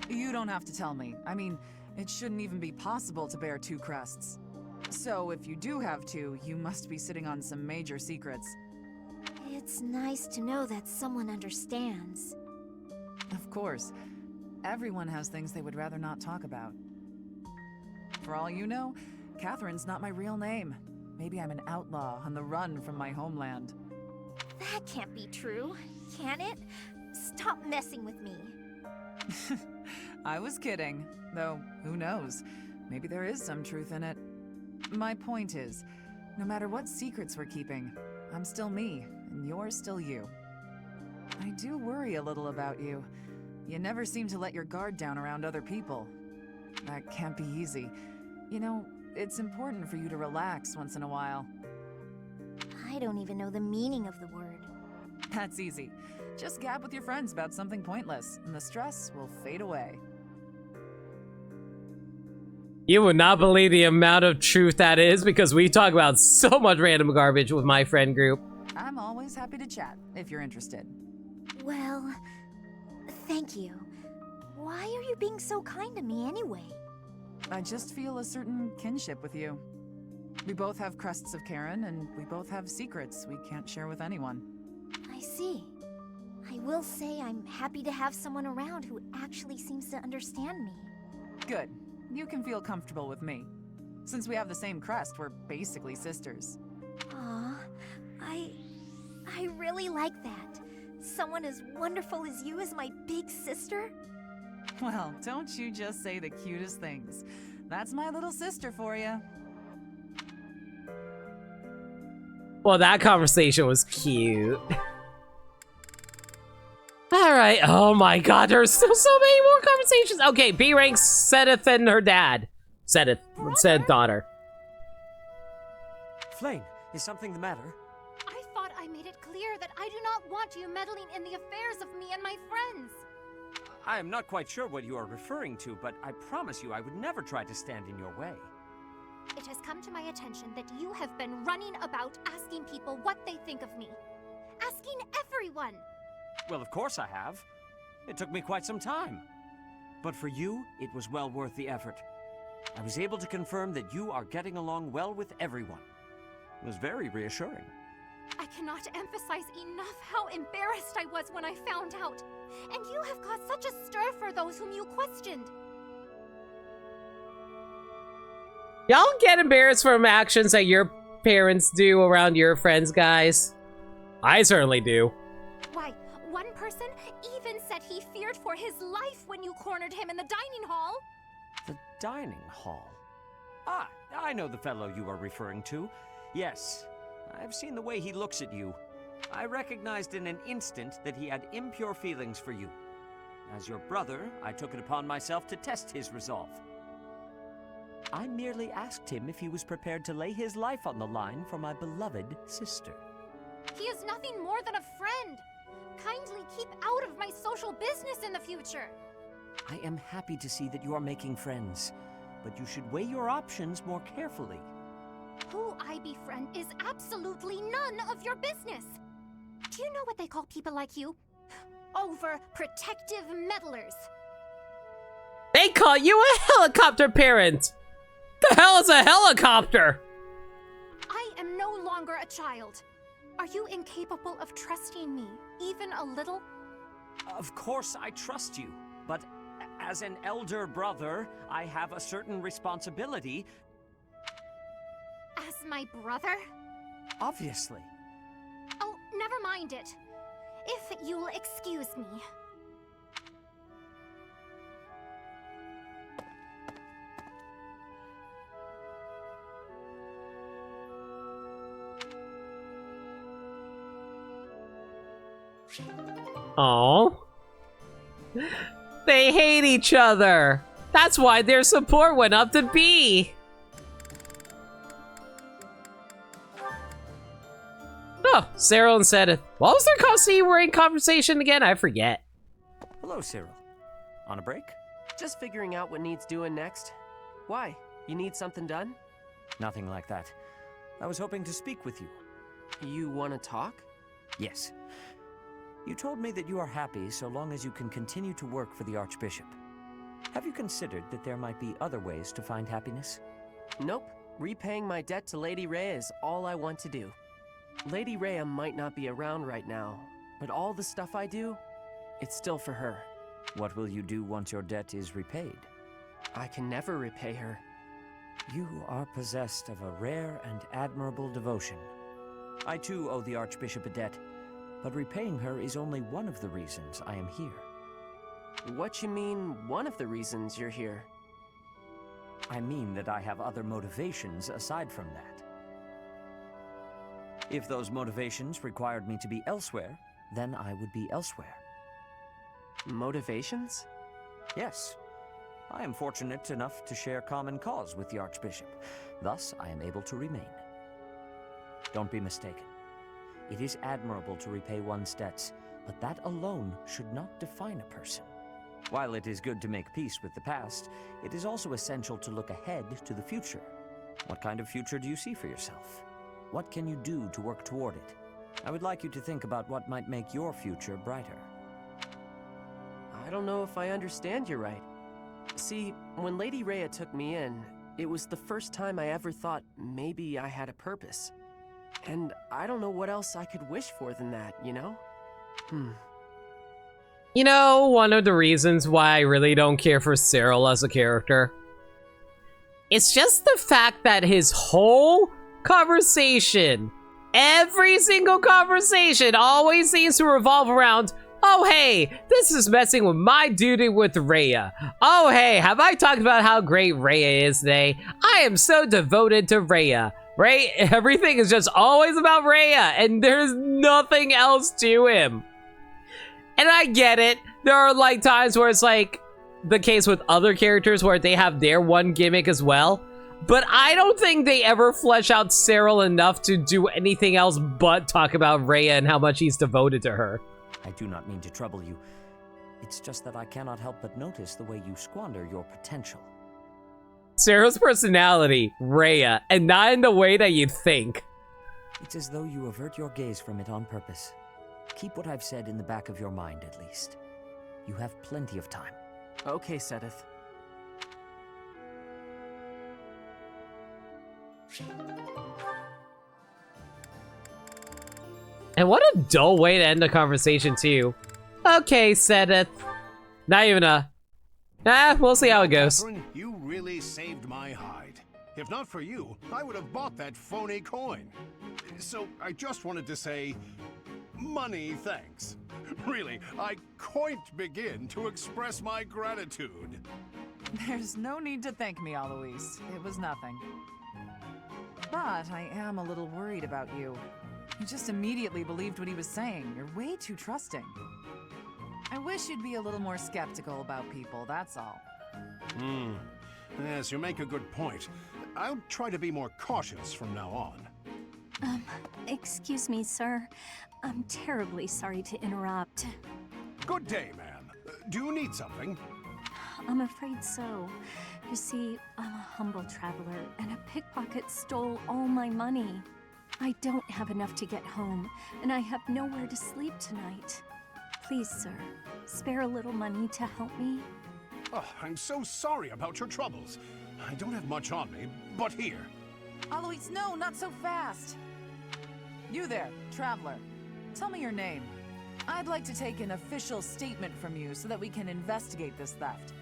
You don't have to tell me. I mean, it shouldn't even be possible to bear 2 crests. So if you do have 2, you must be sitting on some major secrets. It's nice to know that someone understands. Of course. Everyone has things they would rather not talk about. For all you know, Catherine's not my real name. Maybe I'm an outlaw on the run from my homeland. That can't be true, can it? Stop messing with me. I was kidding, though who knows? Maybe there is some truth in it. My point is, no matter what secrets we're keeping, I'm still me, and you're still you. I do worry a little about you. You never seem to let your guard down around other people. That can't be easy. You know, it's important for you to relax once in a while. I don't even know the meaning of the word. That's easy. Just gab with your friends about something pointless, and the stress will fade away. You would not believe the amount of truth that is, because we talk about so much random garbage with my friend group. I'm always happy to chat, if you're interested. Well, thank you. Why are you being so kind to me anyway? I just feel a certain kinship with you. We both have crests of Karen, and we both have secrets we can't share with anyone. I see. I will say I'm happy to have someone around who actually seems to understand me. Good. You can feel comfortable with me. Since we have the same crest, we're basically sisters. Aw, I really like that. Someone as wonderful as you is my big sister? Well, don't you just say the cutest things. That's my little sister for you. Well, that conversation was cute. Alright, oh my god, there's still so many more conversations. Okay, B ranks Sedith and her dad. Sedith daughter. Flame, is something the matter? I thought I made it clear that I do not want you meddling in the affairs of me and my friends. I am not quite sure what you are referring to, but I promise you I would never try to stand in your way. It has come to my attention that you have been running about asking people what they think of me. Asking everyone. Well, of course I have. It took me quite some time. But for you, it was well worth the effort. I was able to confirm that you are getting along well with everyone. It was very reassuring. I cannot emphasize enough how embarrassed I was when I found out. And you have caused such a stir for those whom you questioned. Y'all get embarrassed from actions that your parents do around your friends, guys? I certainly do. Why, one person even said he feared for his life when you cornered him in the dining hall. The dining hall? Ah, I know the fellow you are referring to. Yes, I've seen the way he looks at you. I recognized in an instant that he had impure feelings for you. As your brother, I took it upon myself to test his resolve. I merely asked him if he was prepared to lay his life on the line for my beloved sister. He is nothing more than a friend. Kindly keep out of my social business in the future. I am happy to see that you are making friends, but you should weigh your options more carefully. Who I befriend is absolutely none of your business. Do you know what they call people like you? Overprotective meddlers. They call you a helicopter parent! The hell is a helicopter? I am no longer a child. Are you incapable of trusting me, even a little? Of course I trust you, but as an elder brother, I have a certain responsibility. As my brother? Obviously. Oh, never mind it. If you'll excuse me. Oh, they hate each other. That's why their support went up to B. Oh, Cyril and Sedith. What was their conversation again? I forget. Hello, Cyril. On a break? Just figuring out what needs doing next. Why? You need something done? Nothing like that. I was hoping to speak with you. You want to talk? Yes. You told me that you are happy so long as you can continue to work for the Archbishop. Have you considered that there might be other ways to find happiness? Nope. Repaying my debt to Lady Rhea is all I want to do. Lady Rhea might not be around right now, but all the stuff I do, it's still for her. What will you do once your debt is repaid? I can never repay her. You are possessed of a rare and admirable devotion. I too owe the Archbishop a debt, but repaying her is only one of the reasons I am here. What you mean, one of the reasons you're here? I mean that I have other motivations aside from that. If those motivations required me to be elsewhere, then I would be elsewhere. Motivations? Yes. I am fortunate enough to share common cause with the Archbishop. Thus, I am able to remain. Don't be mistaken. It is admirable to repay one's debts, but that alone should not define a person. While it is good to make peace with the past, it is also essential to look ahead to the future. What kind of future do you see for yourself? What can you do to work toward it? I would like you to think about what might make your future brighter. I don't know if I understand you right. See, when Lady Rhea took me in, it was the first time I ever thought maybe I had a purpose. And I don't know what else I could wish for than that, you know? You know, one of the reasons why I really don't care for Cyril as a character, it's just the fact that his whole conversation, every single conversation, always seems to revolve around, oh hey, this is messing with my duty with Rhea. Oh hey, have I talked about how great Rhea is today? I am so devoted to Rhea. Right? Everything is just always about Rhea, and there's nothing else to him. And I get it. There are like times where it's like the case with other characters where they have their one gimmick as well. But I don't think they ever flesh out Cyril enough to do anything else but talk about Rhea and how much he's devoted to her. I do not mean to trouble you. It's just that I cannot help but notice the way you squander your potential. Cyril's personality, Rhea, and not in the way that you think. It's as though you avert your gaze from it on purpose. Keep what I've said in the back of your mind, at least. You have plenty of time. Okay, Sedith. And what a dull way to end the conversation, too. Okay, Sedith. Not even a... we'll see how it goes. Catherine, you really saved my hide. If not for you, I would have bought that phony coin. So I just wanted to say, money thanks. Really, I can't begin to express my gratitude. There's no need to thank me, Alois. It was nothing. But I am a little worried about you. You just immediately believed what he was saying. You're way too trusting. I wish you'd be a little more skeptical about people, that's all. Yes, you make a good point. I'll try to be more cautious from now on. Excuse me, sir. I'm terribly sorry to interrupt. Good day, ma'am. Do you need something? I'm afraid so. You see, I'm a humble traveler, and a pickpocket stole all my money. I don't have enough to get home, and I have nowhere to sleep tonight. Please, sir, spare a little money to help me. Oh, I'm so sorry about your troubles. I don't have much on me, but here. Alois, no, not so fast! You there, traveler. Tell me your name. I'd like to take an official statement from you so that we can investigate this theft.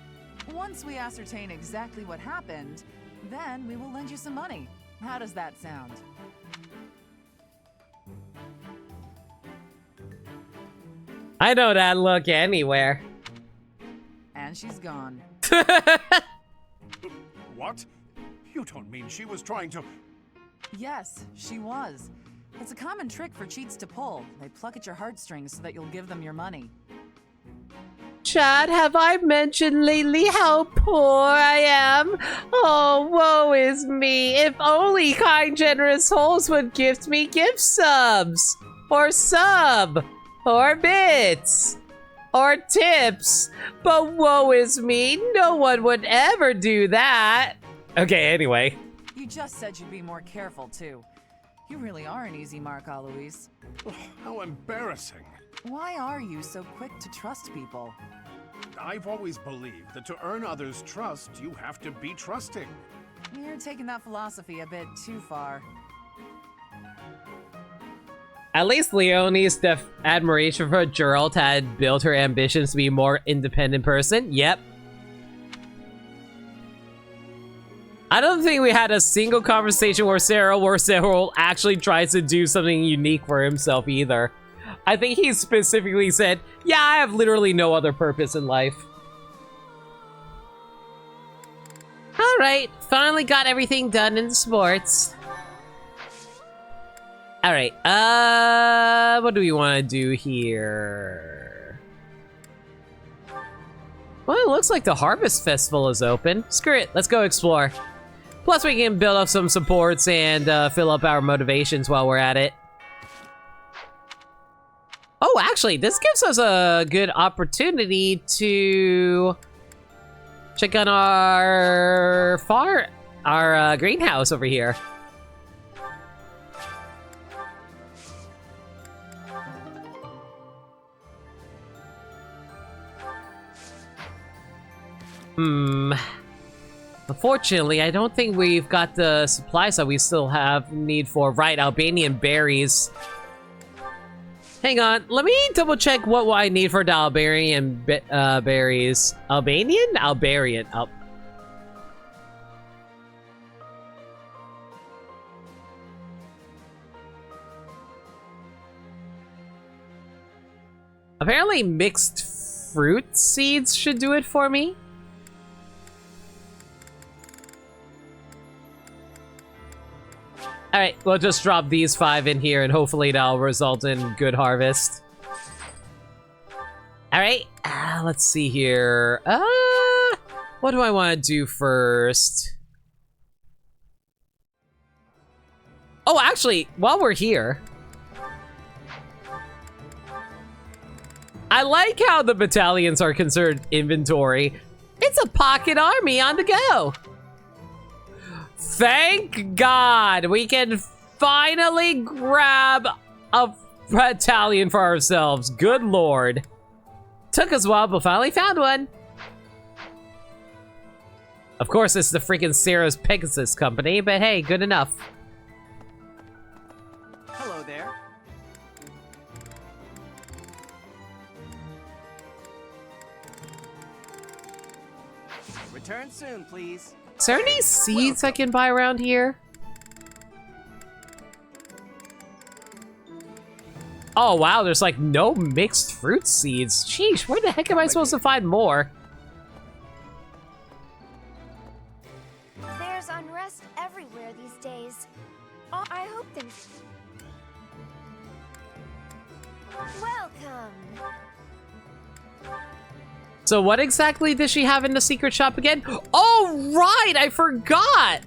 Once we ascertain exactly what happened, then we will lend you some money. How does that sound? I know that look anywhere. And she's gone. What? You don't mean she was trying to... Yes, she was. It's a common trick for cheats to pull. They pluck at your heartstrings so that you'll give them your money. Chad, have I mentioned lately how poor I am? Oh, woe is me. If only kind, generous souls would gift me gift subs. Or sub. Or bits. Or tips. But woe is me. No one would ever do that. Okay, anyway. You just said you'd be more careful, too. You really are an easy mark, Alois. Oh, how embarrassing. Why are you so quick to trust people? I've always believed that to earn others' trust, you have to be trusting. You're taking that philosophy a bit too far. At least Leonie's admiration for Geralt had built her ambitions to be a more independent person. Yep. I don't think we had a single conversation where Cyril actually tries to do something unique for himself either. I think he specifically said, yeah, I have literally no other purpose in life. Alright, finally got everything done in sports. Alright, what do we want to do here? Well, it looks like the Harvest Festival is open. Screw it, let's go explore. Plus, we can build up some supports and fill up our motivations while we're at it. Oh, actually, this gives us a good opportunity to check on our greenhouse over here. Unfortunately, I don't think we've got the supplies that we still need for. Right, Albanian berries. Hang on, let me double check what I need for the Albanian berries. Albanian? Albarian. Apparently mixed fruit seeds should do it for me. Alright, we'll just drop these 5 in here and hopefully that'll result in good harvest. Alright, let's see here. What do I want to do first? Oh, actually, while we're here, I like how the battalions are considered inventory. It's a pocket army on the go. Thank God we can finally grab a battalion for ourselves. Good Lord. Took us a while, but finally found one. Of course, it's the freaking Sarah's Pegasus company, but hey, good enough. Hello there. Return soon, please. Is there any seeds I can buy around here? Oh wow, there's like no mixed fruit seeds. Sheesh, where the heck am I supposed to find more? There's unrest everywhere these days. Oh, I hope things... Welcome! So what exactly does she have in the secret shop again? Oh, right, I forgot.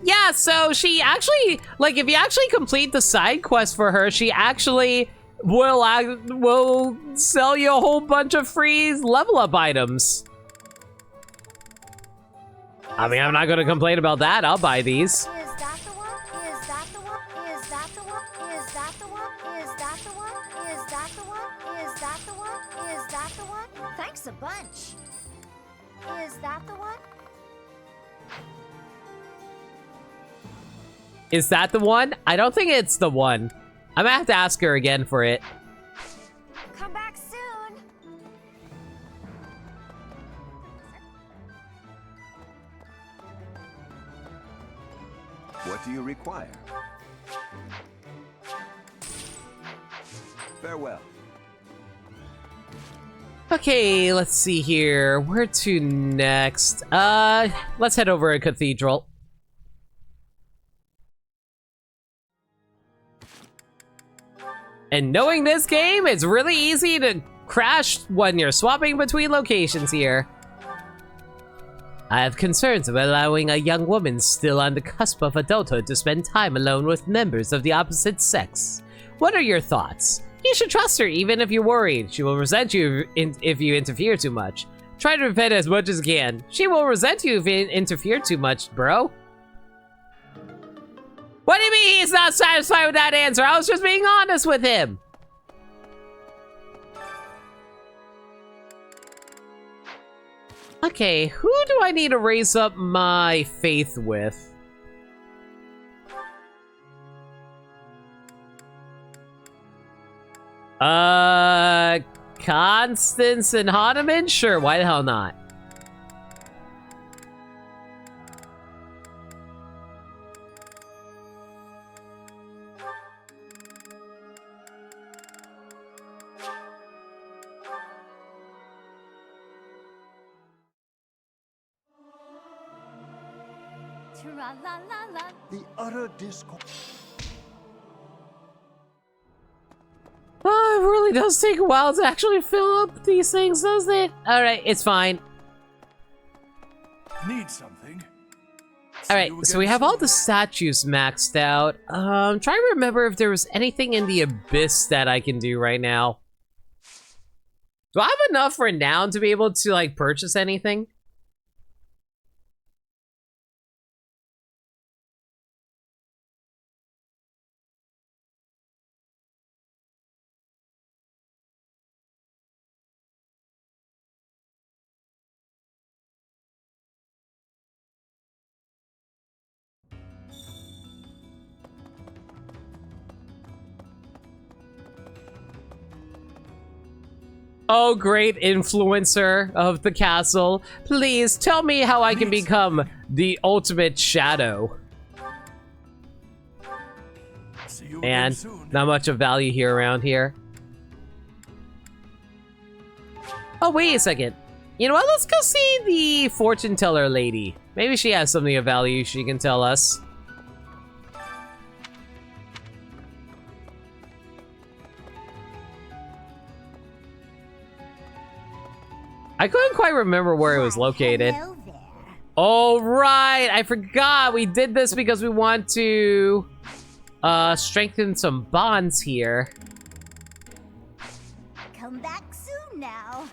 Yeah, so she actually, like, if you actually complete the side quest for her, she actually will sell you a whole bunch of free level up items. I mean, I'm not gonna complain about that. I'll buy these. Is that the one? Is that the one? Is that the one? Is that the one? Is that the one? Is that the one? Is that the one? Is that the one? Thanks a bunch. Is that the one? Is that the one? I don't think it's the one. I'm gonna have to ask her again for it. Come back soon. What do you require? Farewell. Okay, let's see here. Where to next? Let's head over to Cathedral. And knowing this game, it's really easy to crash when you're swapping between locations here. I have concerns about allowing a young woman still on the cusp of adulthood to spend time alone with members of the opposite sex. What are your thoughts? You should trust her even if you're worried. She will resent you if you interfere too much. Try to repent as much as you can. She will resent you if you interfere too much, bro. What do you mean he's not satisfied with that answer? I was just being honest with him. Okay, who do I need to raise up my faith with? Constance and Hahnemann? Sure, why the hell not? Tra-la-la-la. The utter discord. Oh, it really does take a while to actually fill up these things, doesn't it? Alright, it's fine. Need something? Alright, so we have all the statues maxed out. Trying to remember if there was anything in the abyss that I can do right now. Do I have enough renown to be able to, like, purchase anything? Oh, great influencer of the castle. Please tell me how I can become the ultimate shadow. And not much of value here around here. Oh, wait a second. You know what? Let's go see the fortune teller lady. Maybe she has something of value she can tell us. I couldn't quite remember where it was located. Oh, right. I forgot. We did this because we want to strengthen some bonds here. Come back soon now.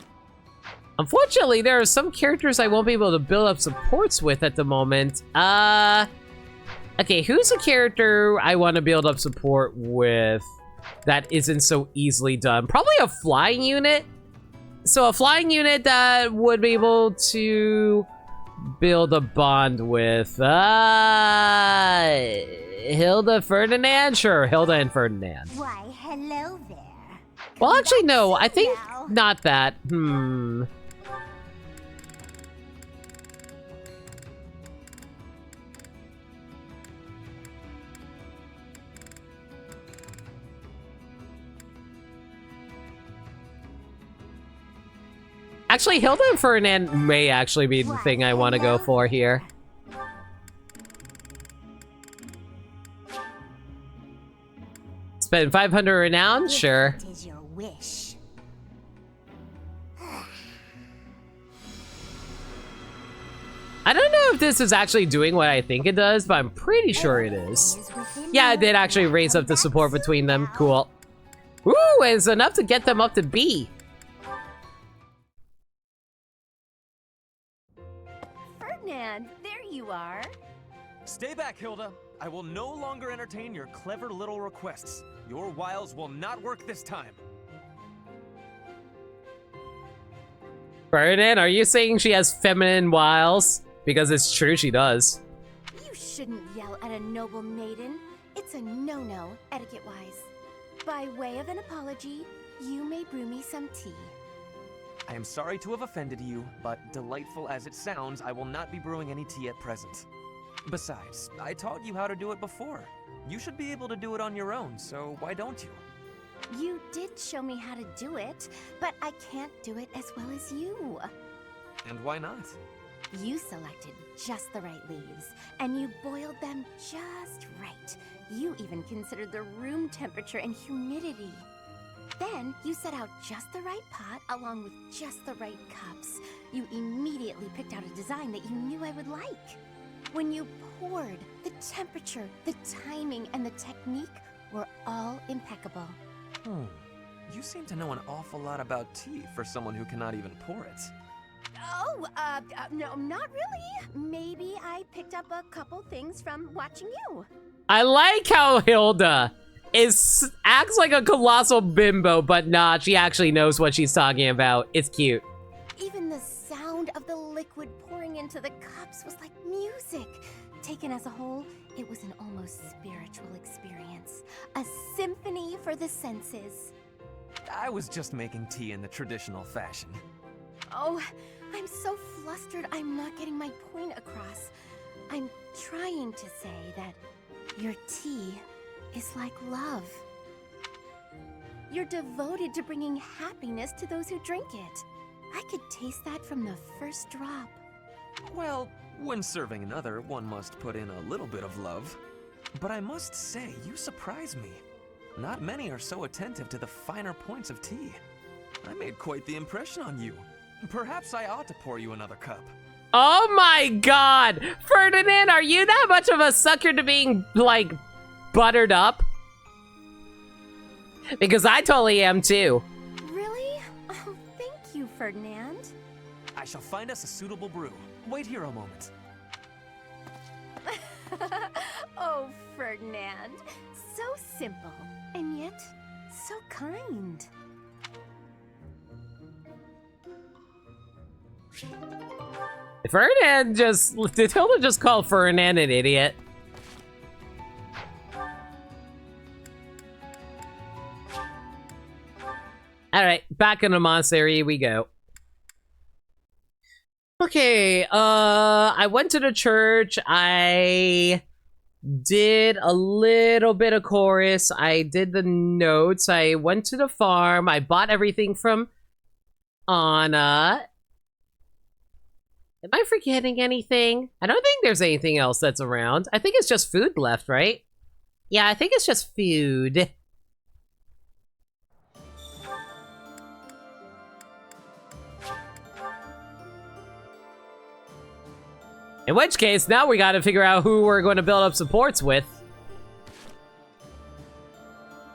Unfortunately, there are some characters I won't be able to build up supports with at the moment. Okay, who's a character I want to build up support with that isn't so easily done? Probably a flying unit. So a flying unit that would be able to build a bond with Hilda Ferdinand? Sure, Hilda and Ferdinand. Why, hello there. Well, actually, no. I think not that. Actually, Hilda and Ferdinand may actually be the thing I want to go for here. Spend 500 renown? Sure. It is your wish. I don't know if this is actually doing what I think it does, but I'm pretty sure it is. Yeah, it did actually raise up the support between them. Cool. Woo, it's enough to get them up to B. Ferdinand, there you are. Stay back, Hilda. I will no longer entertain your clever little requests. Your wiles will not work this time. Ferdinand, are you saying she has feminine wiles? Because it's true, she does. You shouldn't yell at a noble maiden. It's a no-no, etiquette-wise. By way of an apology, you may brew me some tea. I am sorry to have offended you, but delightful as it sounds, I will not be brewing any tea at present. Besides, I taught you how to do it before. You should be able to do it on your own, so why don't you? You did show me how to do it, but I can't do it as well as you. And why not? You selected just the right leaves, and you boiled them just right. You even considered the room temperature and humidity. Then, you set out just the right pot along with just the right cups. You immediately picked out a design that you knew I would like. When you poured, the temperature, the timing, and the technique were all impeccable. You seem to know an awful lot about tea for someone who cannot even pour it. Oh, no, not really. Maybe I picked up a couple things from watching you. I like how Hilda acts like a colossal bimbo, but not. She actually knows what she's talking about. It's cute. Even the sound of the liquid pouring into the cups was like music. Taken as a whole, it was an almost spiritual experience. A symphony for the senses. I was just making tea in the traditional fashion. Oh, I'm so flustered I'm not getting my point across. I'm trying to say that your tea is like love. You're devoted to bringing happiness to those who drink it. I could taste that from the first drop. Well, when serving another, one must put in a little bit of love. But I must say, you surprise me. Not many are so attentive to the finer points of tea. I made quite the impression on you. Perhaps I ought to pour you another cup. Oh my god! Ferdinand, are you that much of a sucker to being, like, buttered up? Because I totally am too. Really? Oh, thank you, Ferdinand. I shall find us a suitable brew. Wait here a moment. Oh, Ferdinand. So simple, and yet so kind. Did Hilda just call Ferdinand an idiot? Alright, back in the monastery we go. Okay, I went to the church, I did a little bit of chorus, I did the notes, I went to the farm, I bought everything from Anna. Am I forgetting anything? I don't think there's anything else that's around. I think it's just food left, right? Yeah, I think it's just food. In which case, now we gotta figure out who we're going to build up supports with.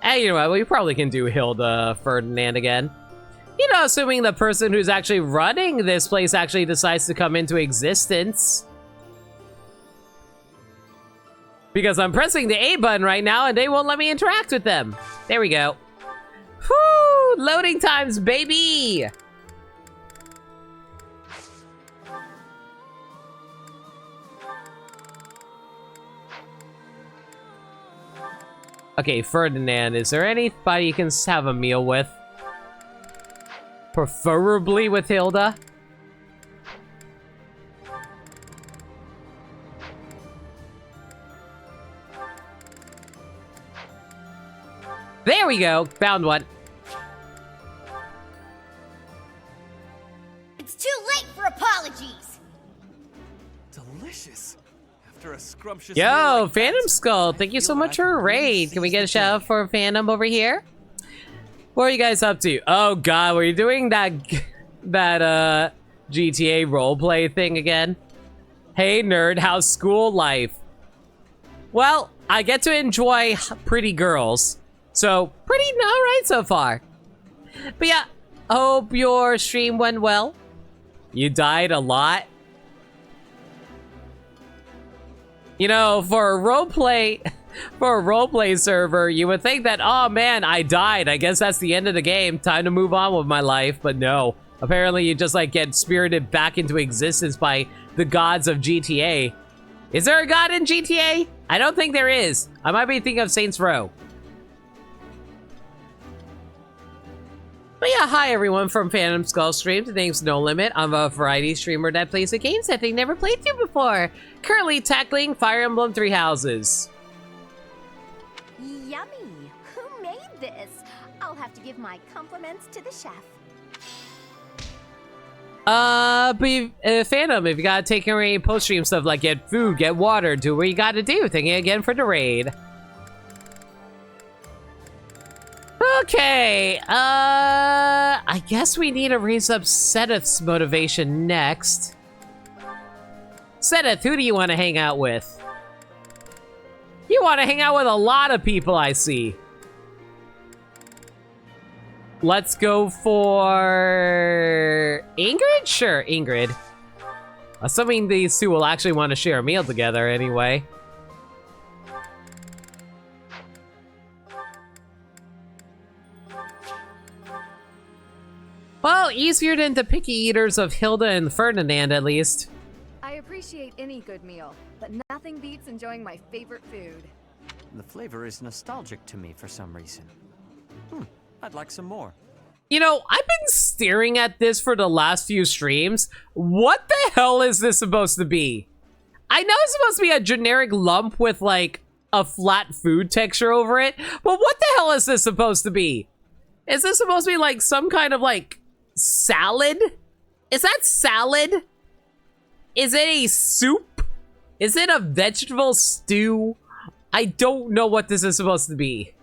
And you know what, we probably can do Hilda Ferdinand again. You know, assuming the person who's actually running this place actually decides to come into existence. Because I'm pressing the A button right now and they won't let me interact with them. There we go. Whoo! Loading times, baby! Okay, Ferdinand, is there anybody you can have a meal with? Preferably with Hilda? There we go! Found one. It's too late for apologies! Delicious. After a scrumptious Yo, meal like Phantom that, Skull, thank you so much for a raid. Can we get a shout out for Phantom over here? What are you guys up to? Oh god, were you doing that GTA roleplay thing again? Hey nerd, how's school life? Well, I get to enjoy pretty girls. So, pretty alright so far. But yeah, hope your stream went well. You died a lot. You know, for a roleplay server, you would think that, oh man, I died. I guess that's the end of the game. Time to move on with my life. But no, apparently you just like get spirited back into existence by the gods of GTA. Is there a god in GTA? I don't think there is. I might be thinking of Saints Row. But yeah, hi everyone from Phantom Skull Stream. The name's No Limit. I'm a variety streamer that plays the games that they never played through before. Currently tackling Fire Emblem Three Houses. Yummy! Who made this? I'll have to give my compliments to the chef. Phantom, if you gotta take care of any post-stream stuff like get food, get water, do what you gotta do. Thank you again for the raid. Okay, I guess we need to raise up Seth's motivation next. Seth, who do you want to hang out with? You want to hang out with a lot of people, I see. Let's go for Ingrid? Sure, Ingrid. Assuming these two will actually want to share a meal together anyway. Well, easier than the picky eaters of Hilda and Ferdinand, at least. I appreciate any good meal, but nothing beats enjoying my favorite food. The flavor is nostalgic to me for some reason. I'd like some more. You know, I've been staring at this for the last few streams. What the hell is this supposed to be? I know it's supposed to be a generic lump with, like, a flat food texture over it, but what the hell is this supposed to be? Is this supposed to be, like, some kind of, like, salad? Is that salad? Is it a soup? Is it a vegetable stew? I don't know what this is supposed to be.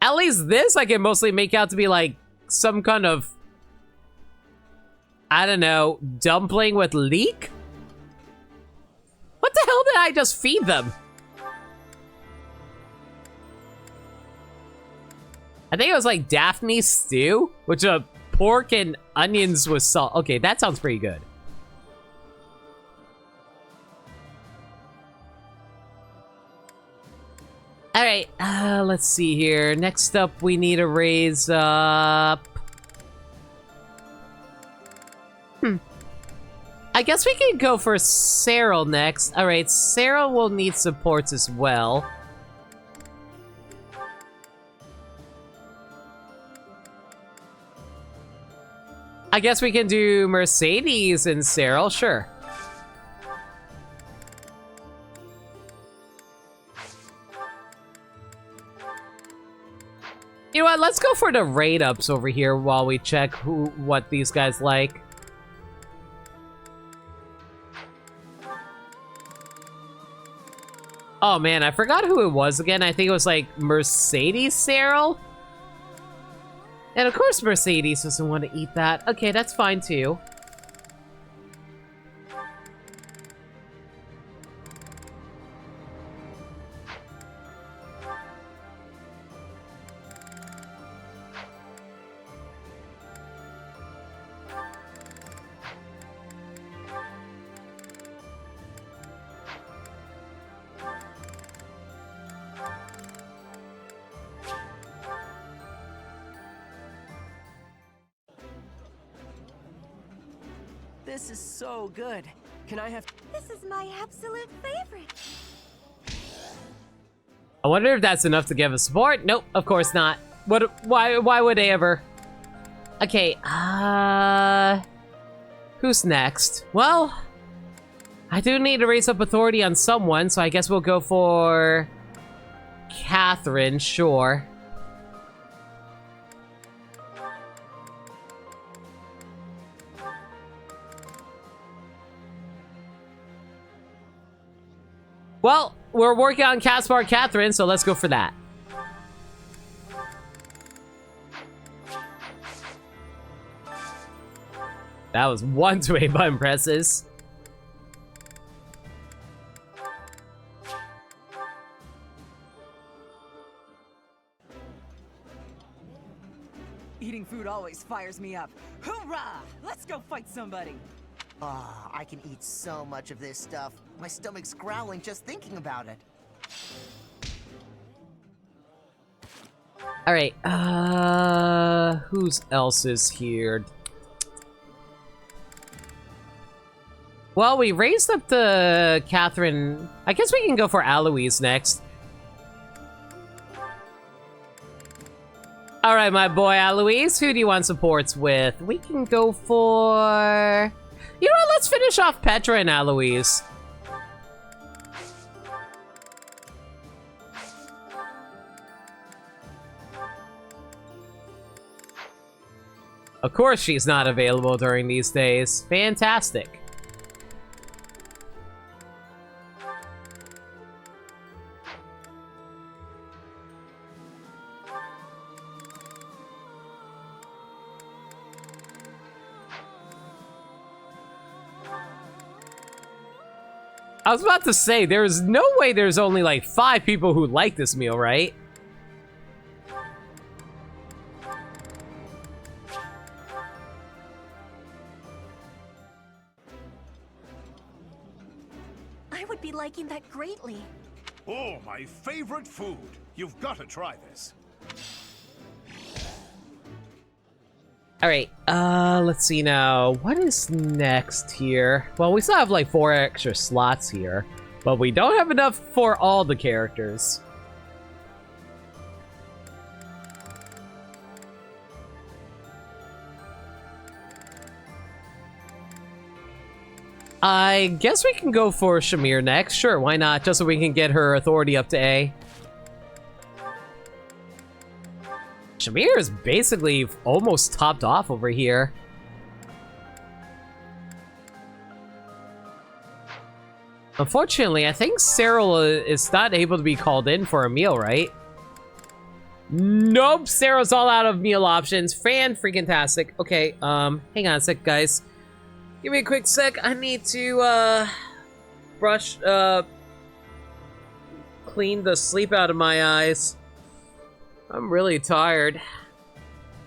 At least this I can mostly make out to be like some kind of, I don't know, dumpling with leek? What the hell did I just feed them? I think it was like Daphne's stew, which pork and onions with salt. Okay, that sounds pretty good. All right, let's see here. Next up, we need to raise up... I guess we can go for Cyril next. All right, Cyril will need supports as well. I guess we can do Mercedes and Cyril, sure. You know what, let's go for the raid ups over here while we check what these guys like. Oh man, I forgot who it was again. I think it was like Mercedes Cyril? And of course Mercedes doesn't want to eat that. Okay, that's fine too. This is so good. Can I have... This is my absolute favorite. I wonder if that's enough to give us support. Nope, of course not. Why would they ever? Okay, who's next? Well, I do need to raise up authority on someone, so I guess we'll go for Catherine, sure. Well, we're working on Caspar Catherine, so let's go for that. That was one too many button presses. Eating food always fires me up. Hoorah! Let's go fight somebody! Ah, I can eat so much of this stuff. My stomach's growling just thinking about it. All right, who's else is here? Well, we raised up the Catherine. I guess we can go for Aloise next. All right, my boy Aloise, who do you want supports with? We can go for... You know what, let's finish off Petra and Aloise. Of course she's not available during these days. Fantastic. I was about to say, there's no way there's only like 5 people who like this meal, right? I would be liking that greatly. Oh, my favorite food. You've got to try this. All right, let's see now. What is next here? Well, we still have like 4 extra slots here, but we don't have enough for all the characters. I guess we can go for Shamir next. Sure, why not? Just so we can get her authority up to A. Shamir is basically almost topped off over here. Unfortunately, I think Cyril is not able to be called in for a meal, right? Nope, Cyril's all out of meal options. Fan-freaking-tastic. Okay, hang on a sec, guys. Give me a quick sec. I need to, clean the sleep out of my eyes. I'm really tired.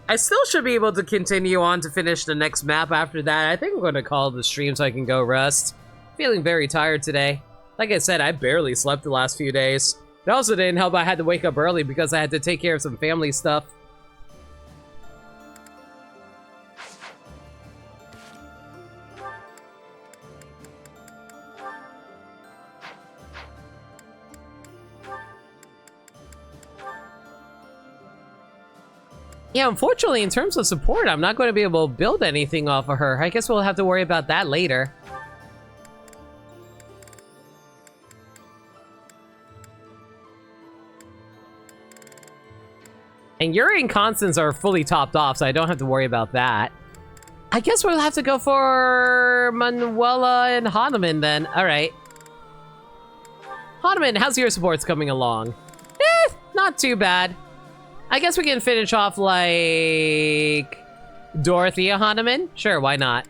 I still should be able to continue on to finish the next map after that. I think I'm going to call the stream so I can go rest. Feeling very tired today. Like I said, I barely slept the last few days. It also didn't help I had to wake up early because I had to take care of some family stuff. Yeah, unfortunately, in terms of support, I'm not going to be able to build anything off of her. I guess we'll have to worry about that later. And Yuri and Constance are fully topped off, so I don't have to worry about that. I guess we'll have to go for Manuela and Hanuman then. Alright. Hanuman, how's your supports coming along? Not too bad. I guess we can finish off like Dorothea Hanuman? Sure, why not?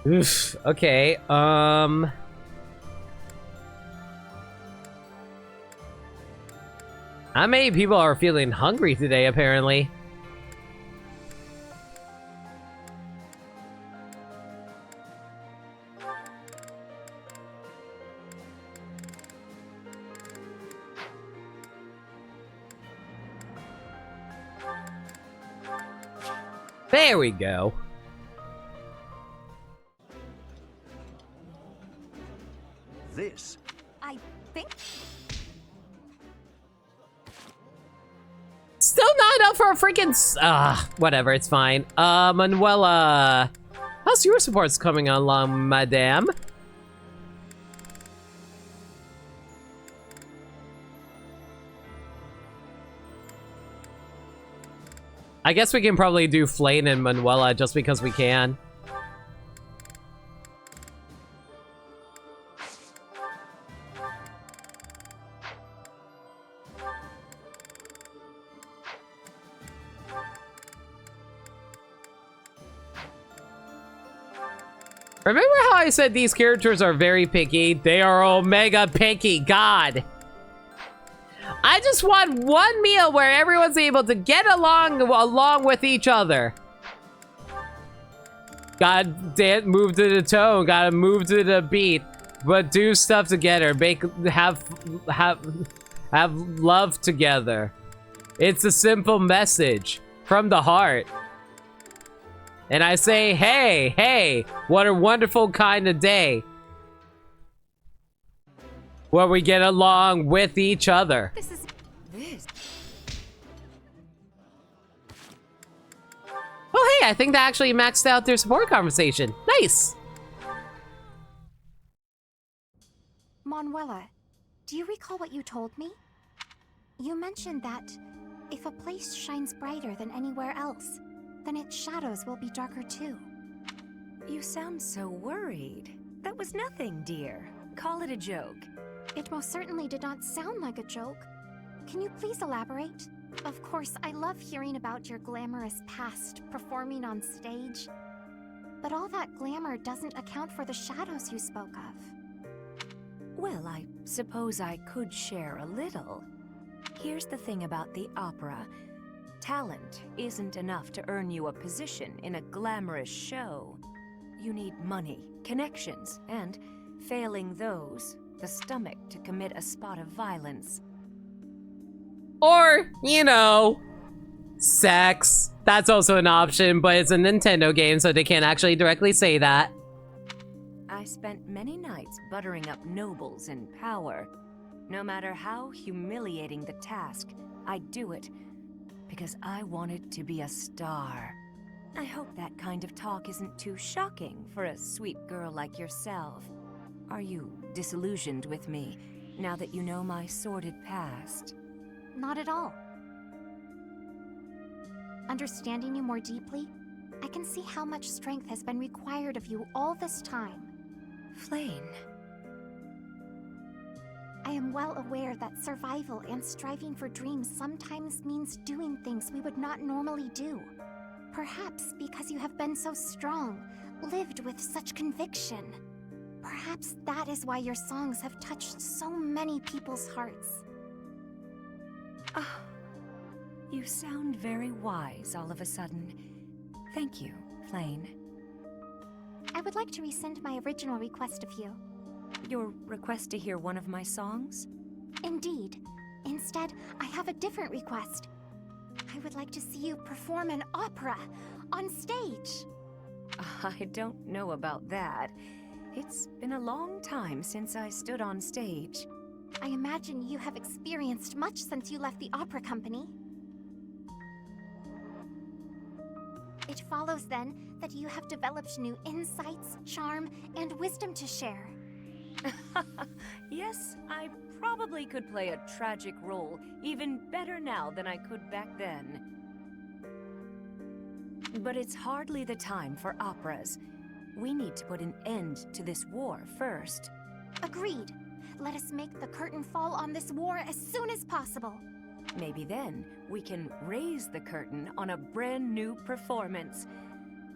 Oof, okay, how many people are feeling hungry today, apparently? There we go. This. I think. Still not up for a freaking. Whatever, it's fine. Manuela, how's your supports coming along, madame? I guess we can probably do Flane and Manuela just because we can. Remember how I said these characters are very picky? They are omega picky, God. I just want one meal where everyone's able to get along with each other. Gotta move to the tone, gotta move to the beat, but do stuff together, have love together. It's a simple message from the heart. And I say, hey, what a wonderful kind of day. Where we get along with each other. This is this. Oh, hey, I think that actually maxed out their support conversation. Nice. Manuela, do you recall what you told me? You mentioned that if a place shines brighter than anywhere else, then its shadows will be darker too. You sound so worried. That was nothing, dear. Call it a joke. It most certainly did not sound like a joke. Can you please elaborate? Of course, I love hearing about your glamorous past, performing on stage. But all that glamour doesn't account for the shadows you spoke of. Well, I suppose I could share a little. Here's the thing about the opera. Talent isn't enough to earn you a position in a glamorous show. You need money, connections, and, failing those, the stomach to commit a spot of violence. Or, you know, sex. That's also an option, but it's a Nintendo game, so they can't actually directly say that. I spent many nights buttering up nobles in power. No matter how humiliating the task, I'd do it. because I wanted to be a star. I hope that kind of talk isn't too shocking for a sweet girl like yourself. Are you disillusioned with me, now that you know my sordid past? Not at all. Understanding you more deeply, I can see how much strength has been required of you all this time. Flayn. I am well aware that survival and striving for dreams sometimes means doing things we would not normally do. Perhaps because you have been so strong, lived with such conviction. Perhaps that is why your songs have touched so many people's hearts. Oh, you sound very wise all of a sudden. Thank you, Flayn. I would like to rescind my original request of you. Your request to hear one of my songs? Indeed. Instead, I have a different request. I would like to see you perform an opera on stage. I don't know about that. It's been a long time since I stood on stage. I imagine you have experienced much since you left the opera company. It follows then that you have developed new insights, charm, and wisdom to share. Yes, I probably could play a tragic role even better now than I could back then. But it's hardly the time for operas. We need to put an end to this war first. Agreed. Let us make the curtain fall on this war as soon as possible. Maybe then we can raise the curtain on a brand new performance.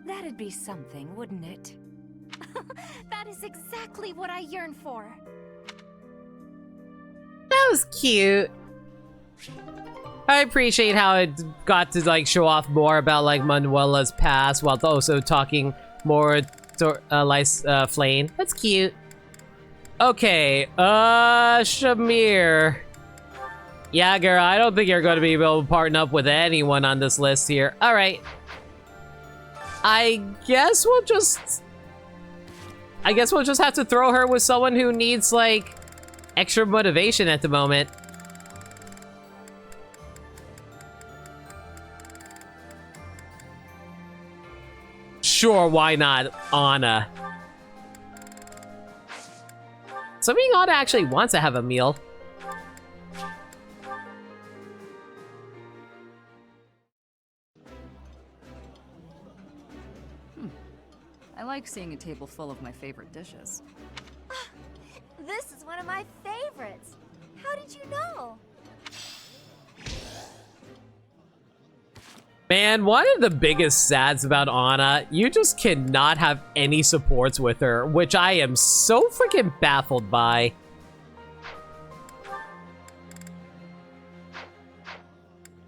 That'd be something, wouldn't it? That is exactly what I yearn for. That was cute. I appreciate how it got to like show off more about like Manuela's past while also talking more to Flayn. That's cute. Okay, Shamir. Yeah, girl, I don't think you're going to be able to partner up with anyone on this list here. All right. I guess we'll just have to throw her with someone who needs, like, extra motivation at the moment. Sure, why not Anna? Something Anna actually wants to have a meal. I like seeing a table full of my favorite dishes. This is one of my favorites. How did you know? Man, one of the biggest sads about Anna, you just cannot have any supports with her, which I am so freaking baffled by.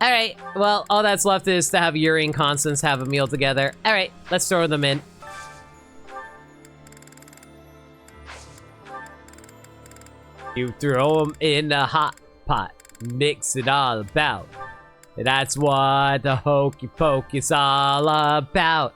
Alright, well, all that's left is to have Yuri and Constance have a meal together. Alright, let's throw them in. You throw them in the hot pot, mix it all about. That's what the hokey pokey is all about.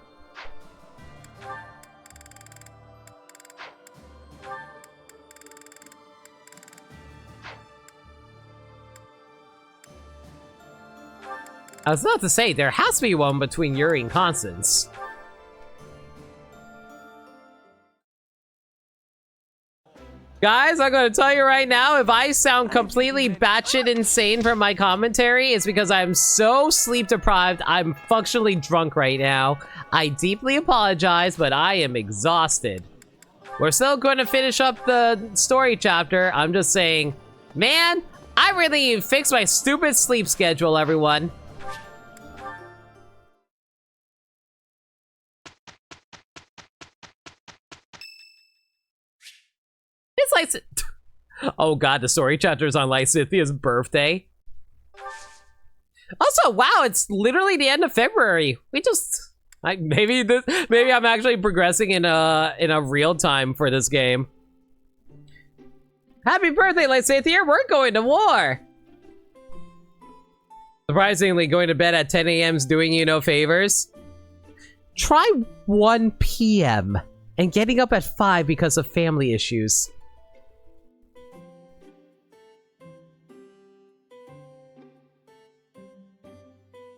I was about to say, there has to be one between Yuri and Constance. Guys, I'm gonna tell you right now, if I sound completely batshit insane from my commentary, it's because I'm so sleep deprived. I'm functionally drunk right now. I deeply apologize, but I am exhausted. We're still going to finish up the story chapter. I'm just saying, man, I really need to fix my stupid sleep schedule, everyone. It's like, oh god, the story chapter is on Lysithia's birthday. Also, wow, it's literally the end of February. We just, maybe I'm actually progressing in a real time for this game. Happy birthday, Lysithia! We're going to war. Surprisingly, going to bed at 10 a.m. is doing you no favors. Try 1 p.m. and getting up at 5 because of family issues.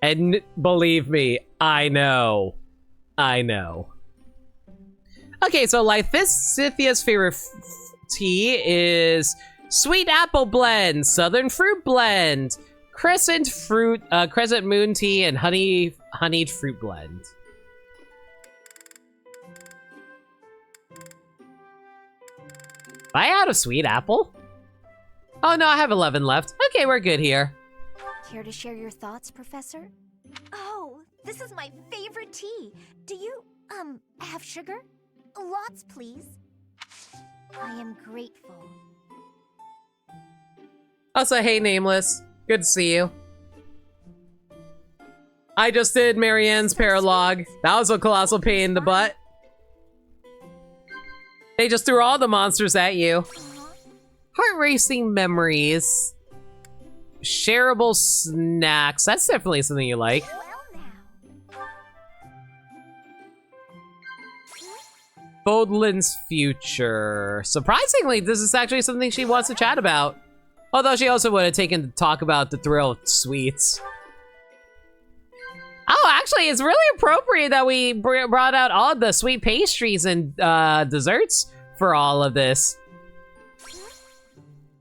And believe me, I know. I know. Okay, so Cynthia's favorite tea is Sweet Apple Blend, Southern Fruit Blend, Crescent Moon Tea, and Honeyed Fruit Blend. Am I out of Sweet Apple? Oh no, I have 11 left. Okay, we're good here. Care to share your thoughts, Professor? Oh, this is my favorite tea. Do you, have sugar? Lots, please. I am grateful. Also, hey, Nameless. Good to see you. I just did Marianne's paralog. That was a colossal pain in the butt. They just threw all the monsters at you. Heart-racing memories. Shareable snacks. That's definitely something you like. Fódlan's future. Surprisingly, this is actually something she wants to chat about. Although she also would have taken to talk about the thrill of sweets. Oh, actually, it's really appropriate that we brought out all the sweet pastries and desserts for all of this.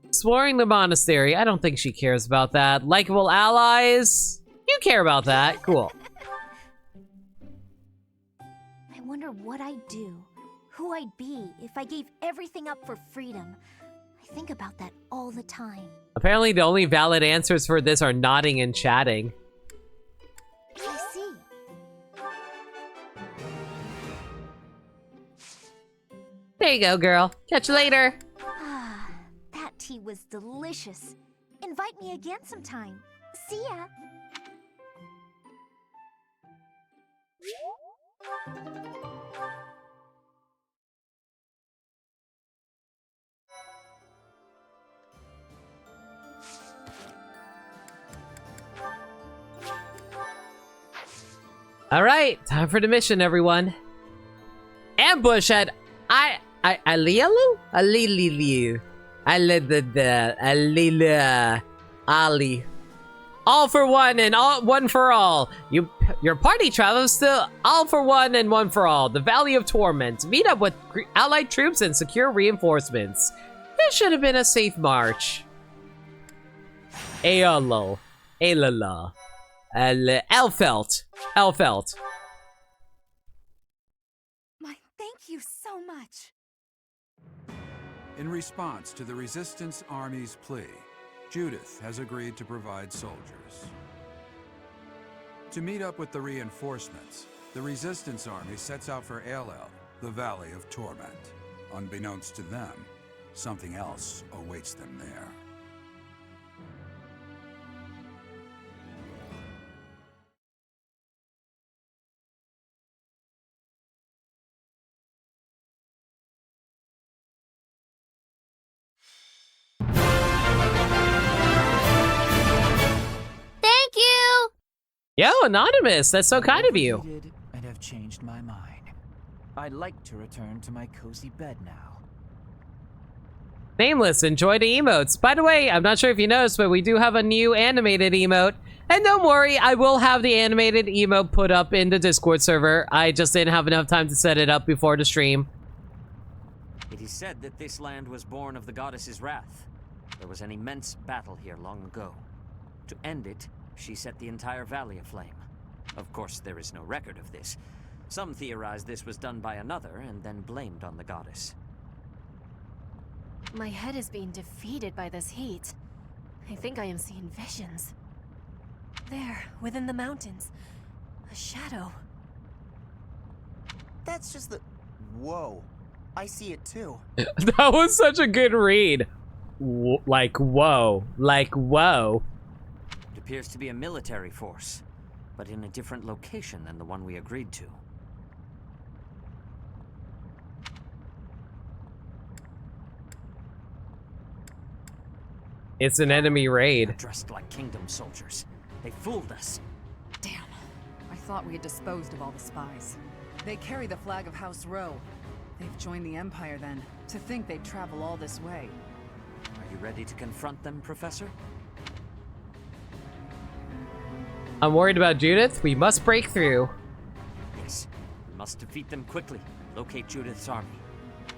Exploring the monastery. I don't think she cares about that. Likeable allies. You care about that. Cool. I wonder what I'd do, who I'd be if I gave everything up for freedom. I think about that all the time. Apparently, the only valid answers for this are nodding and chatting. I see. There you go, girl. Catch you later. Ah, that tea was delicious. Invite me again sometime. See ya. All right, time for the mission, everyone. Ambush at Alialu? Ali. All for one and one for all. Your party travels to All for One and One for All, the Valley of Torment. Meet up with allied troops and secure reinforcements. This should have been a safe march. Aolo. Alala. Elfelt. Thank you so much. In response to the Resistance Army's plea, Judith has agreed to provide soldiers. To meet up with the reinforcements, the Resistance Army sets out for Aelel, the Valley of Torment. Unbeknownst to them, something else awaits them there. Yo, Anonymous, that's so kind of you. And have changed my mind. I'd like to return to my cozy bed now. Nameless, enjoy the emotes. By the way, I'm not sure if you noticed, but we do have a new animated emote. And don't worry, I will have the animated emote put up in the Discord server. I just didn't have enough time to set it up before the stream. It is said that this land was born of the goddess's wrath. There was an immense battle here long ago. To end it, she set the entire valley aflame. Of course, there is no record of this. Some theorize this was done by another and then blamed on the goddess. My head is being defeated by this heat. I think I am seeing visions. There, within the mountains. A shadow. That's just the... Whoa. I see it too. That was such a good read. Like, whoa. Like, whoa. It appears to be a military force, but in a different location than the one we agreed to. It's an enemy raid. They're dressed like kingdom soldiers. They fooled us. Damn. I thought we had disposed of all the spies. They carry the flag of House Rowe. They've joined the Empire then. To think they'd travel all this way. Are you ready to confront them, Professor? I'm worried about Judith. We must break through. Yes, we must defeat them quickly. Locate Judith's army.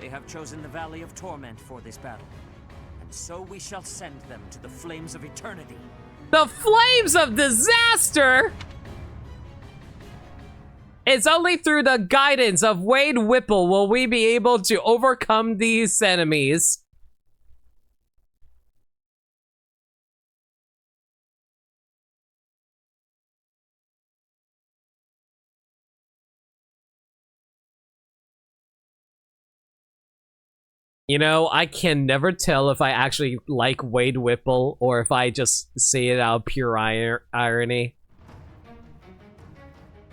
They have chosen the Valley of Torment for this battle. And so we shall send them to the flames of eternity. The flames of disaster! It's only through the guidance of Wade Whipple will we be able to overcome these enemies. You know, I can never tell if I actually like Wade Whipple or if I just say it out of pure irony.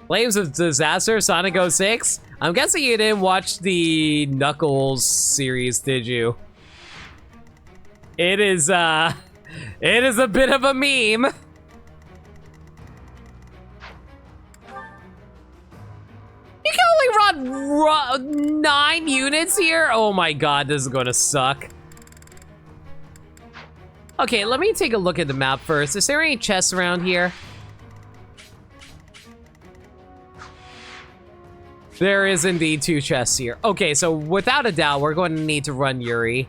Flames of Disaster, Sonic 06? I'm guessing you didn't watch the Knuckles series, did you? It is a bit of a meme. You can only run 9 units here? Oh my god, this is gonna suck. Okay, let me take a look at the map first. Is there any chests around here? There is indeed 2 chests here. Okay, so without a doubt, we're going to need to run Yuri.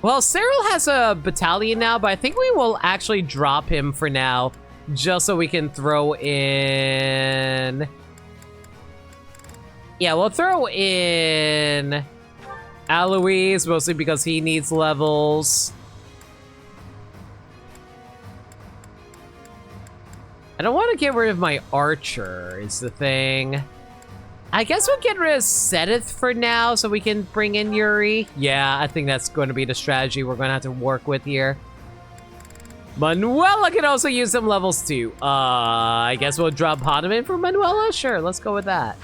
Well, Cyril has a battalion now, but I think we will actually drop him for now, just so we can throw in... Yeah, we'll throw in Alois, mostly because he needs levels. I don't want to get rid of my archer, is the thing. I guess we'll get rid of Sedith for now, so we can bring in Yuri. Yeah, I think that's going to be the strategy we're going to have to work with here. Manuela can also use some levels too. I guess we'll drop Hahnemann for Manuela? Sure, let's go with that.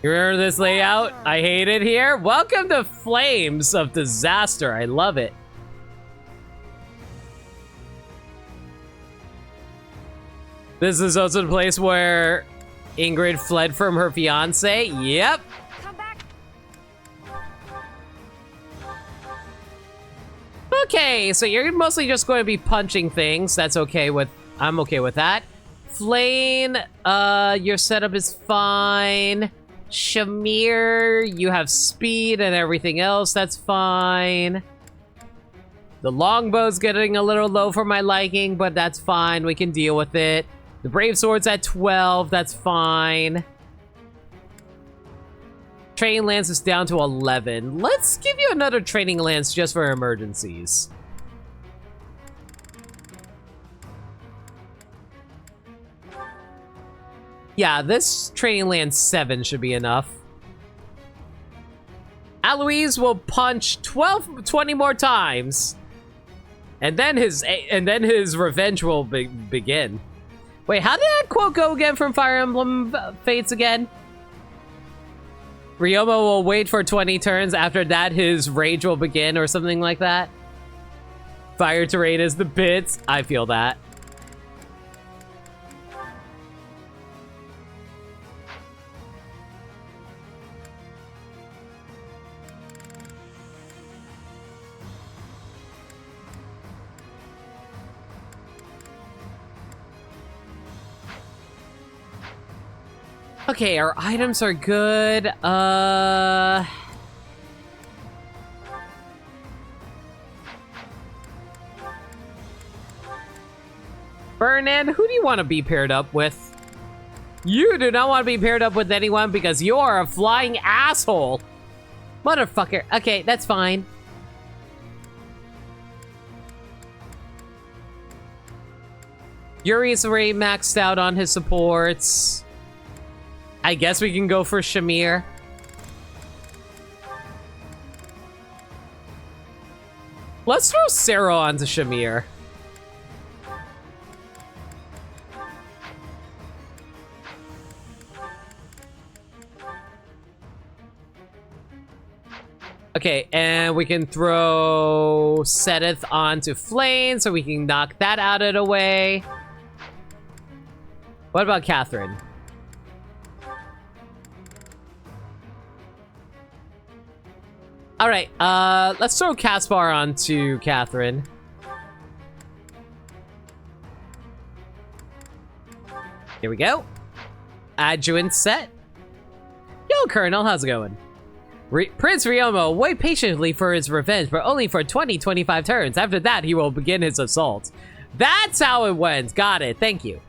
You remember this layout? I hate it here. Welcome to Flames of Disaster. I love it. This is also the place where Ingrid fled from her fiance. Yep. Come back. Okay, so you're mostly just going to be punching things. That's okay with... I'm okay with that. Flane, your setup is fine. Shamir, you have speed and everything else. That's fine. The longbow's getting a little low for my liking, but that's fine. We can deal with it. The Brave Sword's at 12. That's fine. Training Lance is down to 11. Let's give you another Training Lance just for emergencies. Yeah, this Training Lance 7 should be enough. Alois will punch 20 more times. And then his revenge will begin. Wait, how did that quote go again from Fire Emblem Fates again? Ryoma will wait for 20 turns. After that, his rage will begin or something like that. Fire terrain is the bits. I feel that. Okay, our items are good. Vernon, who do you want to be paired up with? You do not want to be paired up with anyone because you are a flying asshole. Motherfucker. Okay, that's fine. Yuri's already maxed out on his supports. I guess we can go for Shamir. Let's throw Sarah onto Shamir. Okay, and we can throw Seteth onto Flame so we can knock that out of the way. What about Catherine? Alright, let's throw Caspar onto Catherine. Here we go. Adjuvant set. Yo, Colonel, how's it going? Prince Riomo will wait patiently for his revenge, but only for 20-25 turns. After that, he will begin his assault. That's how it went. Got it. Thank you.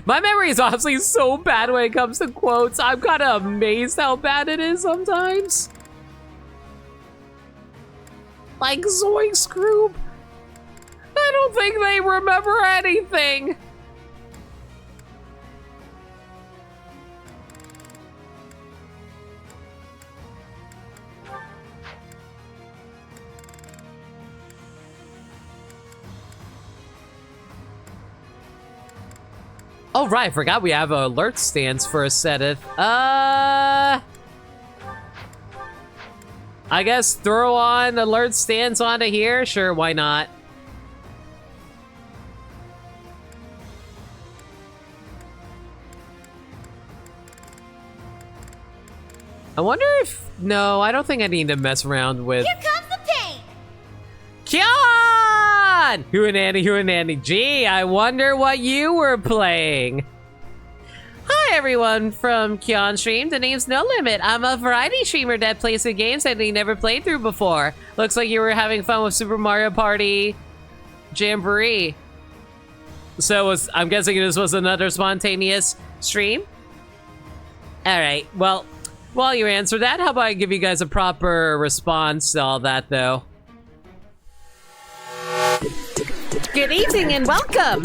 My memory is honestly so bad when it comes to quotes. I'm kind of amazed how bad it is sometimes. Like Zoinks Group. I don't think they remember anything. Oh, right, I forgot we have an alert stance for a Seteth. I guess throw on alert stance onto here? Sure, why not? I wonder if... No, I don't think I need to mess around with... Here comes the pain! Kyon! Huananny. Gee, I wonder what you were playing. Hi everyone from Kyon Stream. The name's No Limit. I'm a variety streamer that plays the games that he never played through before. Looks like you were having fun with Super Mario Party Jamboree. So I'm guessing this was another spontaneous stream? Alright, well, while you answer that, how about I give you guys a proper response to all that though? Good evening and welcome!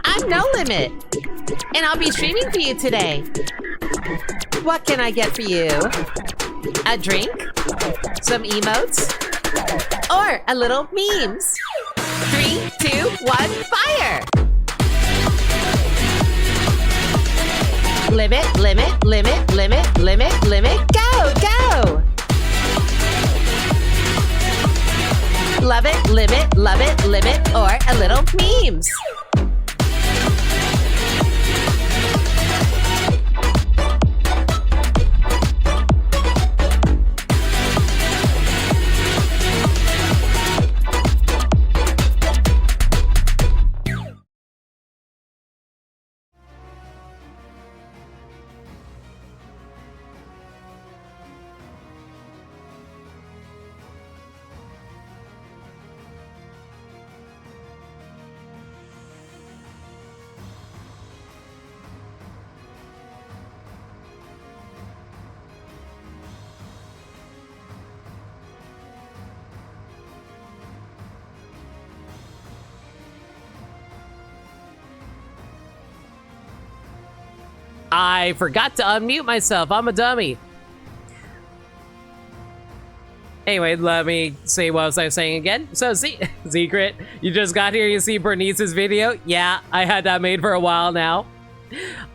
I'm No Limit, and I'll be streaming for you today. What can I get for you? A drink? Some emotes? Or a little memes? 3, 2, 1, fire! Limit, limit, limit, limit, limit, limit, go, go! Love it, limit, or a little memes. I forgot to unmute myself. I'm a dummy. Anyway, let me see what was I saying again. So, Secret, you just got here, you see Bernice's video? Yeah, I had that made for a while now.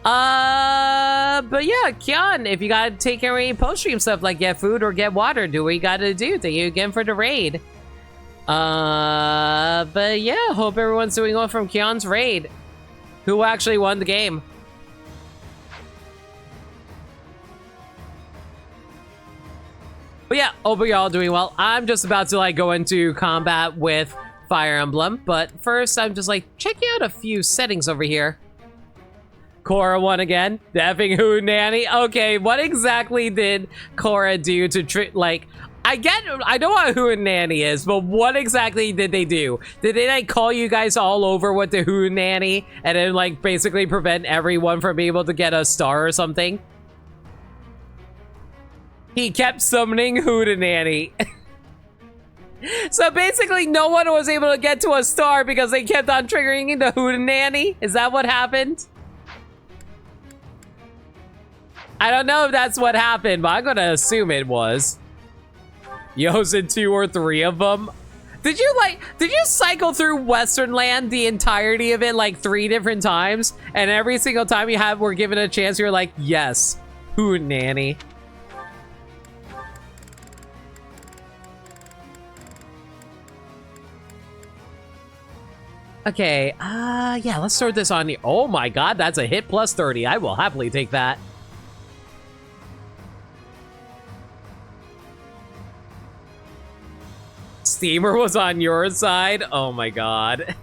But yeah, Kyon, if you gotta take care of any post-stream stuff like get food or get water, do what you gotta do. Thank you again for the raid. But yeah, hope everyone's doing well from Kyon's raid. Who actually won the game? But yeah, hope you're all doing well. I'm just about to like go into combat with Fire Emblem, but first I'm just like checking out a few settings over here. Korra won again. The effing Hoonanny. Okay, what exactly did Korra do to like? I know what Hoonanny is, but what exactly did they do? Did they like call you guys all over with the Hoonanny and then like basically prevent everyone from being able to get a star or something? He kept summoning Hootenanny. So basically no one was able to get to a star because they kept on triggering the Hootenanny? Is that what happened? I don't know if that's what happened, but I'm gonna assume it was. Yosin 2 or 3 of them. Did you cycle through Western Land the entirety of it like 3 different times? And every single time you were given a chance, you're like, yes, Hootenanny. Okay, yeah, let's start this on the... Oh my god, that's a hit plus 30. I will happily take that. Steamer was on your side? Oh my god.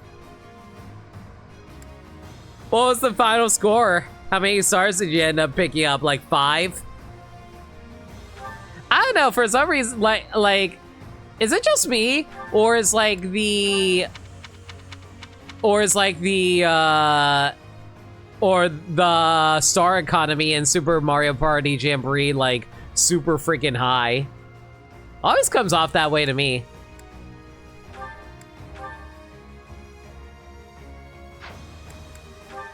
What was the final score? How many stars did you end up picking up? Like 5? I don't know, for some reason, like, is it just me? Or is the star economy in Super Mario Party Jamboree, like, super freaking high? Always comes off that way to me.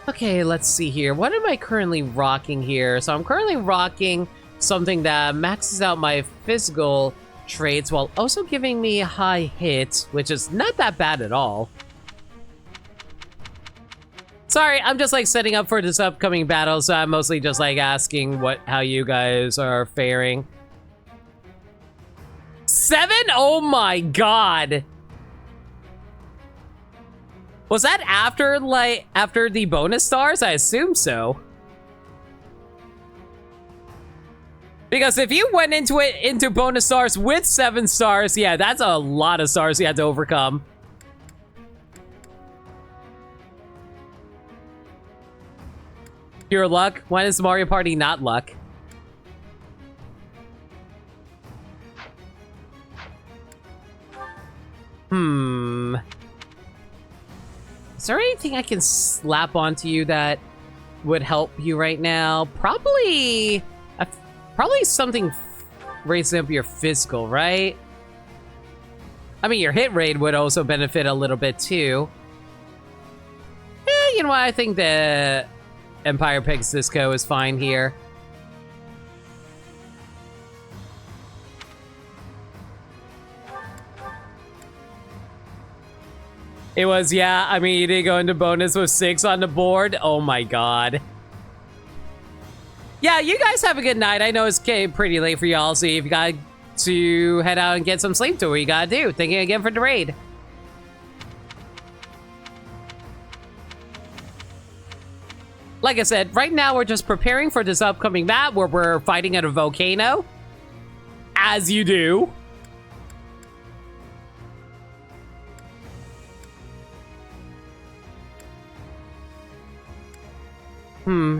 Okay, let's see here. What am I currently rocking here? So I'm currently rocking something that maxes out my physical traits while also giving me high hits, which is not that bad at all. Sorry, I'm just like setting up for this upcoming battle, so I'm mostly just like asking how you guys are faring. 7? Oh my god! Was that after the bonus stars? I assume so. Because if you went into bonus stars with 7 stars, yeah, that's a lot of stars you had to overcome. Pure luck? When is Mario Party not luck? Is there anything I can slap onto you that would help you right now? Probably something raising up your physical, right? I mean, your hit rate would also benefit a little bit too. You know what? I think the Empire Peg Cisco is fine here. It was, yeah, I mean, you did go into bonus with 6 on the board. Oh my god. Yeah, you guys have a good night. I know it's pretty late for y'all, so you've got to head out and get some sleep to what you gotta do. Thank you again for the raid. Like I said, right now we're just preparing for this upcoming map where we're fighting at a volcano. As you do.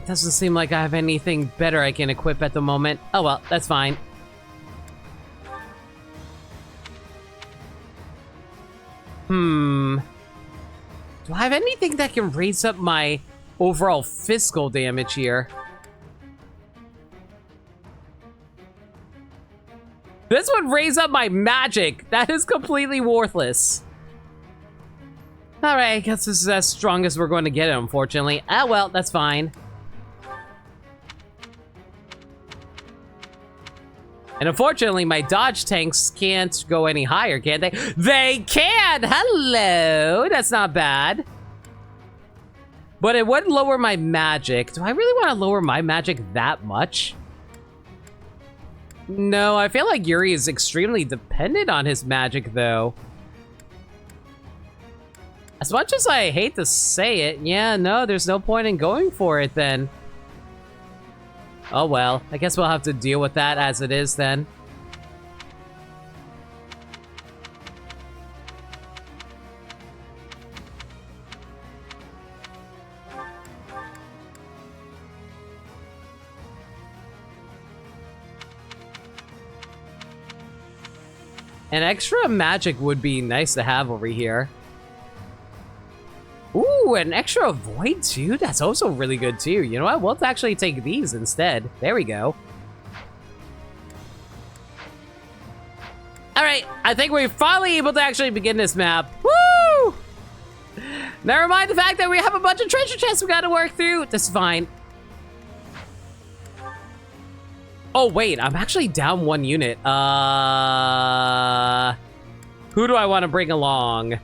Doesn't seem like I have anything better I can equip at the moment. Oh well, that's fine. Do I have anything that can raise up my overall physical damage here? This would raise up my magic. That is completely worthless. Alright, I guess this is as strong as we're going to get it, unfortunately. Ah, well, that's fine. And unfortunately, my dodge tanks can't go any higher, can they? They can! Hello! That's not bad. But it would lower my magic. Do I really want to lower my magic that much? No, I feel like Yuri is extremely dependent on his magic, though. As much as I hate to say it, yeah, no, there's no point in going for it then. Oh well, I guess we'll have to deal with that as it is then. An extra magic would be nice to have over here. Ooh, an extra void too? That's also really good too. You know what? We'll actually take these instead. There we go. Alright, I think we're finally able to actually begin this map. Woo! Never mind the fact that we have a bunch of treasure chests we gotta work through. That's fine. Oh wait, I'm actually down 1 unit. Who do I want to bring along?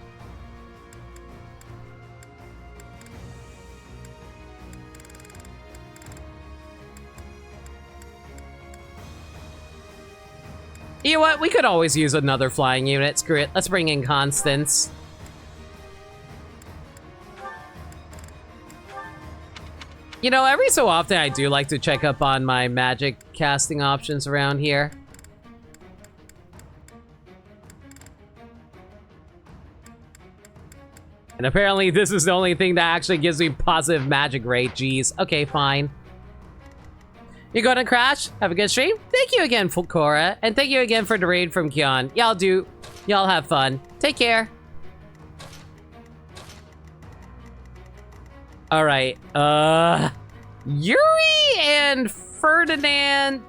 You know what? We could always use another flying unit. Screw it. Let's bring in Constance. You know, every so often I do like to check up on my magic casting options around here. And apparently this is the only thing that actually gives me positive magic rate. Jeez. Okay, fine. You're gonna crash? Have a good stream? Thank you again, Cora. And thank you again for the raid from Kion. Y'all have fun. Take care. Alright, Yuri and Ferdinand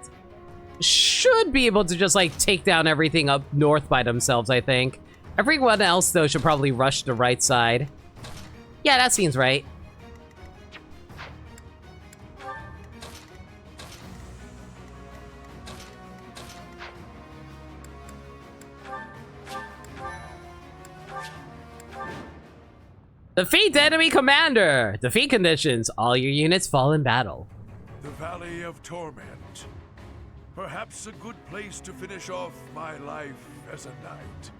should be able to just, like, take down everything up north by themselves, I think. Everyone else, though, should probably rush the right side. Yeah, that seems right. Defeat the enemy commander! Defeat conditions. All your units fall in battle. The Valley of Torment. Perhaps a good place to finish off my life as a knight.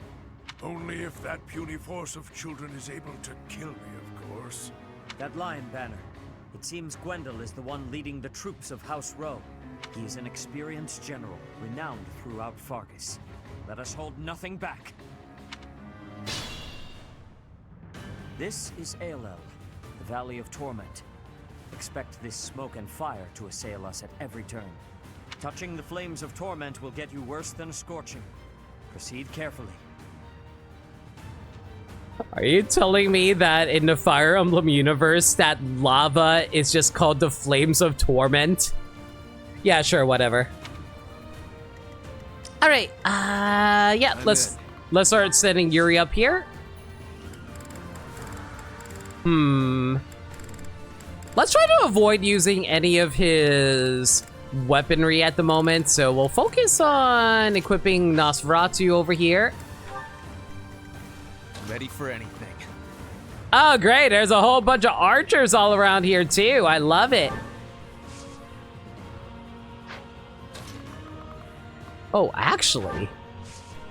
Only if that puny force of children is able to kill me, of course. That lion banner. It seems Gwendol is the one leading the troops of House Rowe. He is an experienced general, renowned throughout Fargus. Let us hold nothing back. This is Aelel, the Valley of Torment. Expect this smoke and fire to assail us at every turn. Touching the flames of torment will get you worse than a scorching. Proceed carefully. Are you telling me that in the Fire Emblem universe, that lava is just called the Flames of Torment? Yeah, sure, whatever. Alright, yeah, let's start setting Yuri up here. Let's try to avoid using any of his weaponry at the moment, so we'll focus on equipping Nosferatu over here. Ready for anything. Oh, great. There's a whole bunch of archers all around here, too. I love it. Oh, actually,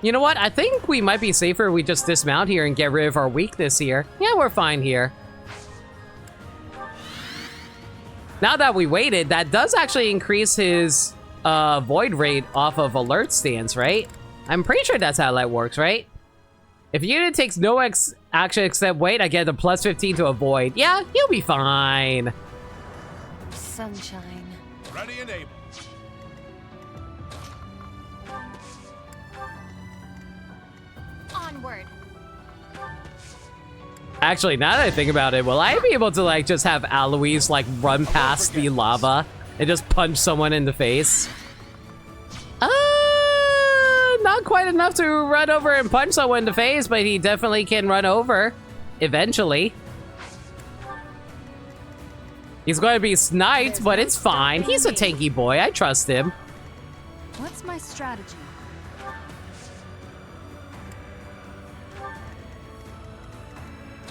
you know what? I think we might be safer if we just dismount here and get rid of our weakness here. Yeah, we're fine here. Now that we waited, that does actually increase his void rate off of alert stance, right? I'm pretty sure that's how that works, right? If a unit takes no action except wait, I get a plus 15 to avoid. Yeah, you'll be fine. Sunshine. Ready and able. Onward. Actually, now that I think about it, will I be able to, like, just have Alois, like, run past the lava and just punch someone in the face? Not quite enough to run over and punch someone in the face, but he definitely can run over eventually. He's going to be sniped, but it's fine. He's a tanky boy. I trust him. What's my strategy?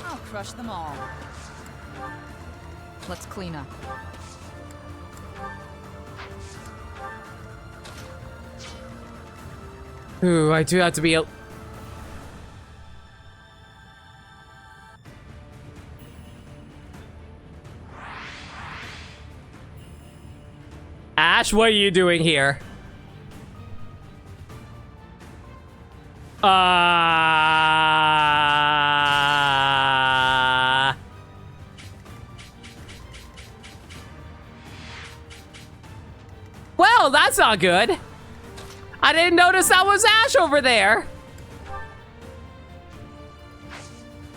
I'll crush them all. Let's clean up. Ooh, I do have to be a... Ash, what are you doing here? Well, that's not good. I didn't notice that was Ash over there.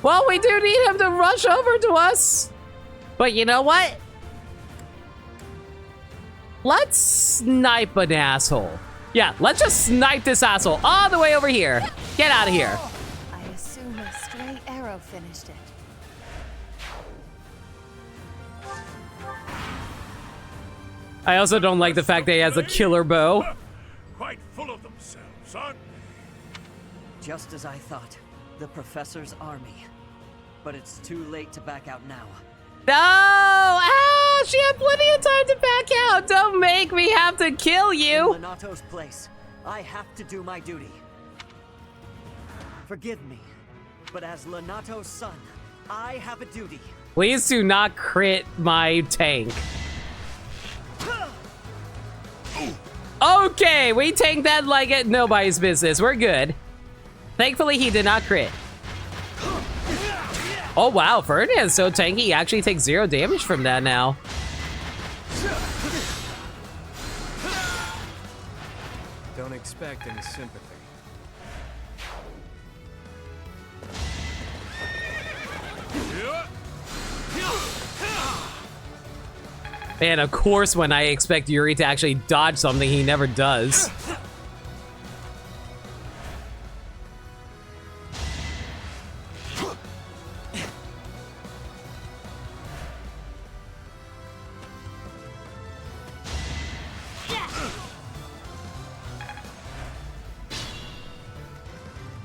Well, we do need him to rush over to us. But you know what? Let's snipe an asshole. Yeah, let's just snipe this asshole all the way over here. Get out of here. I assume a stray arrow finished it. I also don't like the fact that he has a killer bow. Quite full of themselves, aren't they? Just as I thought, the Professor's army. But it's too late to back out now. No! Ash, you have plenty of time to back out. Don't make me have to kill you. In Lenato's place, I have to do my duty. Forgive me, but as Lenato's son, I have a duty. Please do not crit my tank. Okay, we tanked that like it nobody's business. We're good. Thankfully, he did not crit. Oh wow, Ferdinand's so tanky, he actually takes 0 damage from that now. Don't expect any sympathy. And of course, when I expect Yuri to actually dodge something, he never does.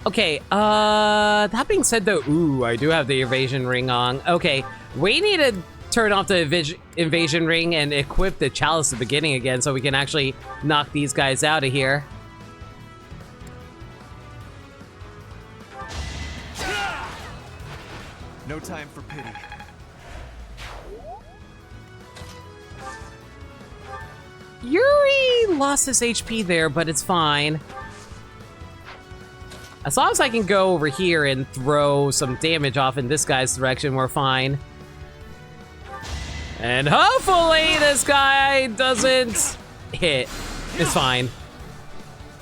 Okay, that being said though, ooh, I do have the evasion ring on. Okay, we need to turn off the invasion ring and equip the chalice at the beginning again so we can actually knock these guys out of here. No time for pity. Yuri lost his HP there, but it's fine. As long as I can go over here and throw some damage off in this guy's direction, we're fine. And hopefully this guy doesn't hit. It's fine.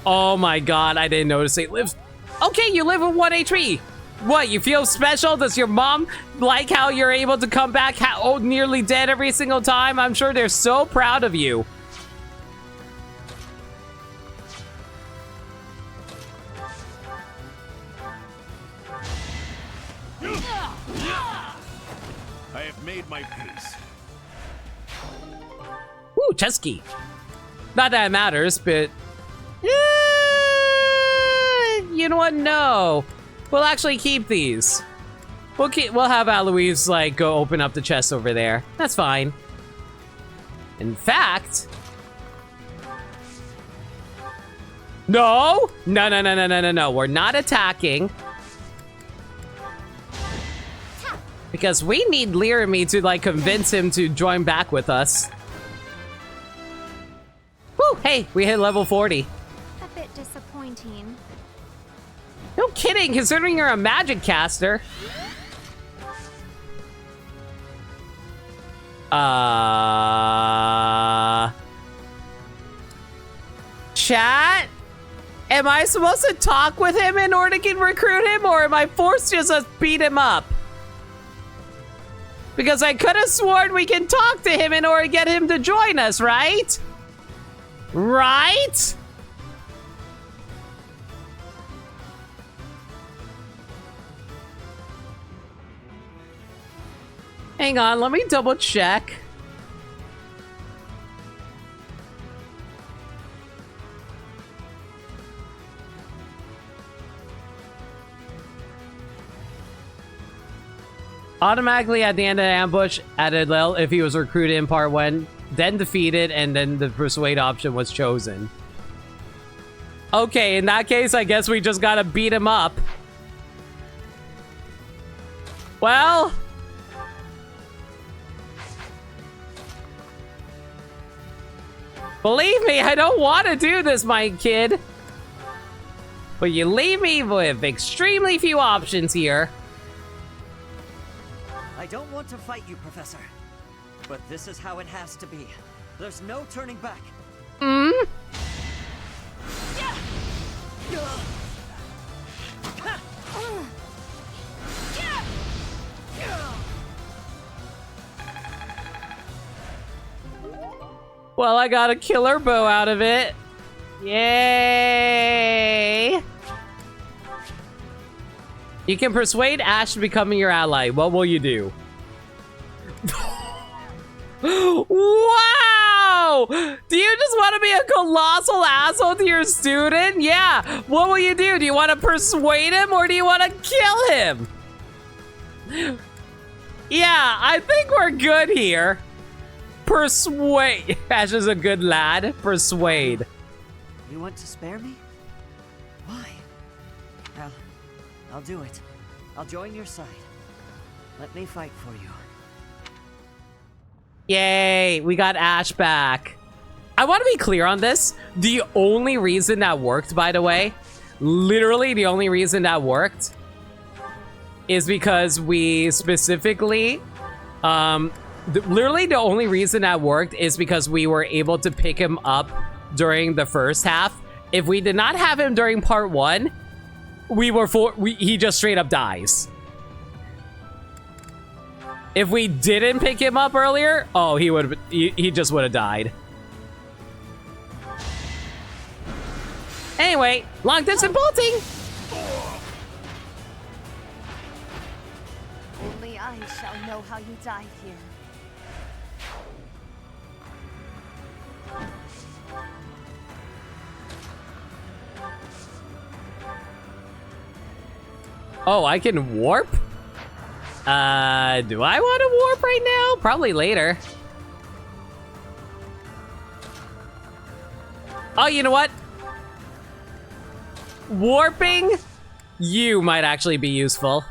Oh my god, I didn't notice he lives. Okay, you live with 1 HP. What, you feel special? Does your mom like how you're able to come back nearly dead every single time? I'm sure they're so proud of you. I have made my peace. Ooh, chest key. Not that it matters, but... you know what? No. We'll actually keep these. We'll have Aloise, like, go open up the chest over there. That's fine. In fact... No! No. We're not attacking. Because we need Lear and me to, like, convince him to join back with us. Woo! Hey, we hit level 40. A bit disappointing. No kidding, considering you're a magic caster. Chat? Am I supposed to talk with him in order to recruit him, or am I forced to just beat him up? Because I could have sworn we can talk to him in order to get him to join us, right? Right? Hang on, let me double check. Automatically at the end of the ambush, added Lil if he was recruited in part 1, then defeated, and then the persuade option was chosen. Okay, in that case, I guess we just gotta beat him up. Well... believe me, I don't want to do this, my kid. But you leave me with extremely few options here. I don't want to fight you, Professor. But this is how it has to be. There's no turning back. Well, I got a killer bow out of it. Yay! You can persuade Ash to become your ally. What will you do? Wow! Do you just want to be a colossal asshole to your student? Yeah. What will you do? Do you want to persuade him or do you want to kill him? Yeah, I think we're good here. Persuade. Ash is a good lad. Persuade. You want to spare me? Why? I'll do it. I'll join your side. Let me fight for you. Yay, we got Ash back. I want to be clear on this. The only reason that worked, by the way, literally the only reason that worked is because we specifically, literally the only reason that worked is because we were able to pick him up during the first half. If we did not have him during part 1, he just straight up dies. If we didn't pick him up earlier, oh, he just would have died. Anyway, long distance bolting. Only I shall know how you died here. Oh, I can warp? Do I want to warp right now? Probably later. Oh, you know what? Warping you might actually be useful.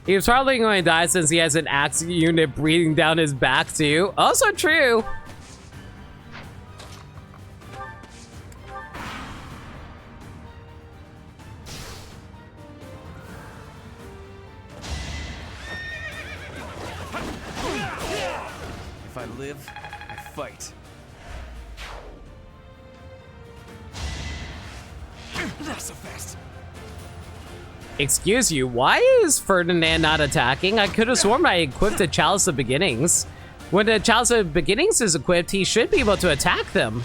He was probably going to die since he has an axe unit breathing down his back too. Also true. If I live, I fight. Not so fast. Excuse you, why is Ferdinand not attacking? I could have sworn I equipped a Chalice of Beginnings. When the Chalice of Beginnings is equipped, he should be able to attack them.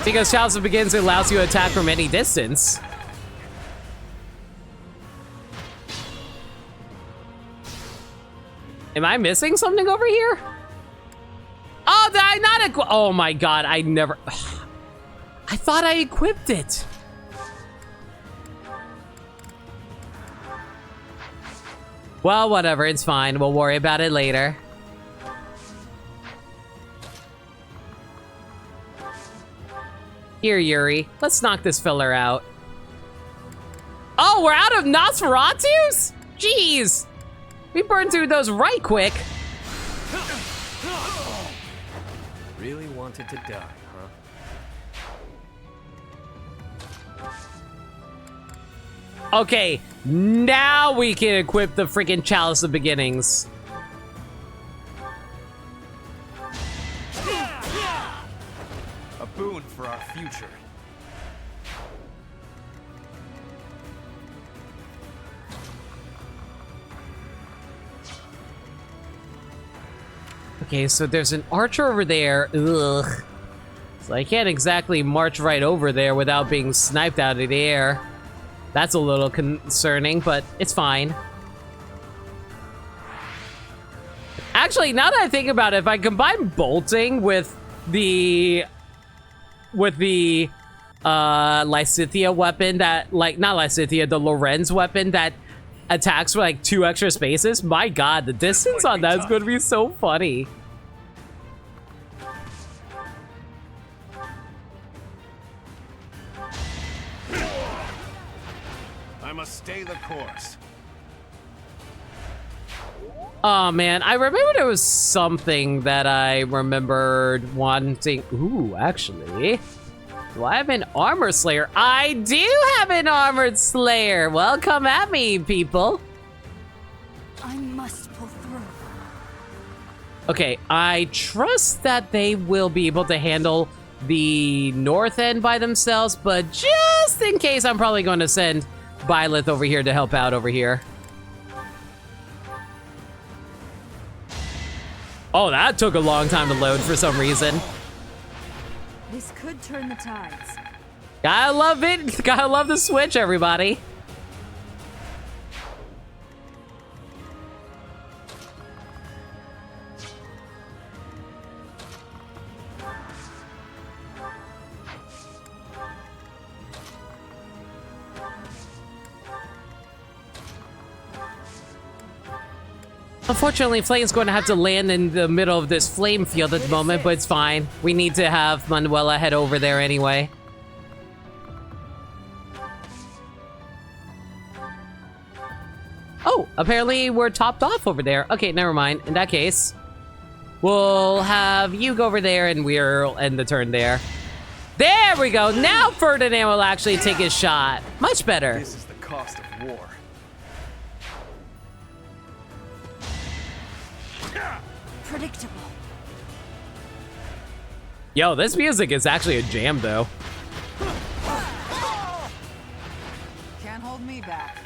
Because Chalice of Beginnings allows you to attack from any distance. Am I missing something over here? Oh, did I not equip? Oh my god, I never... I thought I equipped it. Well, whatever, it's fine. We'll worry about it later. Here, Yuri, let's knock this filler out. Oh, we're out of Nosferatus? Jeez. We burned through those right quick. Really wanted to die, huh? Okay, now we can equip the freaking Chalice of Beginnings. A boon for our future. Okay, so there's an archer over there. Ugh. So I can't exactly march right over there without being sniped out of the air. That's a little concerning, but it's fine. Actually, now that I think about it, if I combine bolting with the Lysithea weapon that, like, not Lysithea, the Lorenz weapon that attacks for like 2 extra spaces, my god, the distance on that is going to be so funny. I must stay the course. Oh man, I remember there was something that I remembered wanting. Ooh, actually, do I have an armor slayer? I do have an armored slayer. Well, come at me, people. I must pull through. Okay, I trust that they will be able to handle the north end by themselves, but just in case, I'm probably going to send Byleth over here to help out over here. Oh, that took a long time to load for some reason. This could turn the tides. Gotta love it. Gotta love the switch, everybody. Unfortunately, Flame's going to have to land in the middle of this flame field at the moment, but it's fine. We need to have Manuela head over there anyway. Oh, apparently we're topped off over there. Okay, never mind. In that case, we'll have you go over there and we'll end the turn there. There we go. Now Ferdinand will actually take his shot. Much better. This is the cost of war. Predictable. Yo, this music is actually a jam, though. Can't hold me back.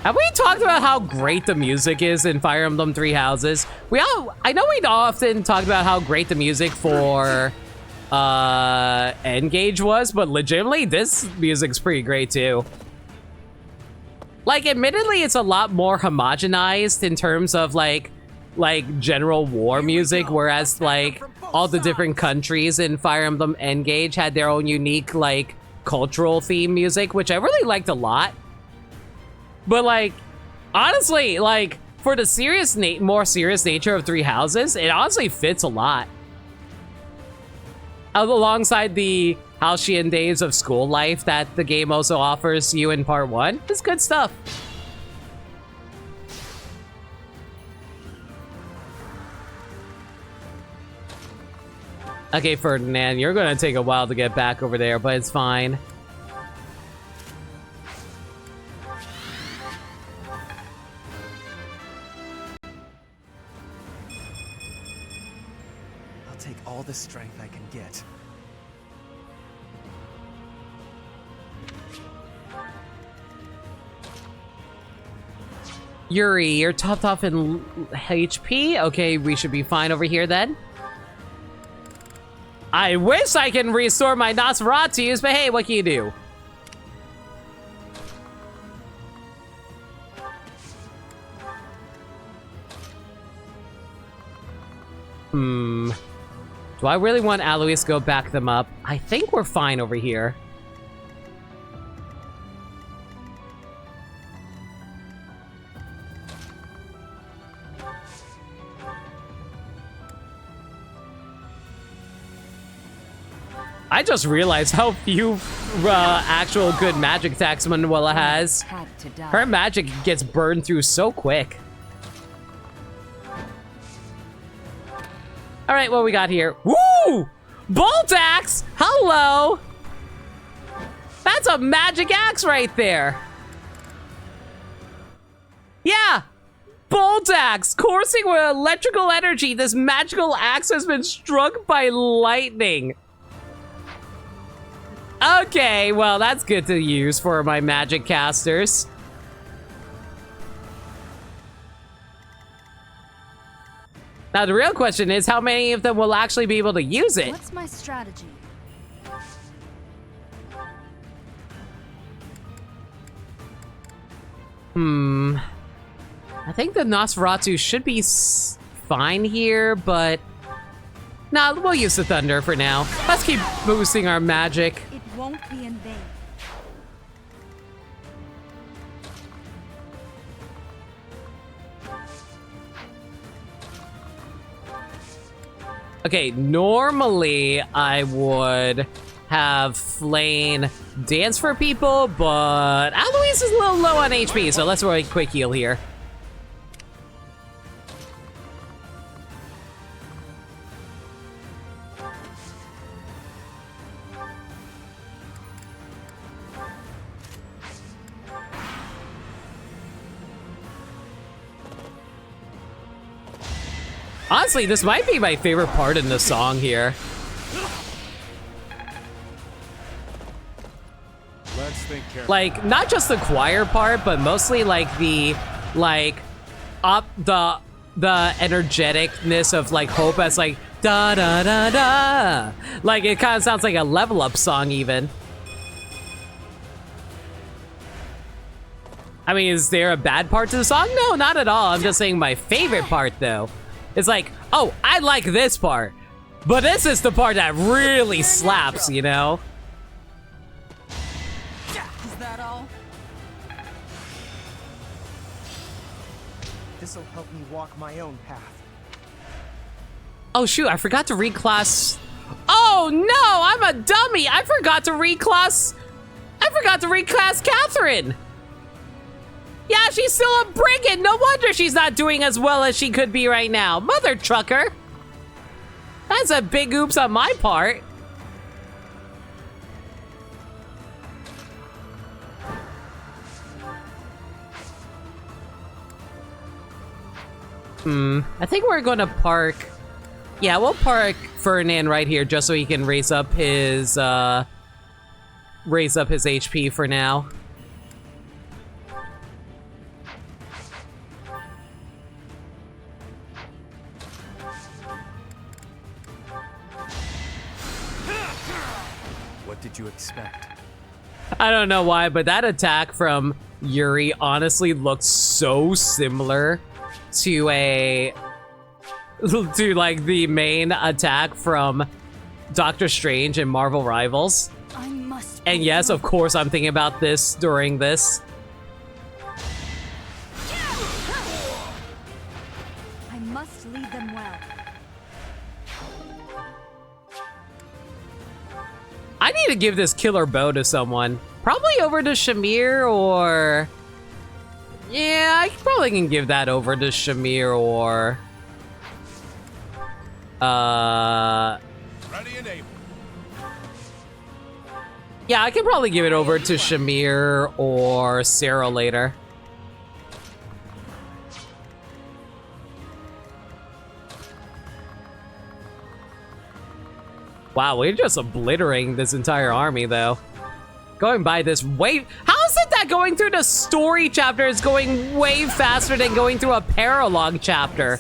Have we talked about how great the music is in Fire Emblem Three Houses? I know we'd often talk about how great the music for Engage was, but legitimately, this music's pretty great too. Like, admittedly, it's a lot more homogenized in terms of like general war music, whereas like all the different countries in Fire Emblem Engage had their own unique like cultural theme music, which I really liked a lot. But like, honestly, like for the more serious nature of Three Houses, it honestly fits a lot. Alongside the halcyon days of school life that the game also offers you in part 1. It's good stuff. Okay, Ferdinand, you're gonna take a while to get back over there, but it's fine. I'll take all the strength I can get. Yuri, you're topped off in HP? Okay, we should be fine over here then. I wish I can restore my Nosferatus, but hey, what can you do? Do I really want Alois to go back them up? I think we're fine over here. I just realized how few actual good magic attacks Manuela has. Her magic gets burned through so quick. All right, what we got here? Woo! Bolt axe! Hello! That's a magic axe right there. Yeah! Bolt axe! Coursing with electrical energy, this magical axe has been struck by lightning. Okay, well, that's good to use for my magic casters. Now, the real question is how many of them will actually be able to use it? What's my strategy? I think the Nosferatu should be fine here, but... Nah, we'll use the Thunder for now. Let's keep boosting our magic. It won't be in vain. Okay, normally I would have Flame dance for people, but Alois is a little low on HP, so let's roll a quick heal here. Honestly, this might be my favorite part in the song here. Let's think carefully. Like, not just the choir part, but mostly like the energeticness of like Hope as like da da da da. Like it kind of sounds like a level up song even. I mean, is there a bad part to the song? No, not at all. I'm just saying my favorite part though. It's like, oh, I like this part, but this is the part that really slaps, you know? This'll help me walk my own path. Oh shoot, I forgot to reclass. Oh no, I'm a dummy. I forgot to reclass Catherine. Yeah, she's still a brigand. No wonder she's not doing as well as she could be right now. Mother trucker. That's a big oops on my part. I think we're gonna park. Yeah, we'll park Ferdinand right here just so he can raise up his HP for now. What did you expect? I don't know why, but that attack from Yuri honestly looks so similar to like the main attack from Doctor Strange and Marvel Rivals. And yes, of course, I'm thinking about this during this. I must lead them well. I need to give this killer bow to someone. Probably over to Shamir or... Yeah, I probably can give that over to Shamir or... Ready and able. Yeah, I can probably give it over to Shamir or Sarah later. Wow, we're just obliterating this entire army, though. Going by this way... How is it that going through the story chapter is going way faster than going through a paralogue chapter?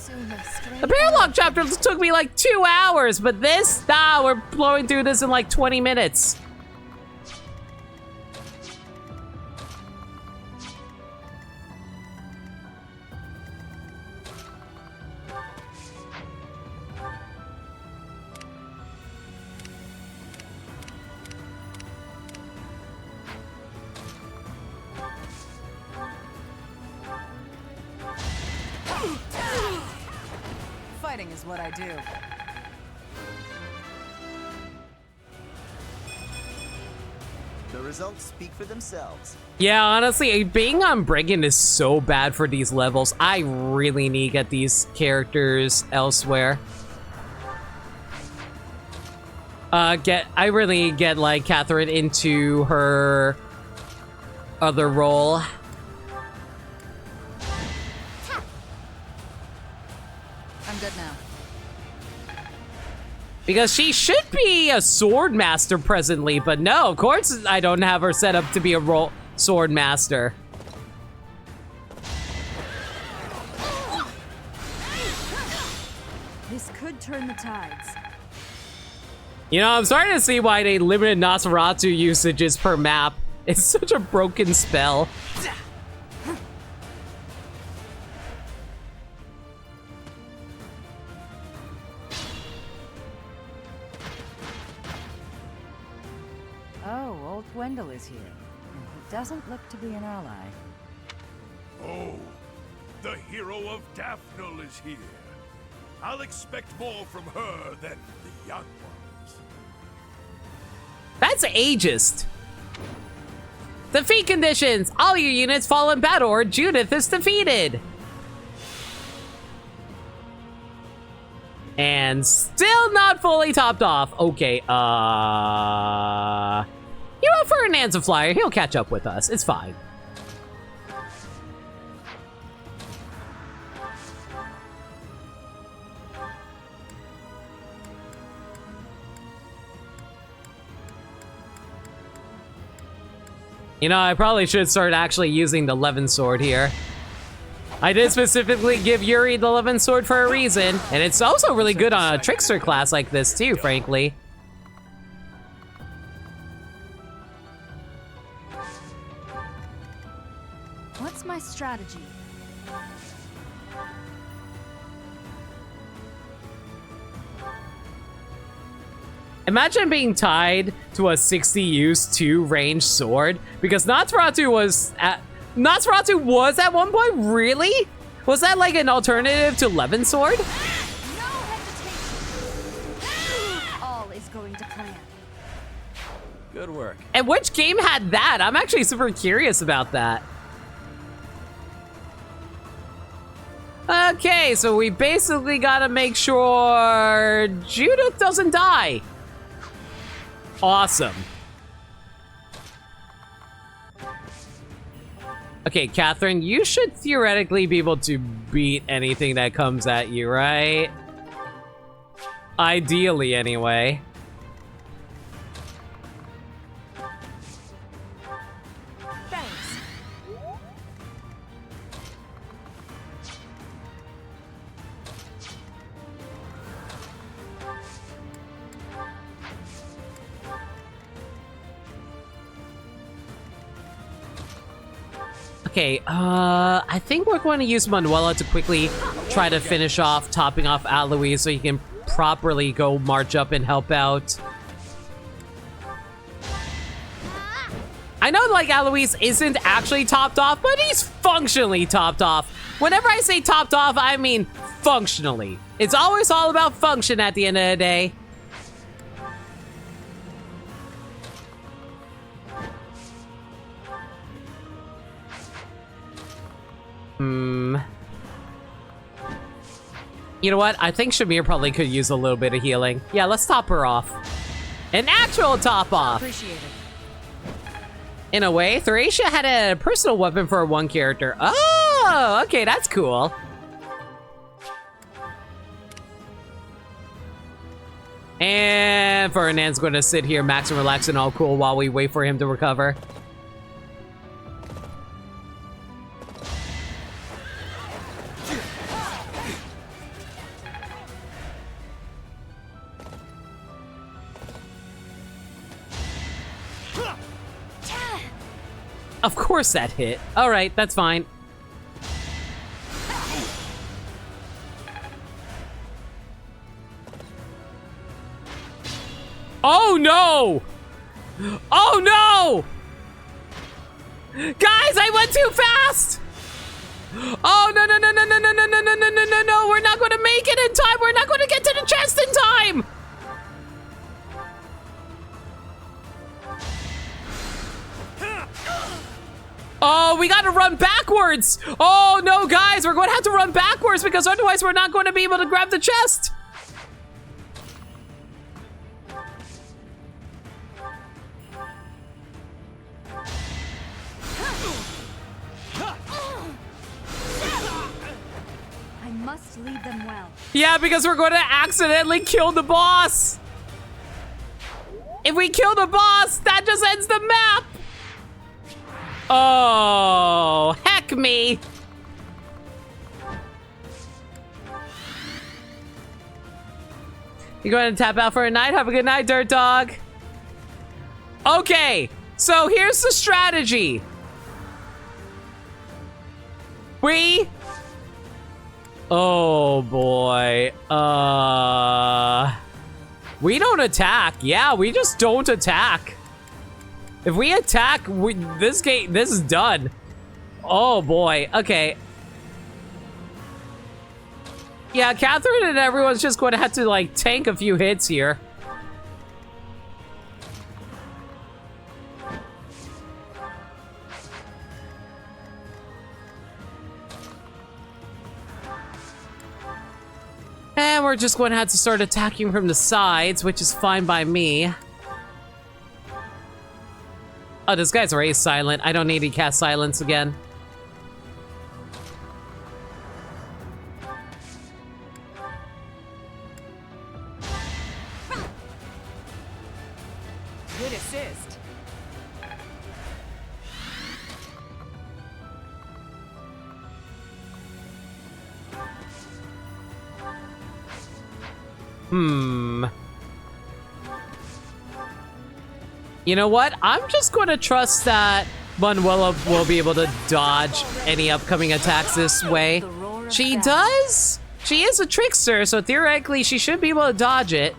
The paralogue chapter took me like 2 hours, but this... Nah, we're blowing through this in like 20 minutes. Fighting is what I do. The results speak for themselves. Yeah, honestly, being on Brigand is so bad for these levels. I really need to get these characters elsewhere. I really need to get, like, Catherine into her other role. I'm good now. Because she should be a sword master presently, but no, of course I don't have her set up to be a sword master. This could turn the tides. You know, I'm starting to see why they limited Nosferatu usages per map. It's such a broken spell. Oh, old Wendell is here. He doesn't look to be an ally. Oh, the hero of Daphne is here. I'll expect more from her than the young ones. That's ageist. Defeat conditions. All your units fall in battle or Judith is defeated. And still not fully topped off. Okay, you know, Ferdinand's a flyer. He'll catch up with us. It's fine. You know, I probably should start actually using the Levin sword here. I did specifically give Yuri the Levin sword for a reason, and it's also really good on a trickster class like this too, frankly. What's my strategy? Imagine being tied to a 60 use 2 range sword, because Nosferatu was at one point, really? Was that like an alternative to Levin's sword? All is going to plan. Good work. And which game had that? I'm actually super curious about that. Okay, so we basically gotta make sure Judith doesn't die. Awesome. Okay, Catherine, you should theoretically be able to beat anything that comes at you, right? Ideally, anyway. Thanks. Okay, I think we're going to use Manuela to quickly try to finish off topping off Alois so he can properly go march up and help out. I know, like, Alois isn't actually topped off, but he's functionally topped off. Whenever I say topped off, I mean functionally. It's always all about function at the end of the day. You know what? I think Shamir probably could use a little bit of healing. Yeah, let's top her off. An actual top off. Appreciate it. In a way, Thracia had a personal weapon for one character. Oh, okay, that's cool. And Ferdinand's going to sit here, max and relax and all cool while we wait for him to recover. Of course that hit. All right, that's fine. Oh no! Oh no! Guys, I went too fast! Oh no no no no no no no no no no no no no! We're not gonna make it in time! We're not gonna get to the chest in time! Oh, we gotta run backwards! Oh no, guys, we're gonna have to run backwards because otherwise we're not gonna be able to grab the chest! I must lead them well. Yeah, because we're gonna accidentally kill the boss! If we kill the boss, that just ends the map! Oh, heck me. You going to tap out for a night? Have a good night, Dirt Dog. Okay, so here's the strategy. Oh boy. We don't attack. Yeah, we just don't attack. If we attack, this is done. Oh boy, okay. Yeah, Catherine and everyone's just going to have to like tank a few hits here. And we're just going to have to start attacking from the sides, which is fine by me. Oh, this guy's already silent. I don't need to cast silence again. Good assist. You know what? I'm just going to trust that Manuela will be able to dodge any upcoming attacks this way. She does? She is a trickster, so theoretically she should be able to dodge it.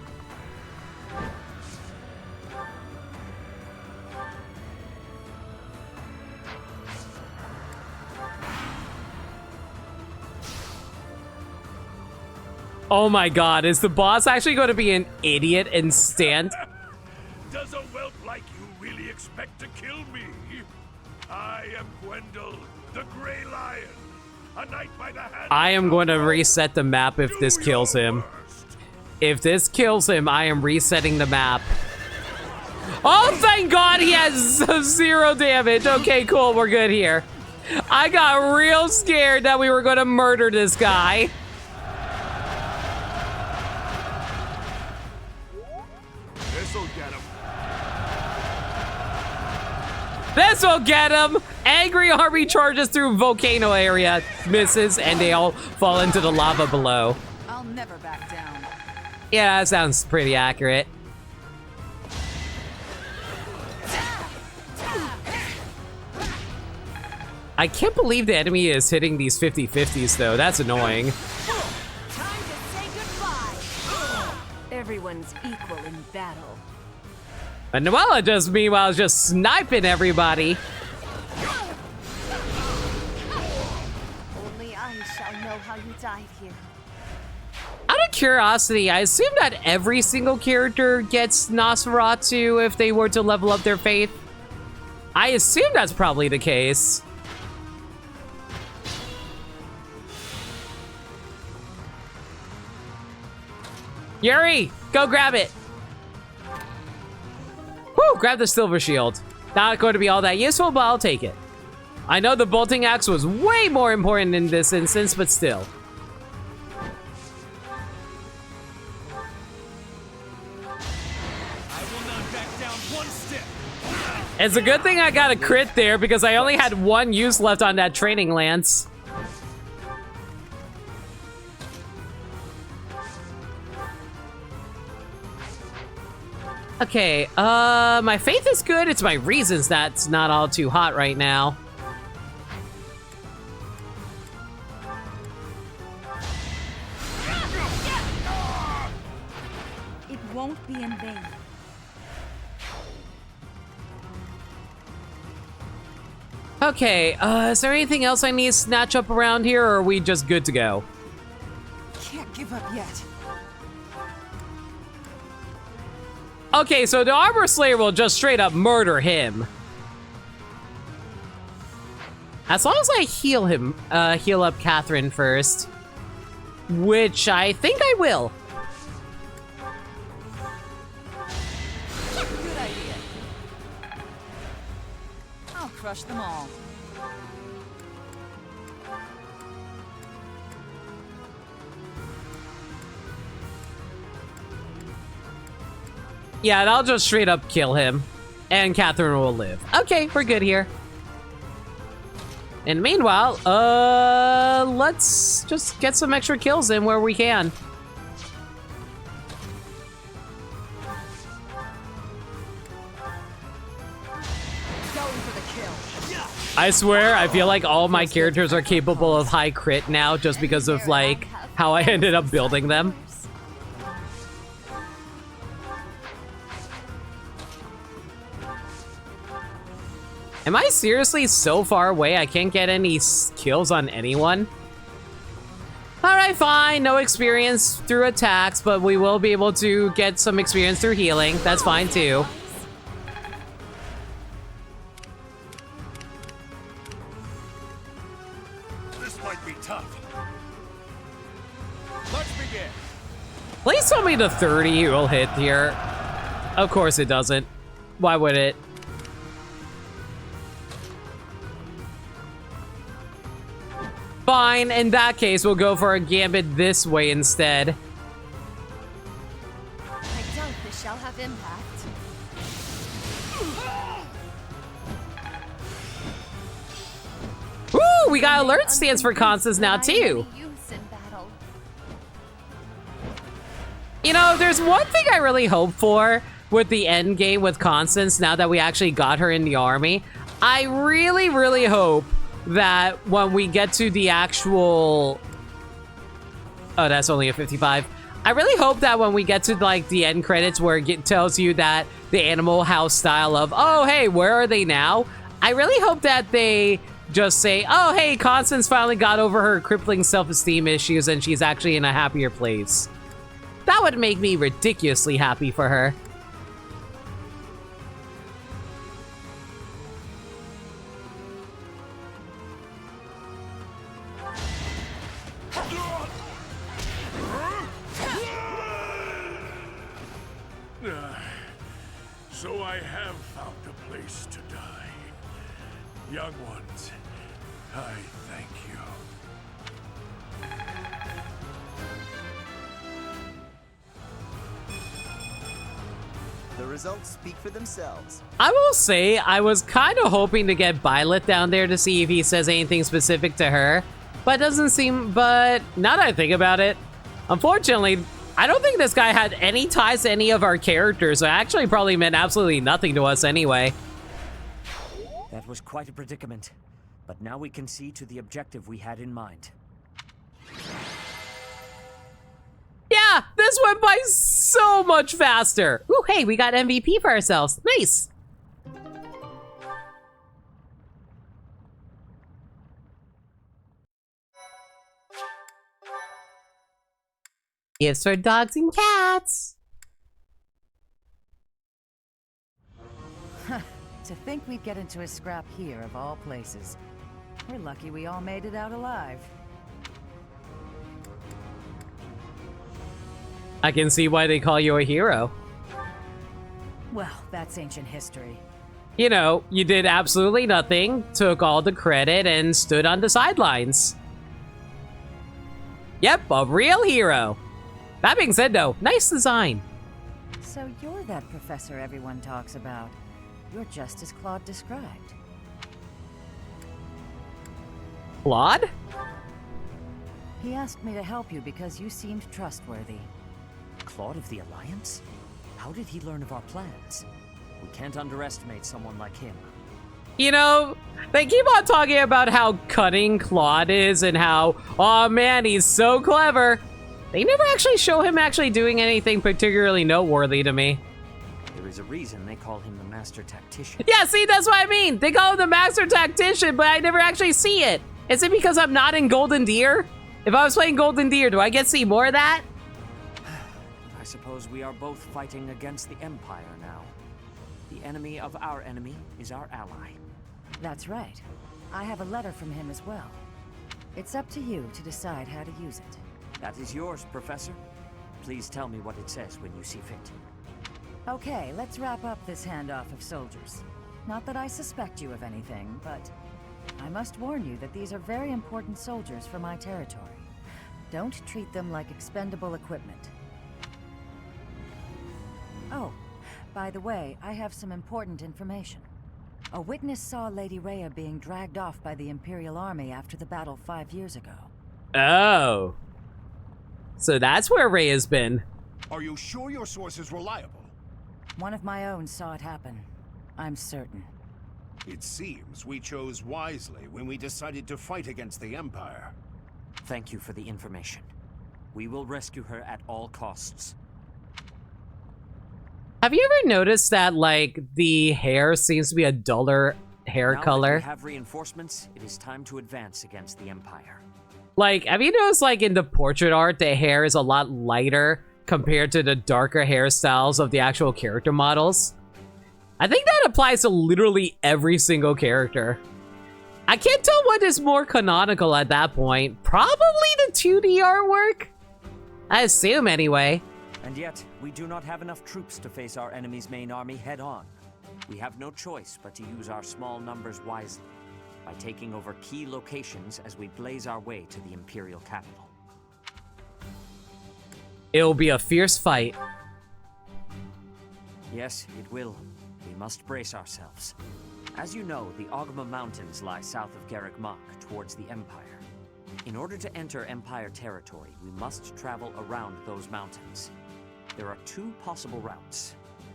Oh my god, is the boss actually going to be an idiot and stand? Does a whelp like you really expect to kill me? I am Gwendol, the Grey Lion, a knight by the hand. I am going to reset the map if this kills him. If this kills him, I am resetting the map. Oh, thank God he has 0 damage. Okay, cool, we're good here. I got real scared that we were going to murder this guy. This'll get him. This'll get him. Angry army charges through volcano area, misses, and they all fall into the lava below. I'll never back down. Yeah, that sounds pretty accurate. I can't believe the enemy is hitting these 50-50s though. That's annoying. Time to say goodbye. Everyone's equal in battle. And Noella just meanwhile is just sniping everybody. Only I shall know how you died here. Out of curiosity, I assume that every single character gets Nosferatu if they were to level up their faith. I assume that's probably the case. Yuri, go grab it. Woo, grab the silver shield. Not going to be all that useful, but I'll take it. I know the bolting axe was way more important in this instance, but still. I will not back down one step. It's a good thing I got a crit there because I only had 1 use left on that training lance. Okay, my faith is good. It's my reasons that's not all too hot right now. It won't be in vain. Okay, is there anything else I need to snatch up around here, or are we just good to go? Can't give up yet. Okay, so the Armor Slayer will just straight up murder him. As long as I heal him, heal up Catherine first. Which I think I will. Good idea. I'll crush them all. Yeah, and I'll just straight up kill him. And Catherine will live. Okay, we're good here. And meanwhile, let's just get some extra kills in where we can. Going for the kill. I swear, I feel like all my characters are capable of high crit now just because of, like, how I ended up building them. Am I seriously so far away I can't get any kills on anyone? Alright, fine. No experience through attacks, but we will be able to get some experience through healing. That's fine, too. This might be tough. Let's begin. Please tell me the 30 will hit here. Of course it doesn't. Why would it? Fine, in that case, we'll go for a gambit this way instead. I doubt this shall have impact. Woo! We got alert stance for Constance now, too. You know, there's one thing I really hope for with the end game with Constance now that we actually got her in the army. I really, really hope that when we get to the actual... Oh, that's only a 55. I really hope that when we get to, like, the end credits where it tells you that the Animal House style of, oh, hey, where are they now? I really hope that they just say, oh, hey, Constance finally got over her crippling self-esteem issues and she's actually in a happier place. That would make me ridiculously happy for her. So I have found a place to die. Young ones, I thank you. The results speak for themselves. I will say, I was kind of hoping to get Violet down there to see if he says anything specific to her, but doesn't seem, but now that I think about it, unfortunately, I don't think this guy had any ties to any of our characters, so it actually probably meant absolutely nothing to us anyway. That was quite a predicament, but now we can see to the objective we had in mind. Yeah, this went by so much faster. Ooh, hey, we got MVP for ourselves. Nice. Gifts for dogs and cats. To think we'd get into a scrap here of all places. We're lucky we all made it out alive. I can see why they call you a hero. Well, that's ancient history. You know, you did absolutely nothing, took all the credit, and stood on the sidelines. Yep, a real hero. That being said, though, nice design. So you're that professor everyone talks about. You're just as Claude described. Claude? He asked me to help you because you seemed trustworthy. Claude of the Alliance? How did he learn of our plans? We can't underestimate someone like him. You know, they keep on talking about how cunning Claude is and how, oh man, he's so clever. They never actually show him actually doing anything particularly noteworthy to me. There is a reason they call him the Master Tactician. Yeah, see, that's what I mean. They call him the Master Tactician, but I never actually see it. Is it because I'm not in Golden Deer? If I was playing Golden Deer, do I get to see more of that? I suppose we are both fighting against the Empire now. The enemy of our enemy is our ally. That's right. I have a letter from him as well. It's up to you to decide how to use it. That is yours, Professor. Please tell me what it says when you see fit. Okay, let's wrap up this handoff of soldiers. Not that I suspect you of anything, but I must warn you that these are very important soldiers for my territory. Don't treat them like expendable equipment. Oh, by the way, I have some important information. A witness saw Lady Rhea being dragged off by the Imperial Army after the battle 5 years ago. Oh. So that's where Rhea's been. Are you sure your source is reliable? One of my own saw it happen. I'm certain. It seems we chose wisely when we decided to fight against the Empire. Thank you for the information. We will rescue her at all costs. Have you ever noticed that, like, the hair seems to be a duller hair color? Now that we have reinforcements, it is time to advance against the Empire. Like, have you noticed, like, in the portrait art, the hair is a lot lighter compared to the darker hairstyles of the actual character models? I think that applies to literally every single character. I can't tell what is more canonical at that point. Probably the 2D artwork? I assume, anyway. And yet, we do not have enough troops to face our enemy's main army head-on. We have no choice but to use our small numbers wisely, by taking over key locations as we blaze our way to the Imperial capital. It'll be a fierce fight. Yes, it will. We must brace ourselves. As you know, the Ogma Mountains lie south of Garreg Mach, towards the Empire. In order to enter Empire territory, we must travel around those mountains. There are two possible routes,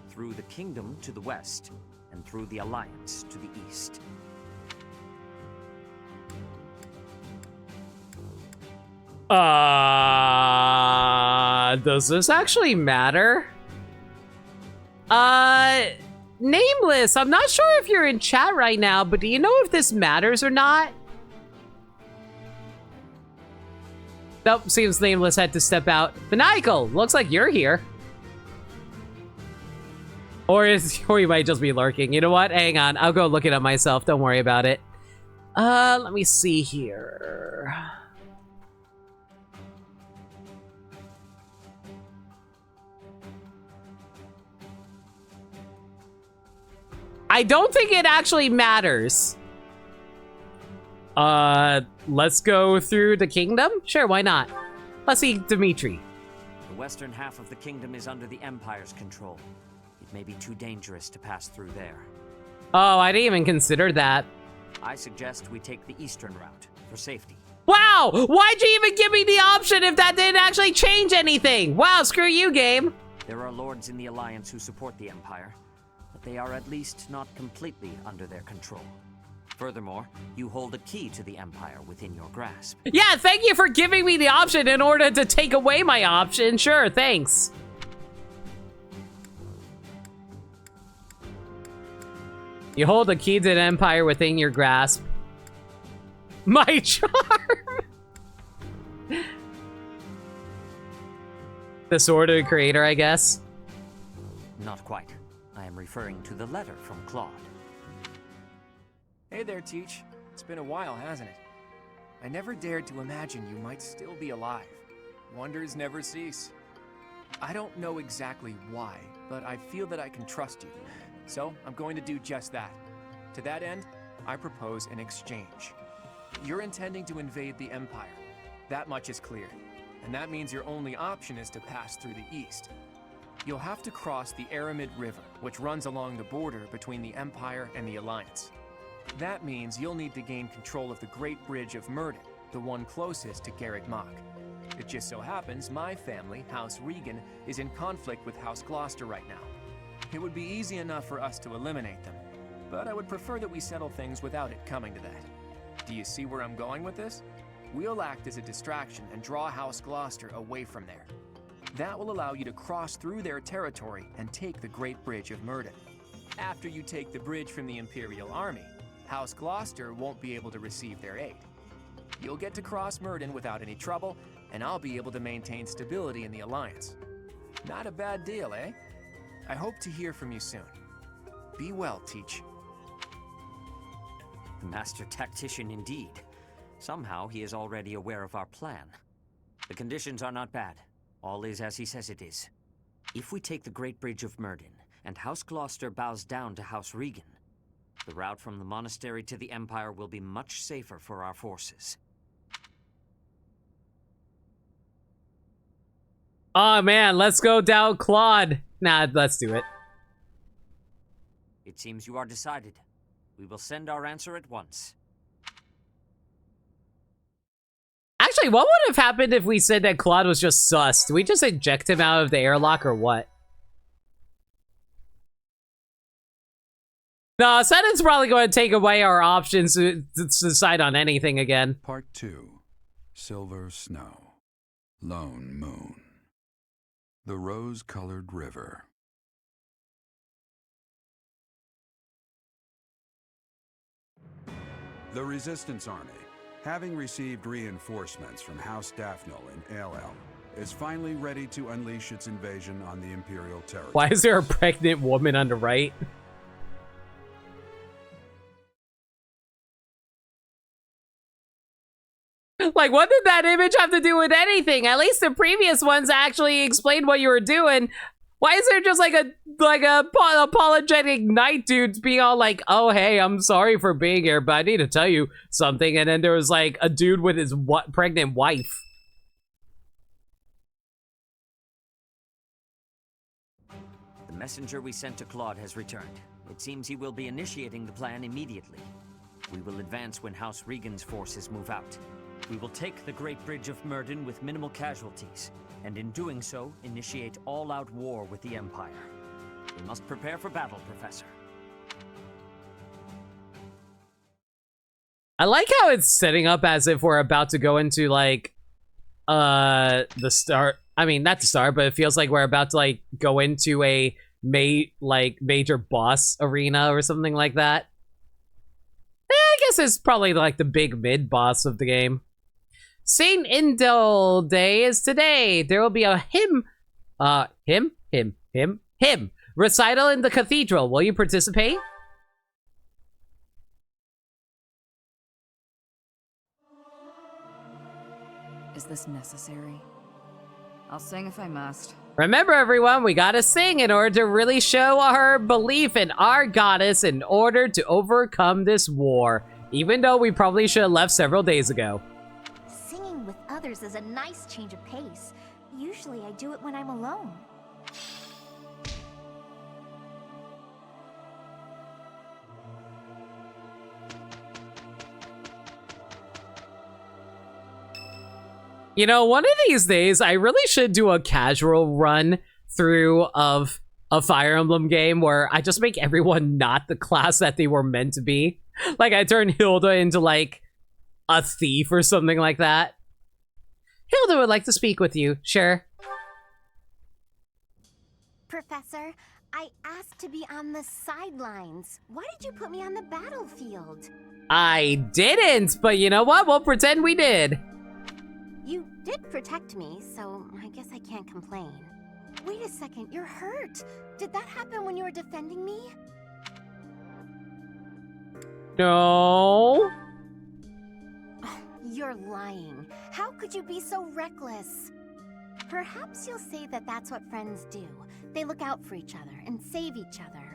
through the Kingdom to the west, and through the Alliance to the east. Does this actually matter? Nameless, I'm not sure if you're in chat right now, but do you know if this matters or not? Nope, seems Nameless had to step out. Maniacal, looks like you're here. Or you might just be lurking. You know what? Hang on, I'll go look it up myself. Don't worry about it. Let me see here. I don't think it actually matters. Let's go through the kingdom? Sure, why not? Let's see Dimitri. The western half of the kingdom is under the Empire's control. It may be too dangerous to pass through there. Oh, I didn't even consider that. I suggest we take the eastern route for safety. Wow! Why'd you even give me the option if that didn't actually change anything? Wow, screw you, game. There are lords in the Alliance who support the Empire, but they are at least not completely under their control. Furthermore, you hold a key to the Empire within your grasp. Yeah, thank you for giving me the option in order to take away my option. Sure, thanks. You hold the key to the Empire within your grasp. My charm! The sword of the creator, I guess. Not quite. I am referring to the letter from Claude. Hey there, Teach. It's been a while, hasn't it? I never dared to imagine you might still be alive. Wonders never cease. I don't know exactly why, but I feel that I can trust you. So, I'm going to do just that. To that end, I propose an exchange. You're intending to invade the Empire. That much is clear. And that means your only option is to pass through the east. You'll have to cross the Aramid River, which runs along the border between the Empire and the Alliance. That means you'll need to gain control of the Great Bridge of Myrddin, the one closest to Garreg Mach. It just so happens my family, House Regan, is in conflict with House Gloucester right now. It would be easy enough for us to eliminate them, but I would prefer that we settle things without it coming to that. Do you see where I'm going with this? We'll act as a distraction and draw House Gloucester away from there. That will allow you to cross through their territory and take the Great Bridge of Myrddin. After you take the bridge from the Imperial Army, House Gloucester won't be able to receive their aid. You'll get to cross Myrddin without any trouble, and I'll be able to maintain stability in the Alliance. Not a bad deal, eh? I hope to hear from you soon. Be well, Teach. Master tactician indeed. Somehow he is already aware of our plan. The conditions are not bad. All is as he says it is. If we take the Great Bridge of Myrddin, and House Gloucester bows down to House Regan, the route from the monastery to the Empire will be much safer for our forces. Oh man, let's go down Claude. Nah, let's do it. It seems you are decided. We will send our answer at once. Actually, what would have happened if we said that Claude was just sus? Do we just eject him out of the airlock or what? No, Senate's probably going to take away our options to decide on anything again. Part 2. Silver Snow. Lone Moon. The Rose-Colored River. The Resistance Army, having received reinforcements from House Daphnel in Aelel, is finally ready to unleash its invasion on the Imperial territory. Why is there a pregnant woman on the right? Like, what did that image have to do with anything? At least the previous ones actually explained what you were doing. Why is there just like a apologetic knight dude being all like, oh, hey, I'm sorry for being here, but I need to tell you something. And then there was like a dude with his pregnant wife. The messenger we sent to Claude has returned. It seems he will be initiating the plan immediately. We will advance when House Regan's forces move out. We will take the Great Bridge of Myrddin with minimal casualties, and in doing so, initiate all-out war with the Empire. We must prepare for battle, Professor. I like how it's setting up as if we're about to go into, like, the start. I mean, not the start, but it feels like we're about to, like, go into a major boss arena or something like that. I guess it's probably like the big mid boss of the game. Saint Indel Day is today. There will be a hymn recital in the cathedral. Will you participate? Is this necessary? I'll sing if I must. Remember, everyone, we gotta sing in order to really show our belief in our goddess in order to overcome this war. Even though we probably should have left several days ago. Singing with others is a nice change of pace. Usually I do it when I'm alone. You know, one of these days, I really should do a casual run through of a Fire Emblem game where I just make everyone not the class that they were meant to be. Like, I turn Hilda into, like, a thief or something like that. Hilda would like to speak with you, sure. Professor, I asked to be on the sidelines. Why did you put me on the battlefield? I didn't, but you know what? We'll pretend we did. You did protect me, so I guess I can't complain. Wait a second, you're hurt. Did that happen when you were defending me? No. Oh, you're lying. How could you be so reckless? Perhaps you'll say that that's what friends do. They look out for each other and save each other.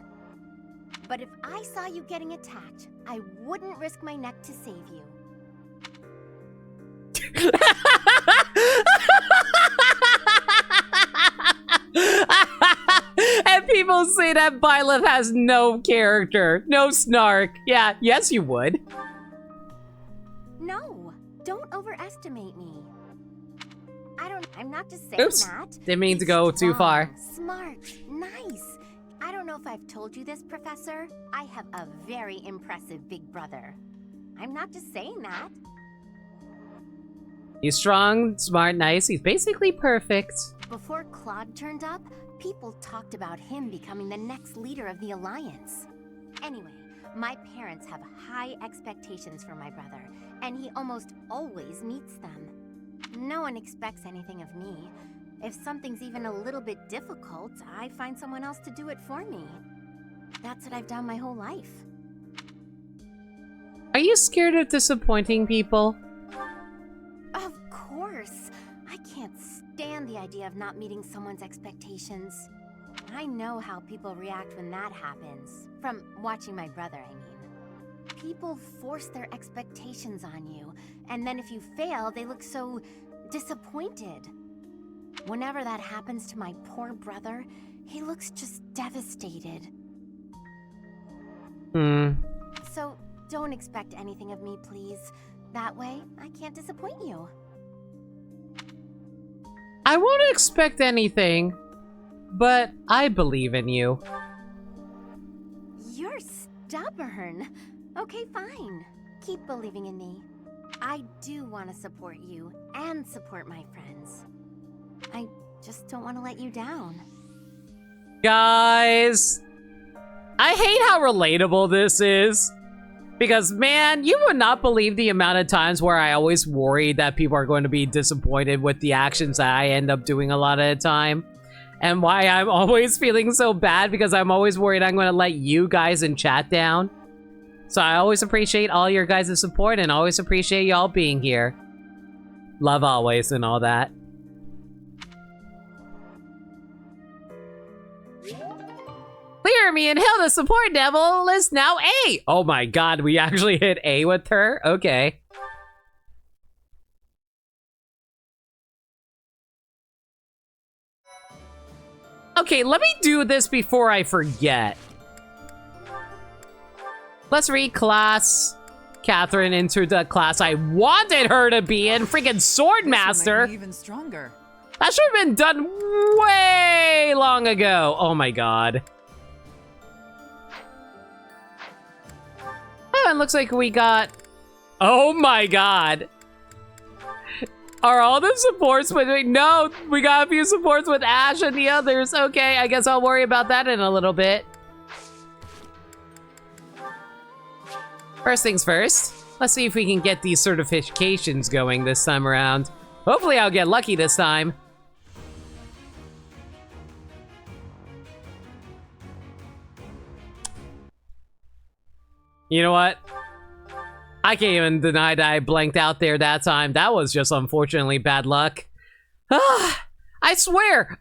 But if I saw you getting attacked, I wouldn't risk my neck to save you. And people say that Byleth has no character, no snark. Yeah, yes you would. No, don't overestimate me. I'm not just saying Oops, that. didn't mean to go too far. Smart, nice. I don't know if I've told you this, Professor. I have a very impressive big brother. I'm not just saying that. He's strong, smart, nice. He's basically perfect. Before Claude turned up, people talked about him becoming the next leader of the Alliance. Anyway, my parents have high expectations for my brother, and he almost always meets them. No one expects anything of me. If something's even a little bit difficult, I find someone else to do it for me. That's what I've done my whole life. Are you scared of disappointing people? Of course. I can't stand the idea of not meeting someone's expectations. I know how people react when that happens. From watching my brother, I mean. People force their expectations on you, and then if you fail, they look so disappointed. Whenever that happens to my poor brother, he looks just devastated. So, don't expect anything of me, please. That way, I can't disappoint you. I won't expect anything, but I believe in you. You're stubborn. Okay, fine. Keep believing in me. I do want to support you and support my friends. I just don't want to let you down. Guys, I hate how relatable this is. Because, man, you would not believe the amount of times where I always worry that people are going to be disappointed with the actions that I end up doing a lot of the time. And why I'm always feeling so bad because I'm always worried I'm going to let you guys in chat down. So I always appreciate all your guys' support and always appreciate y'all being here. Love always and all that. Clear me and Hilda support level is now A. Oh my god, we actually hit A with her? Okay. Okay, let me do this before I forget. Let's reclass Catherine into the class I wanted her to be in. Freaking Swordmaster. Even stronger. That should have been done way long ago. Oh my god. Oh, it looks like we got... Oh my god. Are all the supports with me? No, we got a few supports with Ash and the others. Okay, I guess I'll worry about that in a little bit. First things first, let's see if we can get these certifications going this time around. Hopefully I'll get lucky this time. You know what? I can't even deny that I blanked out there that time. That was just unfortunately bad luck. I swear,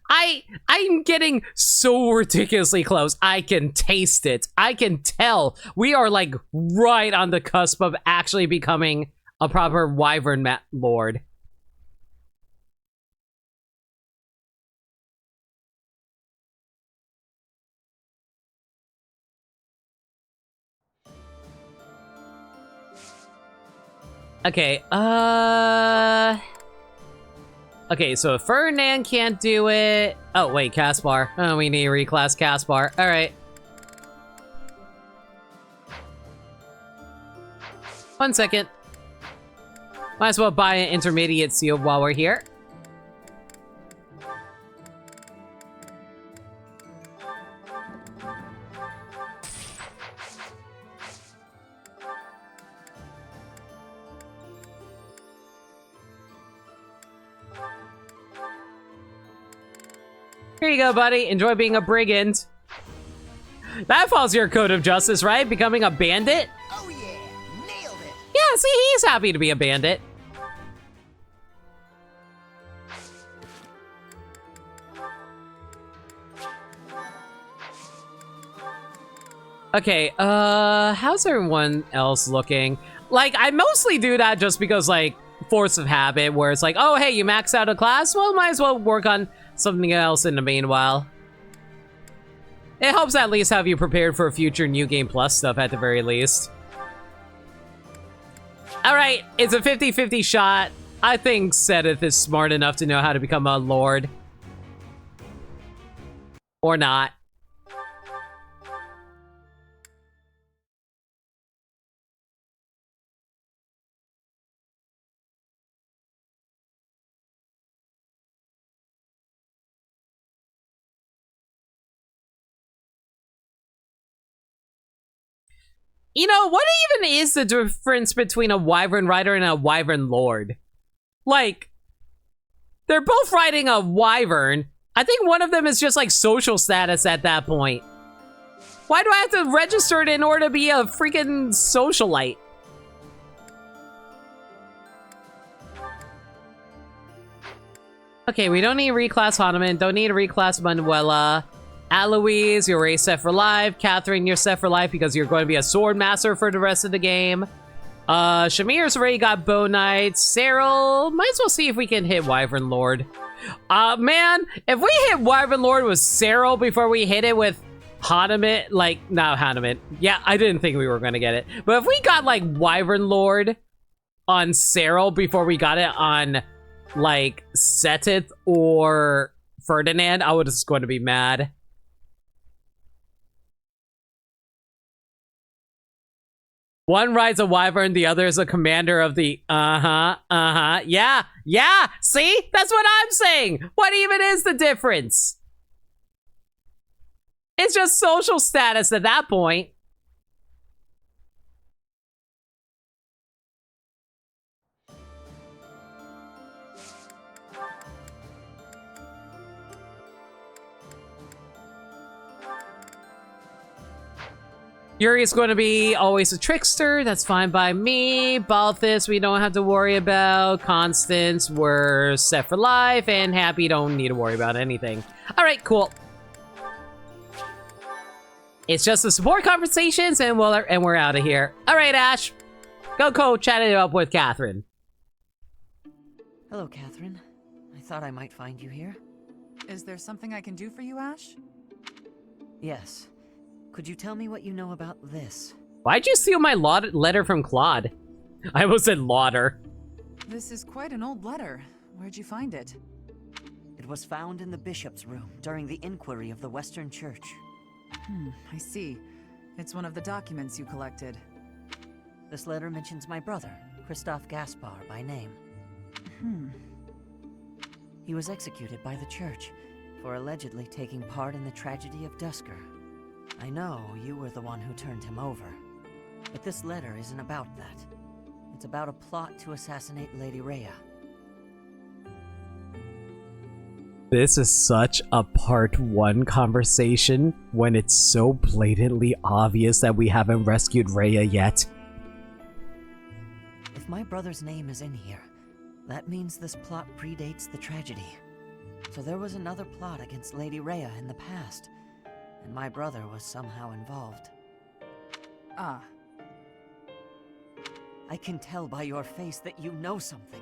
I'm getting so ridiculously close. I can taste it. I can tell. We are like right on the cusp of actually becoming a proper Wyvern Lord. Okay, okay, so if Ferdinand can't do it... Oh, wait, Caspar. Oh, we need to reclass Caspar. Alright. 1 second. Might as well buy an intermediate seal while we're here. Here you go, buddy. Enjoy being a brigand. That follows your code of justice, right? Becoming a bandit? Oh yeah, nailed it. Yeah, see, he's happy to be a bandit. Okay, how's everyone else looking? Like, I mostly do that just because, like, force of habit, where it's like, oh, hey, you maxed out a class? Well, might as well work on something else in the meanwhile. It helps at least have you prepared for future New Game Plus stuff at the very least. Alright, it's a 50-50 shot. I think Seth is smart enough to know how to become a lord. Or not. You know, what even is the difference between a Wyvern Rider and a Wyvern Lord? Like, they're both riding a Wyvern. I think one of them is just like social status at that point. Why do I have to register it in order to be a freaking socialite? Okay, we don't need to reclass Hanuman, don't need to reclass Manuela. Aloise, you're already set for life. Catherine, you're set for life because you're going to be a sword master for the rest of the game. Shamir's already got Bow Knight. Cyril, might as well see if we can hit Wyvern Lord. Man, if we hit Wyvern Lord with Cyril before we hit it with Hanuman, like, not Hanuman. Yeah, I didn't think we were going to get it. But if we got, like, Wyvern Lord on Cyril before we got it on, like, Setith or Ferdinand, I was just going to be mad. One rides a Wyvern, the other is a commander of the yeah, see? That's what I'm saying! What even is the difference? It's just social status at that point. Yuri's going to be always a trickster. That's fine by me. Balthus, we don't have to worry about. Constance, we're set for life. And Happy, don't need to worry about anything. All right, cool. It's just the support conversations, and we're out of here. All right, Ash. Go chat it up with Catherine. Hello, Catherine. I thought I might find you here. Is there something I can do for you, Ash? Yes. Could you tell me what you know about this? Why'd you steal my letter from Claude? I almost said Lauder. This is quite an old letter. Where'd you find it? It was found in the bishop's room during the inquiry of the Western Church. I see. It's one of the documents you collected. This letter mentions my brother, Christoph Gaspar, by name. He was executed by the church for allegedly taking part in the tragedy of Dusker. I know you were the one who turned him over, but this letter isn't about that. It's about a plot to assassinate Lady Rhea. This is such a part 1 conversation when it's so blatantly obvious that we haven't rescued Rhea yet. If my brother's name is in here, that means this plot predates the tragedy. So there was another plot against Lady Rhea in the past, and my brother was somehow involved. Ah. I can tell by your face that you know something.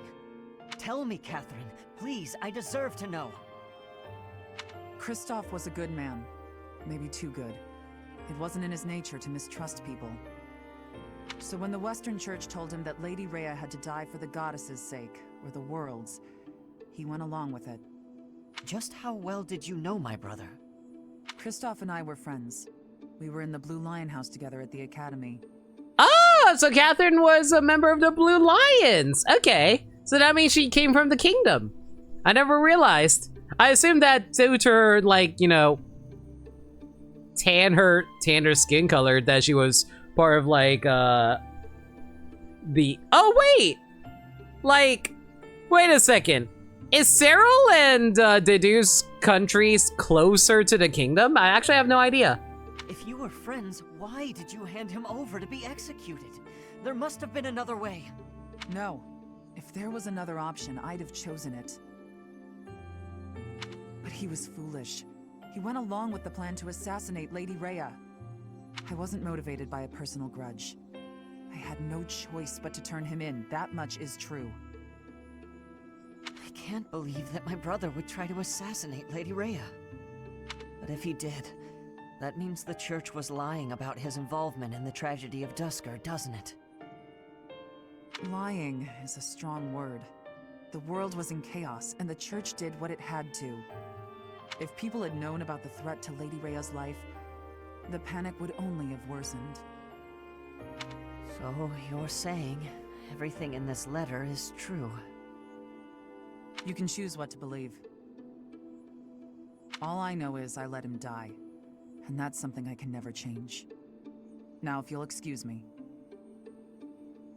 Tell me, Catherine. Please, I deserve to know. Kristoff was a good man. Maybe too good. It wasn't in his nature to mistrust people. So when the Western Church told him that Lady Rhea had to die for the goddess's sake, or the world's, he went along with it. Just how well did you know my brother? Kristoff and I were friends. We were in the Blue Lion House together at the academy. Oh, so Catherine was a member of the Blue Lions. Okay, so that means she came from the kingdom. I never realized. I assumed that due to her, like, you know, tan her skin color, that she was part of, like, oh, wait! Like, wait a second. Is Cyril and Dedue's countries closer to the kingdom? I actually have no idea. If you were friends, why did you hand him over to be executed? There must have been another way. No. If there was another option, I'd have chosen it. But he was foolish. He went along with the plan to assassinate Lady Rhea. I wasn't motivated by a personal grudge. I had no choice but to turn him in. That much is true. I can't believe that my brother would try to assassinate Lady Rhea. But if he did, that means the church was lying about his involvement in the tragedy of Dusker, doesn't it? Lying is a strong word. The world was in chaos, and the church did what it had to. If people had known about the threat to Lady Rhea's life, the panic would only have worsened. So you're saying everything in this letter is true? You can choose what to believe. All I know is I let him die, and that's something I can never change. Now, if you'll excuse me.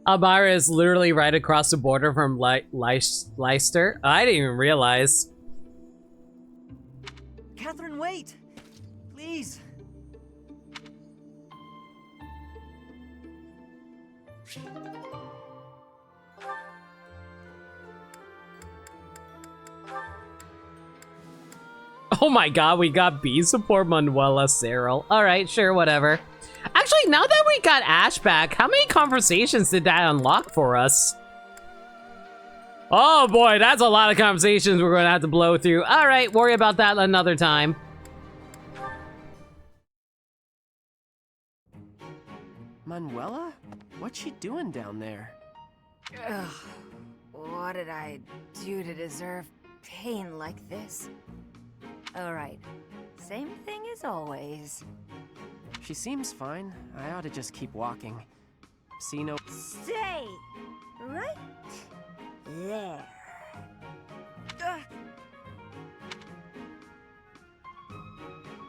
Amara is literally right across the border from Leicester. I didn't even realize. Catherine, wait! Please! Oh my god, we got B support Manuela Cyril. Alright, sure, whatever. Actually, now that we got Ash back, how many conversations did that unlock for us? Oh boy, that's a lot of conversations we're gonna have to blow through. Alright, worry about that another time. Manuela? What's she doing down there? Ugh. What did I do to deserve pain like this? Alright, same thing as always. She seems fine. I ought to just keep walking. See no— Stay! Right there. Ugh.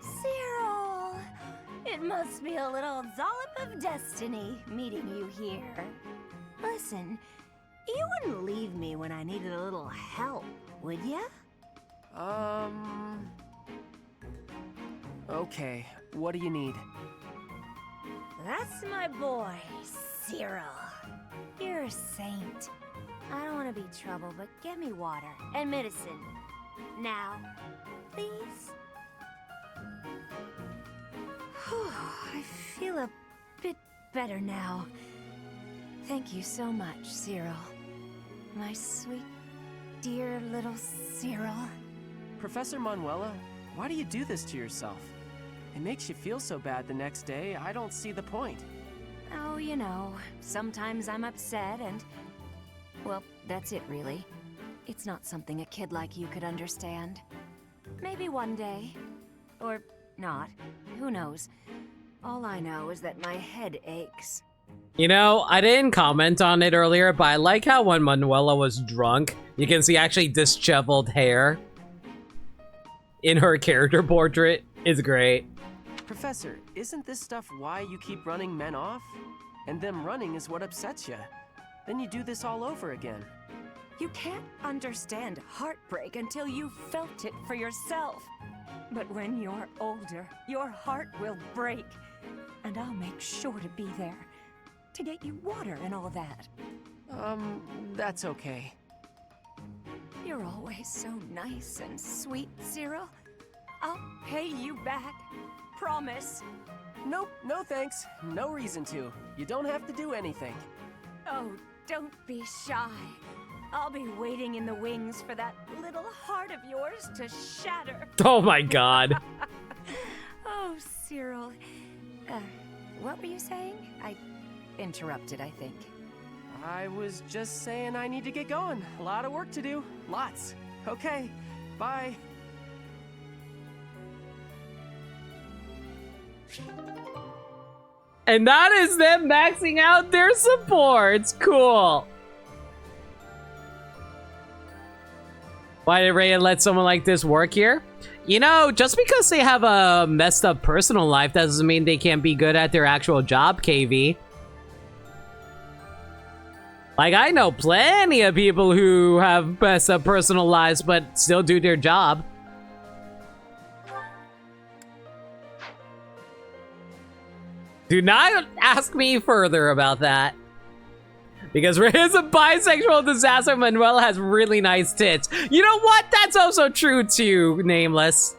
Cyril! It must be a little dollop of destiny meeting you here. Listen, you wouldn't leave me when I needed a little help, would ya? Okay, what do you need? That's my boy, Cyril. You're a saint. I don't want to be trouble, but get me water and medicine. Now, please. Whew, I feel a bit better now. Thank you so much, Cyril. My sweet, dear little Cyril. Professor Manuela, why do you do this to yourself? It makes you feel so bad the next day. I don't see the point. Oh, you know, sometimes I'm upset and... well, that's it, really. It's not something a kid like you could understand. Maybe one day. Or not. Who knows? All I know is that my head aches. You know, I didn't comment on it earlier, but I like how when Manuela was drunk, you can see actually disheveled hair in her character portrait. It's great. Professor, isn't this stuff why you keep running men off? And them running is what upsets you. Then you do this all over again. You can't understand heartbreak until you've felt it for yourself. But when you're older, your heart will break. And I'll make sure to be there. To get you water and all that. That's okay. You're always so nice and sweet, Cyril. I'll pay you back. Promise. Nope, no thanks. No reason to. You don't have to do anything. Oh, don't be shy. I'll be waiting in the wings for that little heart of yours to shatter. Oh my god. Oh, Cyril. What were you saying? I interrupted, I think. I was just saying I need to get going. A lot of work to do. Lots. Okay, bye. And that is them maxing out their supports. Cool. Why did Rhea let someone like this work here? You know, just because they have a messed up personal life doesn't mean they can't be good at their actual job, KV. Like, I know plenty of people who have messed up personal lives but still do their job. Do not ask me further about that. Because Rhea's a bisexual disaster, Manuela has really nice tits. You know what? That's also true too, Nameless.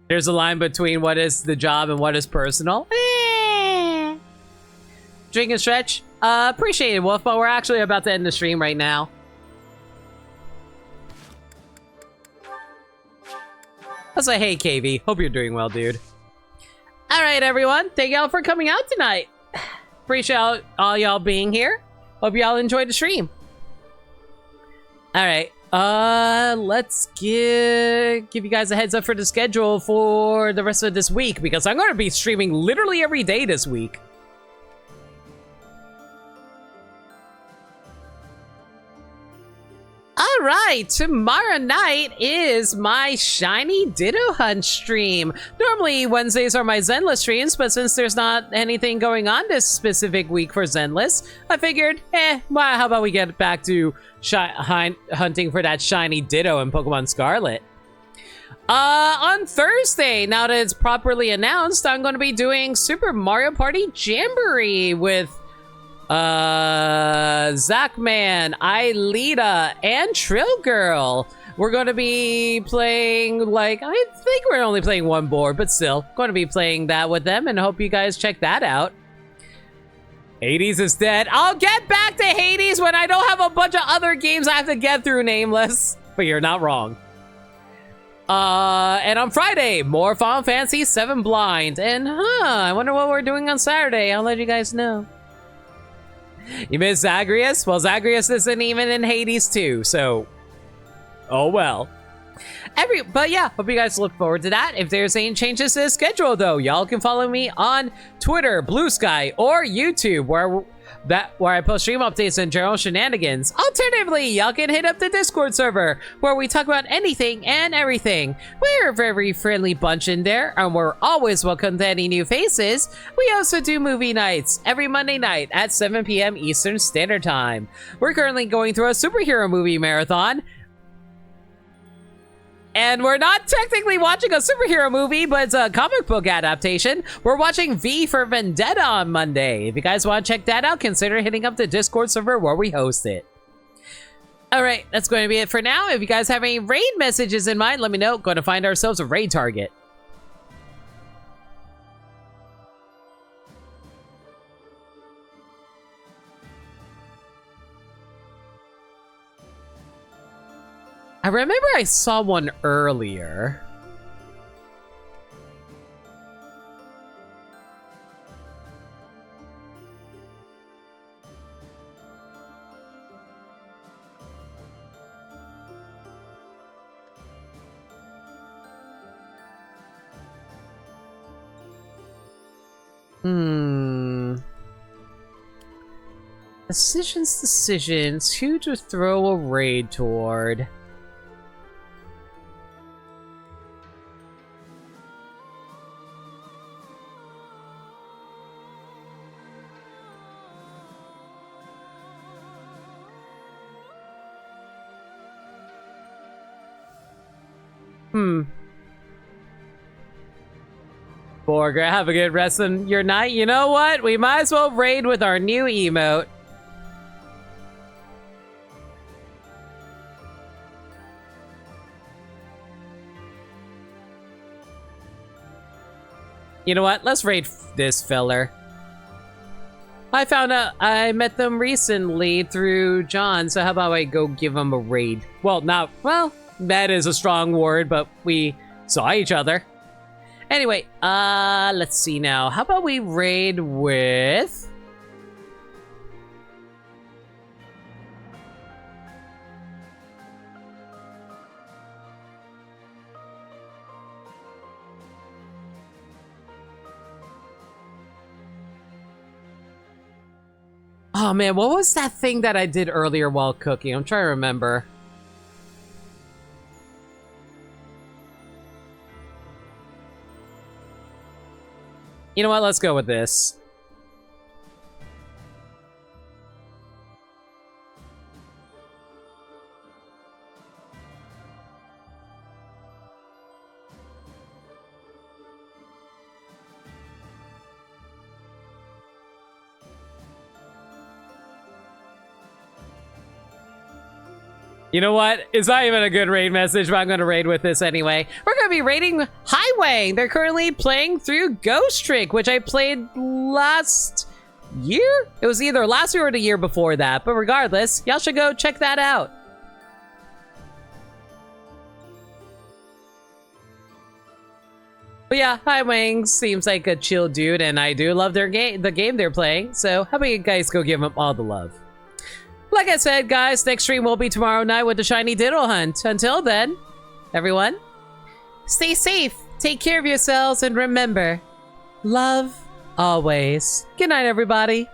There's a line between what is the job and what is personal. Drink and stretch. Appreciate it, Wolf, but we're actually about to end the stream right now. I'll say, hey, KV. Hope you're doing well, dude. Alright, everyone. Thank y'all for coming out tonight. Appreciate all y'all being here. Hope y'all enjoyed the stream. Alright. Let's give you guys a heads up for the schedule for the rest of this week, because I'm going to be streaming literally every day this week. Alright, tomorrow night is my Shiny Ditto Hunt stream. Normally, Wednesdays are my Zenless streams, but since there's not anything going on this specific week for Zenless, I figured, well, how about we get back to hunting for that Shiny Ditto in Pokemon Scarlet. On Thursday, now that it's properly announced, I'm going to be doing Super Mario Party Jamboree with Zachman, Aelita, and Trill Girl. We're going to be playing, like, I think we're only playing one board, but still, going to be playing that with them, and hope you guys check that out. Hades is dead. I'll get back to Hades when I don't have a bunch of other games I have to get through, Nameless. But you're not wrong. And on Friday, more Final Fantasy 7 Blind. And, I wonder what we're doing on Saturday. I'll let you guys know. You miss Zagreus? Well, Zagreus isn't even in Hades 2, so... oh well. But yeah, hope you guys look forward to that. If there's any changes to the schedule, though, y'all can follow me on Twitter, Blue Sky, or YouTube, where I post stream updates and general shenanigans. Alternatively, y'all can hit up the Discord server, where we talk about anything and everything. We're a very friendly bunch in there, and we're always welcome to any new faces. We also do movie nights every Monday night at 7 p.m. Eastern Standard Time. We're currently going through a superhero movie marathon. And we're not technically watching a superhero movie, but it's a comic book adaptation. We're watching V for Vendetta on Monday. If you guys want to check that out, consider hitting up the Discord server where we host it. Alright, that's going to be it for now. If you guys have any raid messages in mind, let me know. Going to find ourselves a raid target. I remember I saw one earlier. Decisions. Who to throw a raid toward? Borger, have a good rest of your night. You know what? We might as well raid with our new emote. You know what? Let's raid this filler. I found out I met them recently through John, so how about I go give him a raid? Well, met is a strong word, but we saw each other. Anyway, let's see now. How about we raid with... Oh man, what was that thing that I did earlier while cooking? I'm trying to remember. You know what? Let's go with this. You know what? It's not even a good raid message, but I'm going to raid with this anyway. We're going to be raiding Highway. They're currently playing through Ghost Trick, which I played last year? It was either last year or the year before that, but regardless, y'all should go check that out. But yeah, Highway seems like a chill dude, and I do love their the game they're playing, so how about you guys go give them all the love? Like I said, guys, next stream will be tomorrow night with the Shiny Diddle Hunt. Until then, everyone, stay safe, take care of yourselves, and remember, love always. Good night, everybody.